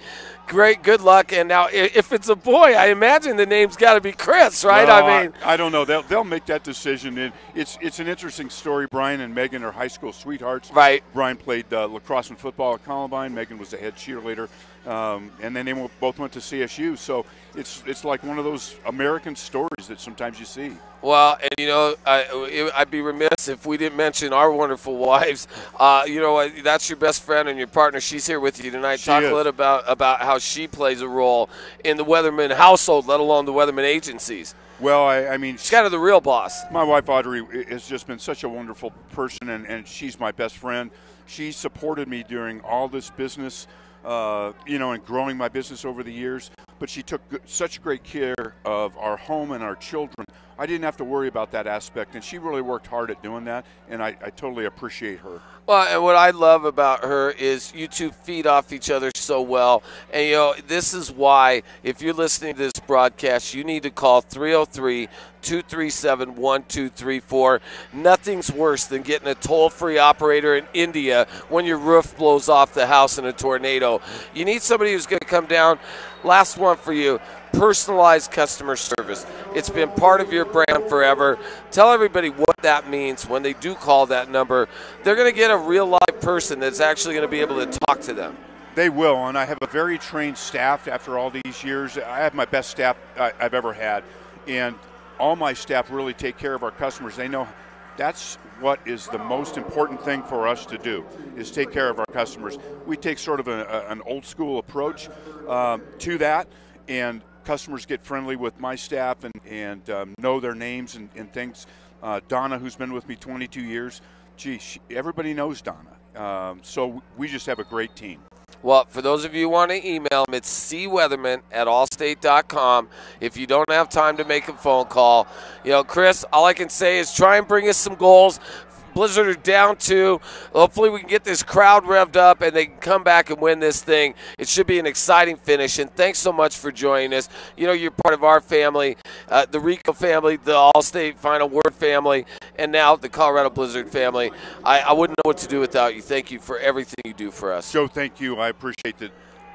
great, good luck. And now, if it's a boy, I imagine the name's got to be Chris, right? Well, I don't know. They'll make that decision. And it's an interesting story. Brian and Megan are high school sweethearts. Right. Brian played lacrosse and football at Columbine. Megan was the head cheerleader. And then they both went to CSU. So it's like one of those American stories that sometimes you see. Well, and I'd be remiss if we didn't mention our wonderful wives. That's your best friend and your partner. She's here with you tonight. Talk a little about how she plays a role in the Weatherman household, let alone the Weatherman agencies. Well, I mean, she's kind of the real boss. My wife Audrey has just been such a wonderful person, and she's my best friend. She supported me during all this business, and growing my business over the years. But she took such great care of our home and our children. I didn't have to worry about that aspect, and she really worked hard at doing that, and I totally appreciate her. Well, and what I love about her is you two feed off each other so well. And, this is why, if you're listening to this broadcast, you need to call 303-237-1234. Nothing's worse than getting a toll-free operator in India when your roof blows off the house in a tornado. You need somebody who's going to come down. Last one for you. Personalized customer service. It's been part of your brand forever. Tell everybody what that means when they do call that number. They're going to get a real live person that's actually going to be able to talk to them. They will, and I have a very trained staff after all these years. I have my best staff I've ever had, and all my staff really take care of our customers. They know that's what is the most important thing for us to do, is take care of our customers. We take sort of an old school approach to that, and customers get friendly with my staff and know their names and things. Donna, who's been with me 22 years, everybody knows Donna. So we just have a great team. Well, for those of you who want to email him, it's cweatherman@allstate.com. If you don't have time to make a phone call, Chris, all I can say is try and bring us some goals. Blizzard are down 2. Hopefully we can get this crowd revved up and they can come back and win this thing. It should be an exciting finish, and thanks so much for joining us. You're part of our family, the Rico family, the All-State Final Word family, and now the Colorado Blizzard family. I wouldn't know what to do without you. Thank you for everything you do for us. Joe, thank you. I appreciate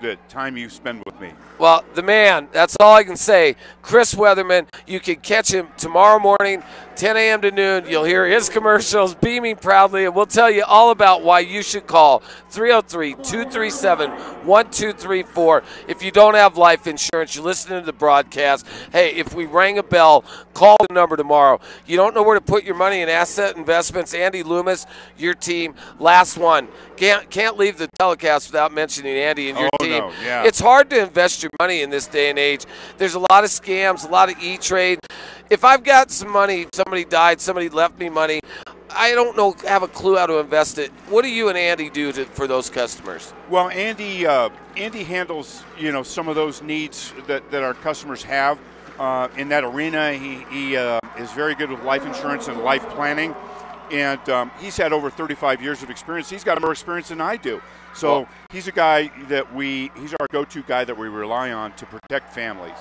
the time you spend with me. Well, the man, that's all I can say. Chris Weatherman, you can catch him tomorrow morning, 10 a.m. to noon. You'll hear his commercials beaming proudly, and we'll tell you all about why you should call 303-237-1234. If you don't have life insurance, you're listening to the broadcast. Hey, if we rang a bell, call the number tomorrow. You don't know where to put your money in asset investments. Andy Loomis, your team, last one. Can't leave the telecast without mentioning Andy and your team. No, yeah. It's hard to invest your money in this day and age. There's a lot of scams, a lot of E-Trade. If I've got some money, somebody died, somebody left me money, I don't know, have a clue how to invest it. What do you and Andy do for those customers? Well, Andy handles some of those needs that our customers have in that arena. He is very good with life insurance and life planning. And he's had over 35 years of experience. He's got more experience than I do. So he's a guy he's our go-to guy that we rely on to protect families.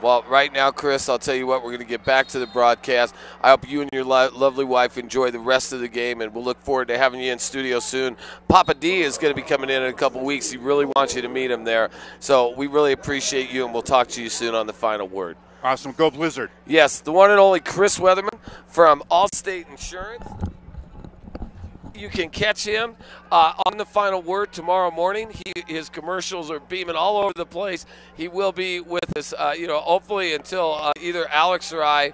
Well, right now, Chris, I'll tell you what, we're going to get back to the broadcast. I hope you and your lovely wife enjoy the rest of the game, and we'll look forward to having you in studio soon. Papa D is going to be coming in a couple weeks. He really wants you to meet him there. So we really appreciate you, and we'll talk to you soon on the final word. Awesome. Go Blizzard. Yes, the one and only Chris Weatherman from Allstate Insurance. You can catch him on the final word tomorrow morning. His commercials are beaming all over the place. He will be with us, hopefully until either Alex or I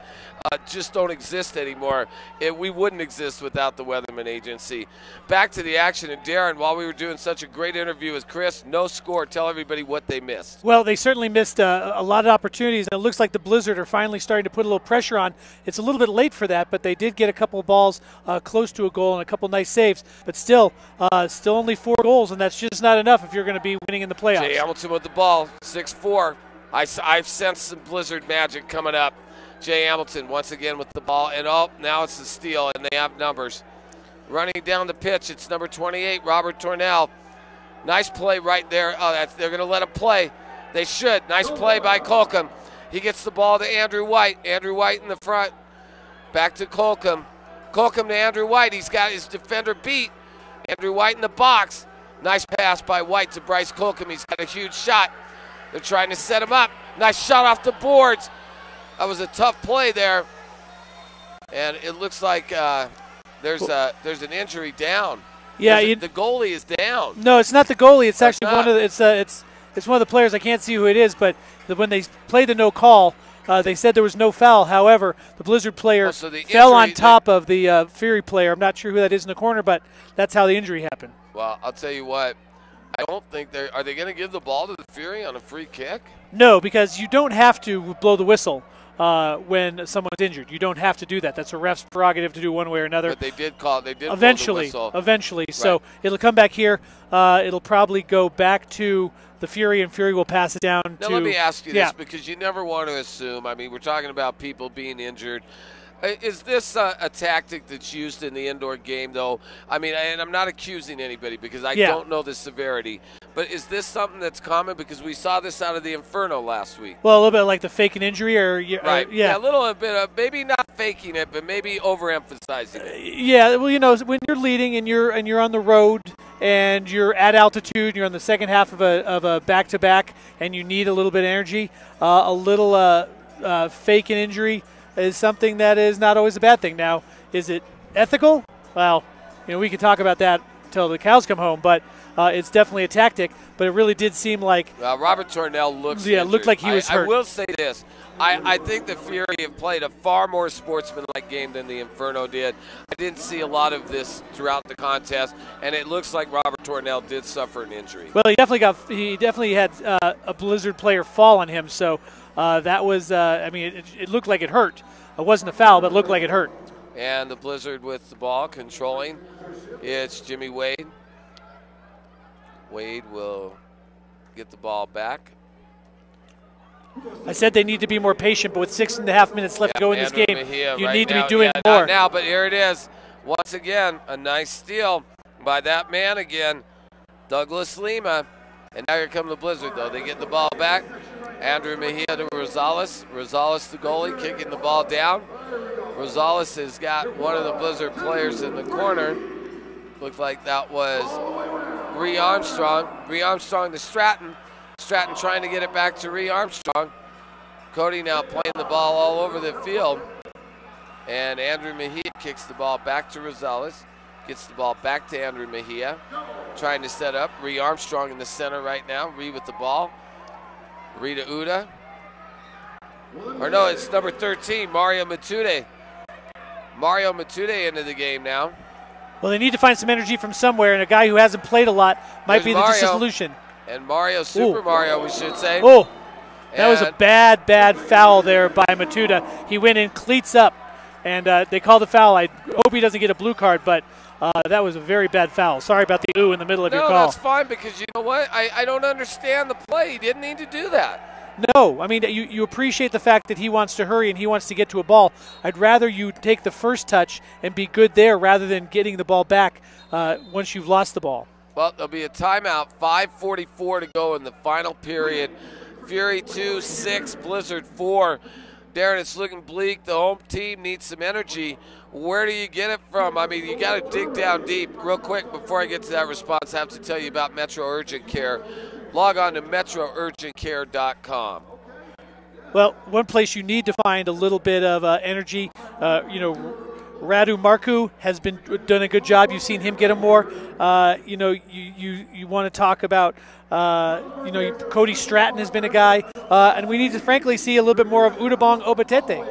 just don't exist anymore. We wouldn't exist without the Weatherman Agency. Back to the action. And Darren, while we were doing such a great interview with Chris, no score. Tell everybody what they missed. Well, they certainly missed a lot of opportunities, and it looks like the Blizzard are finally starting to put a little pressure on. It's a little bit late for that, but they did get a couple of balls close to a goal and a couple nice saves. But still only 4 goals, and that's just not enough if you're going to be winning in the playoffs. Jay Hamilton with the ball, 6-4. I've sensed some Blizzard magic coming up. Jay Hamilton once again with the ball, and now it's the steal, and they have numbers. Running down the pitch, it's number 28, Robert Tornell. Nice play right there. They're going to let him play. They should. Nice play by Colcom. He gets the ball to Andrew White. Andrew White in the front. Back to Colcom. Colcom to Andrew White. He's got his defender beat. Andrew White in the box. Nice pass by White to Bryce Colcom. He's got a huge shot. They're trying to set him up. Nice shot off the boards. That was a tough play there. And it looks like there's an injury down. Yeah, the goalie is down. No, it's not the goalie. It's actually one of the, it's one of the players. I can't see who it is, but when they played the no call, they said there was no foul. However, the Blizzard player fell on top of the Fury player. I'm not sure who that is in the corner, but that's how the injury happened. Well, I'll tell you what. I don't think are they going to give the ball to the Fury on a free kick? No, because you don't have to blow the whistle when someone's injured. You don't have to do that. That's a ref's prerogative to do one way or another. But they did call it. They did eventually. Blow the whistle. Eventually. Right. So it'll come back here. It'll probably go back to the Fury, and Fury will pass it down now to. Let me ask you this, because you never want to assume. I mean, we're talking about people being injured. Is this a tactic that's used in the indoor game, though? I mean, and I'm not accusing anybody because I don't know the severity. But is this something that's common? Because we saw this out of the Inferno last week. Well, a little bit like the fake an injury, right? Yeah, a little bit of maybe not faking it, but maybe overemphasizing it. Yeah, well, when you're leading and you're on the road and you're at altitude, you're on the second half of a back-to-back, and you need a little bit of energy, a little fake an injury is something that is not always a bad thing. Now, is it ethical? Well, we could talk about that until the cows come home, but it's definitely a tactic. But it really did seem like Robert Tornell looked like he was hurt. I will say this. I think the Fury have played a far more sportsmanlike game than the Inferno did. I didn't see a lot of this throughout the contest, and it looks like Robert Tornell did suffer an injury. Well, he definitely had a Blizzard player fall on him, so that was it looked like it hurt. It wasn't a foul, but it looked like it hurt. And the Blizzard with the ball controlling. It's Jimmy Wade. Wade will get the ball back. I said they need to be more patient, but with 6.5 minutes left to go in this game, you need to be doing more. Not now, but here it is. Once again, a nice steal by that man again, Douglas Lima. And now here come the Blizzard, though. They get the ball back. Andrew Mejia to Rosales. Rosales, the goalie, kicking the ball down. Rosales has got one of the Blizzard players in the corner. Looked like that was Ree Armstrong. Ree Armstrong to Stratton. Stratton trying to get it back to Ree Armstrong. Cody now playing the ball all over the field. And Andrew Mejia kicks the ball back to Rosales. Gets the ball back to Andrew Mejia. Trying to set up. Ree Armstrong in the center right now. Ree with the ball. Ree to Uda. Or no, it's number 13, Mario Matude. Mario Matude into the game now. Well, they need to find some energy from somewhere, and a guy who hasn't played a lot might be the solution. And Mario, Super Mario, we should say. Oh, that was a bad, bad foul there by Matuda. He went in cleats up, and they called the foul. I hope he doesn't get a blue card, but that was a very bad foul. Sorry about the ooh in the middle of your call. No, that's fine, because you know what? I don't understand the play. He didn't need to do that. No, I mean, you appreciate the fact that he wants to hurry and he wants to get to a ball. I'd rather you take the first touch and be good there rather than getting the ball back once you've lost the ball. Well, there'll be a timeout. 5:44 to go in the final period. Fury 2, 6, Blizzard 4. Darren, it's looking bleak. The home team needs some energy. Where do you get it from? I mean, you got to dig down deep. Real quick, before I get to that response, I have to tell you about Metro Urgent Care. Log on to metrourgentcare.com. Well, one place you need to find a little bit of energy, Radu Marku has done a good job. You've seen him get him more. You want to talk about, Cody Stratton has been a guy, and we need to frankly see a little bit more of Udabong Obatete.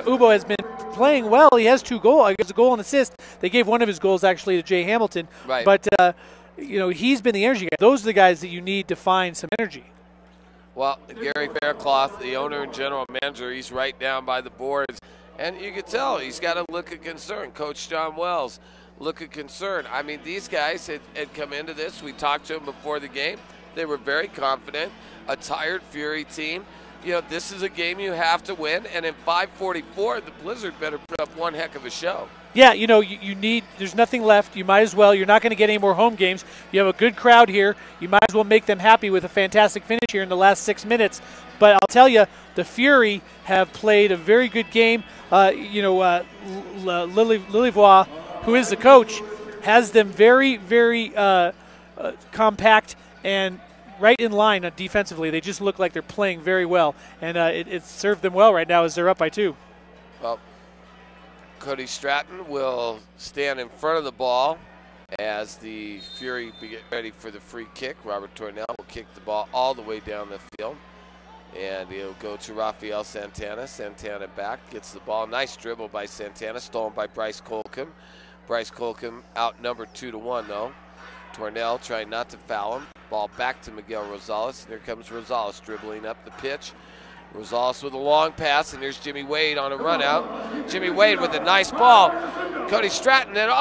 Ubo has been playing well. He has 2 goals. He has a goal and assist. They gave one of his goals actually to Jay Hamilton. Right. But he's been the energy guy. Those are the guys that you need to find some energy. Well, Gary Faircloth, the owner and general manager, he's right down by the boards. And you can tell he's got a look of concern. Coach John Wells, look of concern. I mean, these guys had come into this. We talked to them before the game. They were very confident. A tired Fury team. This is a game you have to win. And in 5:44, the Blizzard better put up one heck of a show. Yeah, you need, there's nothing left. You might as well. You're not going to get any more home games. You have a good crowd here. You might as well make them happy with a fantastic finish here in the last 6 minutes. But I'll tell you, the Fury have played a very good game. Lilivois, who is the coach, has them very, very compact and right in line defensively. They just look like they're playing very well. And it served them well right now as they're up by 2. Well, Cody Stratton will stand in front of the ball as the Fury get ready for the free kick. Robert Tornell will kick the ball all the way down the field. And he'll go to Rafael Santana. Santana back, gets the ball. Nice dribble by Santana, stolen by Bryce Colcom. Bryce Colcom outnumbered 2-1 though. Tornell trying not to foul him. Ball back to Miguel Rosales. And here comes Rosales dribbling up the pitch. Rosales with a long pass, and there's Jimmy Wade on a run out. Jimmy Wade with a nice ball. Cody Stratton, and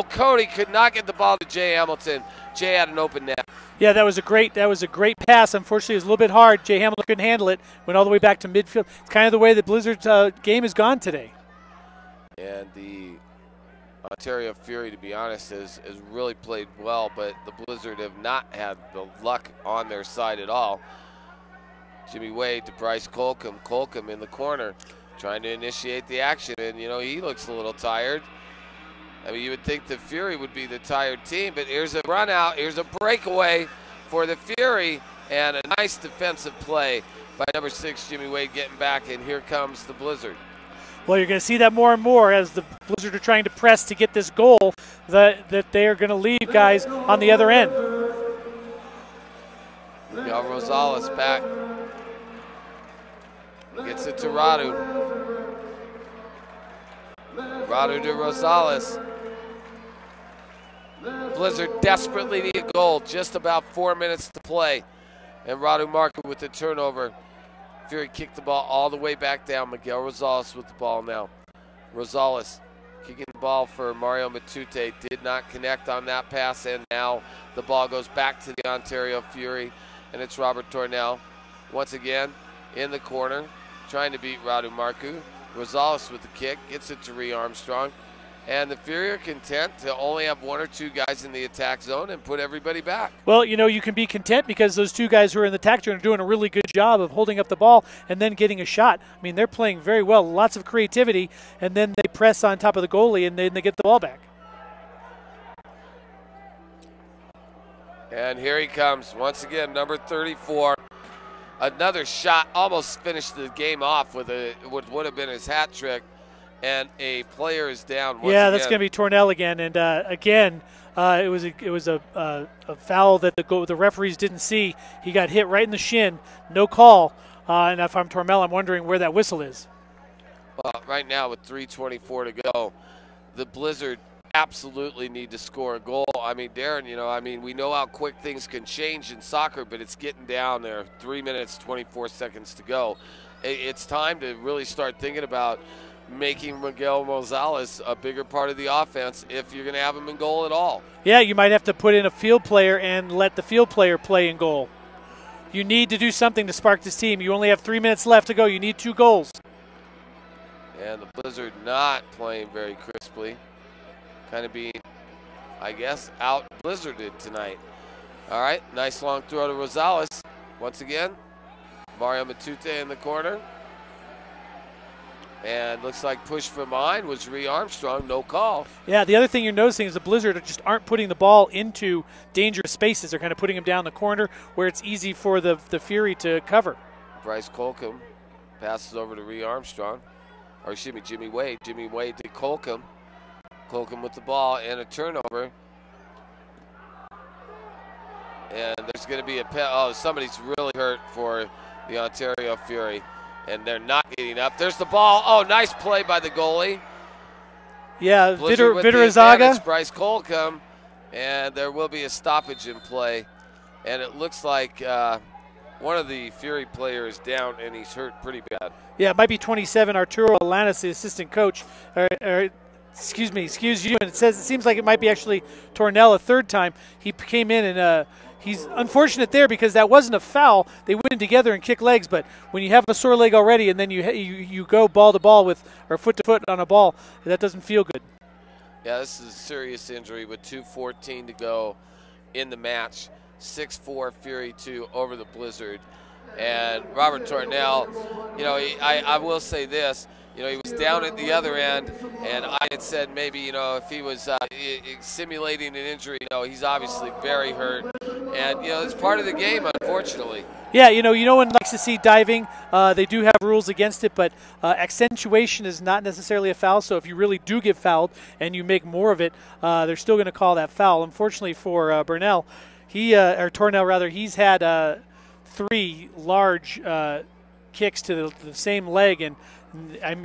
Cody could not get the ball to Jay Hamilton. Jay had an open net. Yeah, that was a great pass. Unfortunately, it was a little bit hard. Jay Hamilton couldn't handle it. Went all the way back to midfield. It's kind of the way the Blizzard's game has gone today. And the Ontario Fury, to be honest, has really played well, but the Blizzard have not had the luck on their side at all. Jimmy Wade to Bryce Colcom. Colcom in the corner trying to initiate the action, and he looks a little tired. I mean, you would think the Fury would be the tired team, but here's a run out. Here's a breakaway for the Fury, and a nice defensive play by number 6, Jimmy Wade, getting back, and here comes the Blizzard. Well, you're going to see that more and more as the Blizzard are trying to press to get this goal that they are going to leave guys on the other end. Miguel Rosales back. Gets it to Radu. Radu to Rosales. Blizzard desperately need a goal. Just about 4 minutes to play. And Radu Marku with the turnover. Fury kicked the ball all the way back down. Miguel Rosales with the ball now. Rosales kicking the ball for Mario Matute. Did not connect on that pass. And now the ball goes back to the Ontario Fury. And it's Robert Tornell once again in the corner, trying to beat Radu Marku. Rosales with the kick, gets it to Ree Armstrong. And the Fury are content to only have 1 or 2 guys in the attack zone and put everybody back. Well, you can be content because those 2 guys who are in the attack zone are doing a really good job of holding up the ball and then getting a shot. I mean, they're playing very well, lots of creativity, and then they press on top of the goalie and then they get the ball back. And here he comes once again, number 34. Another shot, almost finished the game off with what would have been his hat trick, and a player is down. Once yeah, that's again. going to be Tornell again, and again, it was a foul that the referees didn't see. He got hit right in the shin, no call, and if I'm Tornell, I'm wondering where that whistle is. Well, right now with 3:24 to go, the Blizzard absolutely need to score a goal. I mean, Darren, we know how quick things can change in soccer, but it's getting down there. 3 minutes, 24 seconds to go. It's time to really start thinking about making Miguel Rosales a bigger part of the offense if you're going to have him in goal at all. Yeah, you might have to put in a field player and let the field player play in goal. You need to do something to spark this team. You only have 3 minutes left to go. You need 2 goals. And the Blizzard not playing very crisply. Kind of being, I guess, out-blizzarded tonight. All right, nice long throw to Rosales. Once again, Mario Matute in the corner. And looks like push from behind was Ree Armstrong, no call. Yeah, the other thing you're noticing is the Blizzard just aren't putting the ball into dangerous spaces. They're kind of putting them down the corner where it's easy for the Fury to cover. Bryce Colcom passes over to Ree Armstrong. Or excuse me, Jimmy Wade. Jimmy Wade to Colcom. Colcom with the ball and a turnover. And there's going to be somebody's really hurt for the Ontario Fury. And they're not getting up. There's the ball. Oh, nice play by the goalie. Yeah, Vidarazaga. Bryce Colcom. And there will be a stoppage in play. And it looks like one of the Fury players down, and he's hurt pretty bad. Yeah, it might be 27, Arturo Alanis, the assistant coach. Excuse you. And it seems like it might be actually Tornell a third time. He came in and he's unfortunate there because that wasn't a foul. They went in together and kicked legs, but when you have a sore leg already and then you go ball to ball or foot to foot on a ball, that doesn't feel good. Yeah, this is a serious injury with 2:14 to go in the match. 6-4 Fury 2 over the Blizzard. And Robert Tornell, I will say this, he was down at the other end, and I had said maybe, if he was simulating an injury, he's obviously very hurt. And, it's part of the game, unfortunately. Yeah, no one likes to see diving. They do have rules against it, but accentuation is not necessarily a foul. So if you really do get fouled and you make more of it, they're still going to call that foul. Unfortunately for Tornell, he's had 3 large kicks to the same leg, and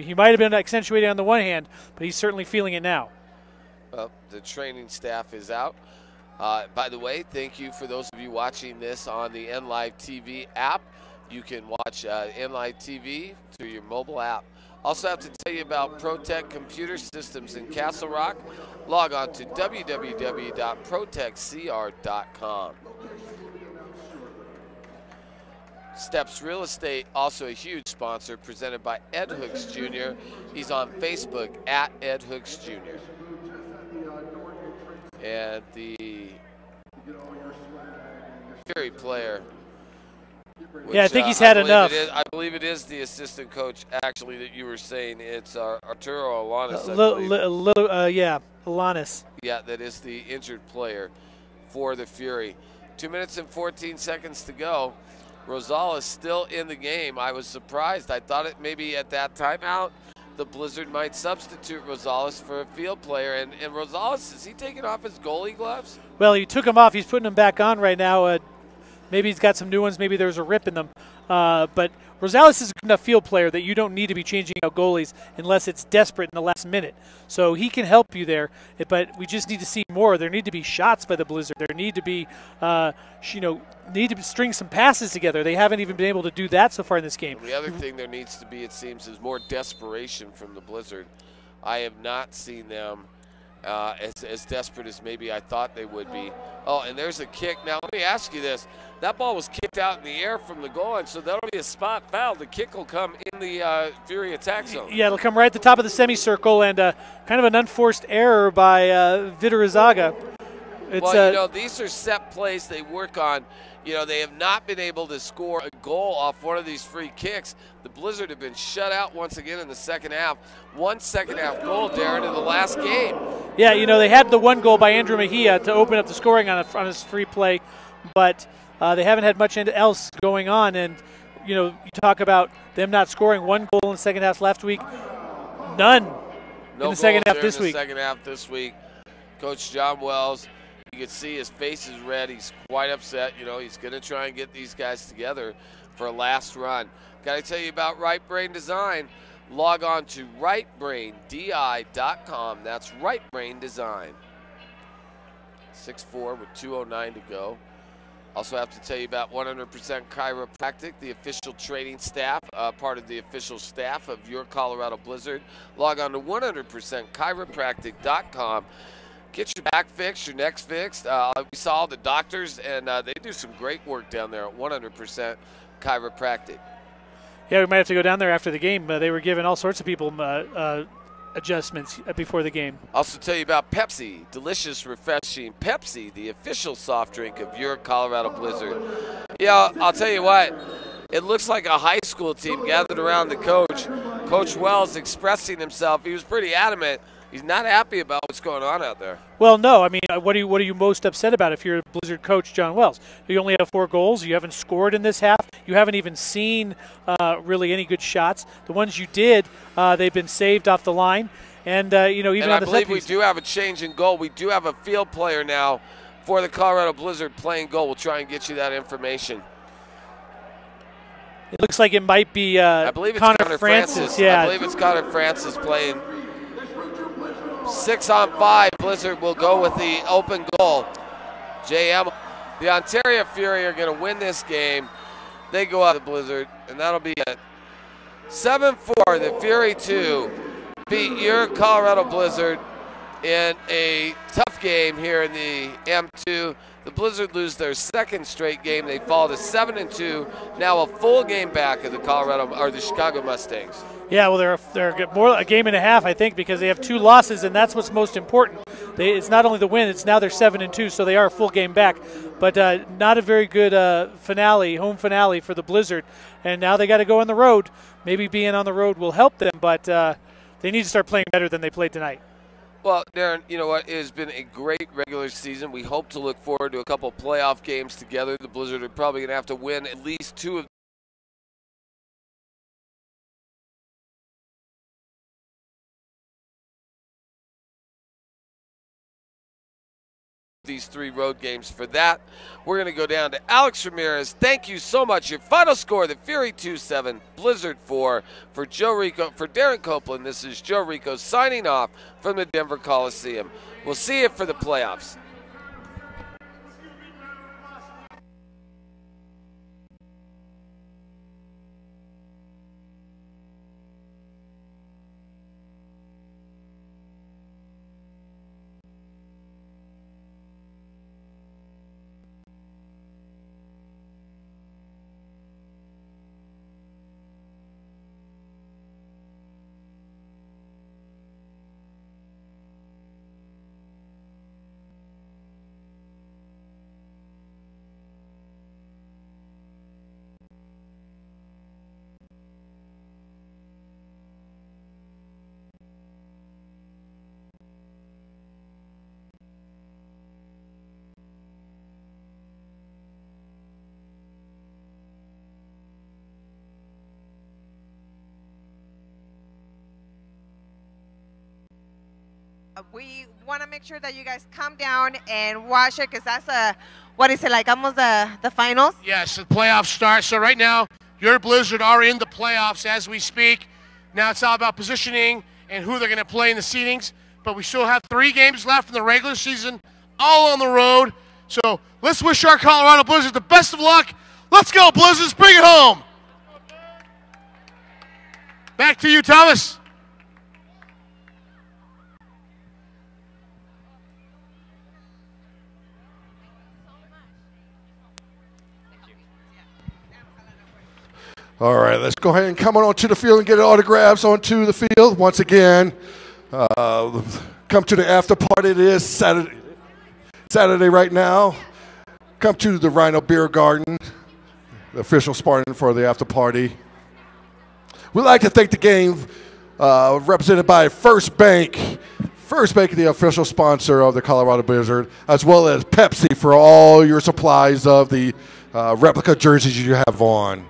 he might have been accentuating on the one hand, but he's certainly feeling it now. Well, the training staff is out. By the way, thank you for those of you watching this on the NLive TV app. You can watch NLive TV through your mobile app. Also have to tell you about ProTech Computer Systems in Castle Rock. Log on to www.protechcr.com. Steps Real Estate, also a huge sponsor, presented by Ed Hooks Jr. He's on Facebook at Ed Hooks Jr. And the Fury player. Which, I think he's had enough. I believe it is the assistant coach, actually, that you were saying. It's Arturo Alanis, Alanis. Yeah, that is the injured player for the Fury. 2 minutes and 14 seconds to go. Rosales still in the game. I was surprised. I thought it maybe at that timeout the Blizzard might substitute Rosales for a field player. And Rosales, is he taking off his goalie gloves? Well, he took them off. He's putting them back on right now. Maybe he's got some new ones. Maybe there's a rip in them. But Rosales is a good enough field player that you don't need to be changing out goalies unless it's desperate in the last minute. So he can help you there, but we just need to see more. There need to be shots by the Blizzard. There need to be, need to string some passes together. They haven't even been able to do that so far in this game. The other thing there needs to be, it seems, is more desperation from the Blizzard. I have not seen them as desperate as maybe I thought they would be. Oh, and there's a kick. Now, let me ask you this. That ball was kicked out in the air from the goal line, so that'll be a spot foul. The kick will come in the Fury attack zone. Yeah, it'll come right at the top of the semicircle, and kind of an unforced error by Vidarazaga. Well, these are set plays they work on. You know, they have not been able to score a goal off one of these free kicks. The Blizzard have been shut out once again in the second half. One second-half goal, Darren, in the last game. Yeah, you know, they had the one goal by Andrew Mejia to open up the scoring on his free play, but they haven't had much else going on. And, you know, you talk about them not scoring one goal in the second half last week. None in the second half this week. Second half this week. Coach John Wells, you can see his face is red. He's quite upset. You know, he's going to try and get these guys together for a last run. Got to tell you about Right Brain Design. Log on to rightbraindi.com. That's Right Brain Design. 6'4" with 2:09 to go. Also have to tell you about 100% Chiropractic, the official training staff, part of the official staff of your Colorado Blizzard. Log on to 100%chiropractic.com. Get your back fixed, your neck fixed. We saw the doctors, and they do some great work down there at 100% Chiropractic. Yeah, we might have to go down there after the game. They were giving all sorts of people adjustments before the game. Also tell you about Pepsi, delicious, refreshing Pepsi, the official soft drink of your Colorado Blizzard. Yeah, I'll tell you what, it looks like a high school team gathered around the coach. Coach Wells expressing himself. He was pretty adamant. He's not happy about what's going on out there. Well, no. I mean, what are you most upset about if you're a Blizzard coach, John Wells? You only have 4 goals. You haven't scored in this half. You haven't even seen really any good shots. The ones you did, they've been saved off the line. And, you know, even and on I the believe we do have a change in goal. We do have a field player now for the Colorado Blizzard playing goal. We'll try and get you that information. It looks like it might be I believe it's Connor Francis. Yeah. I believe it's Connor Francis playing. 6-on-5, Blizzard will go with the open goal. JM, the Ontario Fury are going to win this game. They go out of the Blizzard, and that'll be it. 7-4, the Fury 2 beat your Colorado Blizzard in a tough game here in the M2. The Blizzard lose their second straight game. They fall to 7-2, now a full game back of the Chicago Mustangs. Yeah, well, they're more a game and a half, I think, because they have 2 losses, and that's what's most important. It's not only the win; it's now they're 7-2, so they are a full game back. But not a very good home finale for the Blizzard, and now they got to go on the road. Maybe being on the road will help them, but they need to start playing better than they played tonight. Well, Darren, you know what? It has been a great regular season. We hope to look forward to a couple playoff games together. The Blizzard are probably going to have to win at least 2 of these 3 road games. For that, we're going to go down to Alex Ramirez. Thank you so much. Your final score, the Fury 2-7, Blizzard 4. For Joe Rico, for Darren Copeland, this is Joe Rico signing off from the Denver Coliseum. We'll see you for the playoffs. We want to make sure that you guys come down and watch it, because that's what is it, like almost the finals? Yes, the playoffs start. So right now, your Blizzard are in the playoffs as we speak. Now it's all about positioning and who they're going to play in the seedings. But we still have 3 games left in the regular season, all on the road. So let's wish our Colorado Blizzard the best of luck. Let's go, Blizzards. Bring it home. Back to you, Thomas. All right, let's go ahead and come on to the field and get autographs onto the field. Once again, come to the after party. It is Saturday right now. come to the Rhino Beer Garden, the official Spartan for the after party. We'd like to thank the game represented by First Bank. First Bank, the official sponsor of the Colorado Blizzard, as well as Pepsi for all your supplies of the replica jerseys you have on.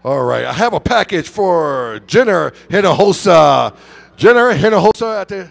All right, I have a package for Jenner Hinojosa. Jenner Hinojosa at the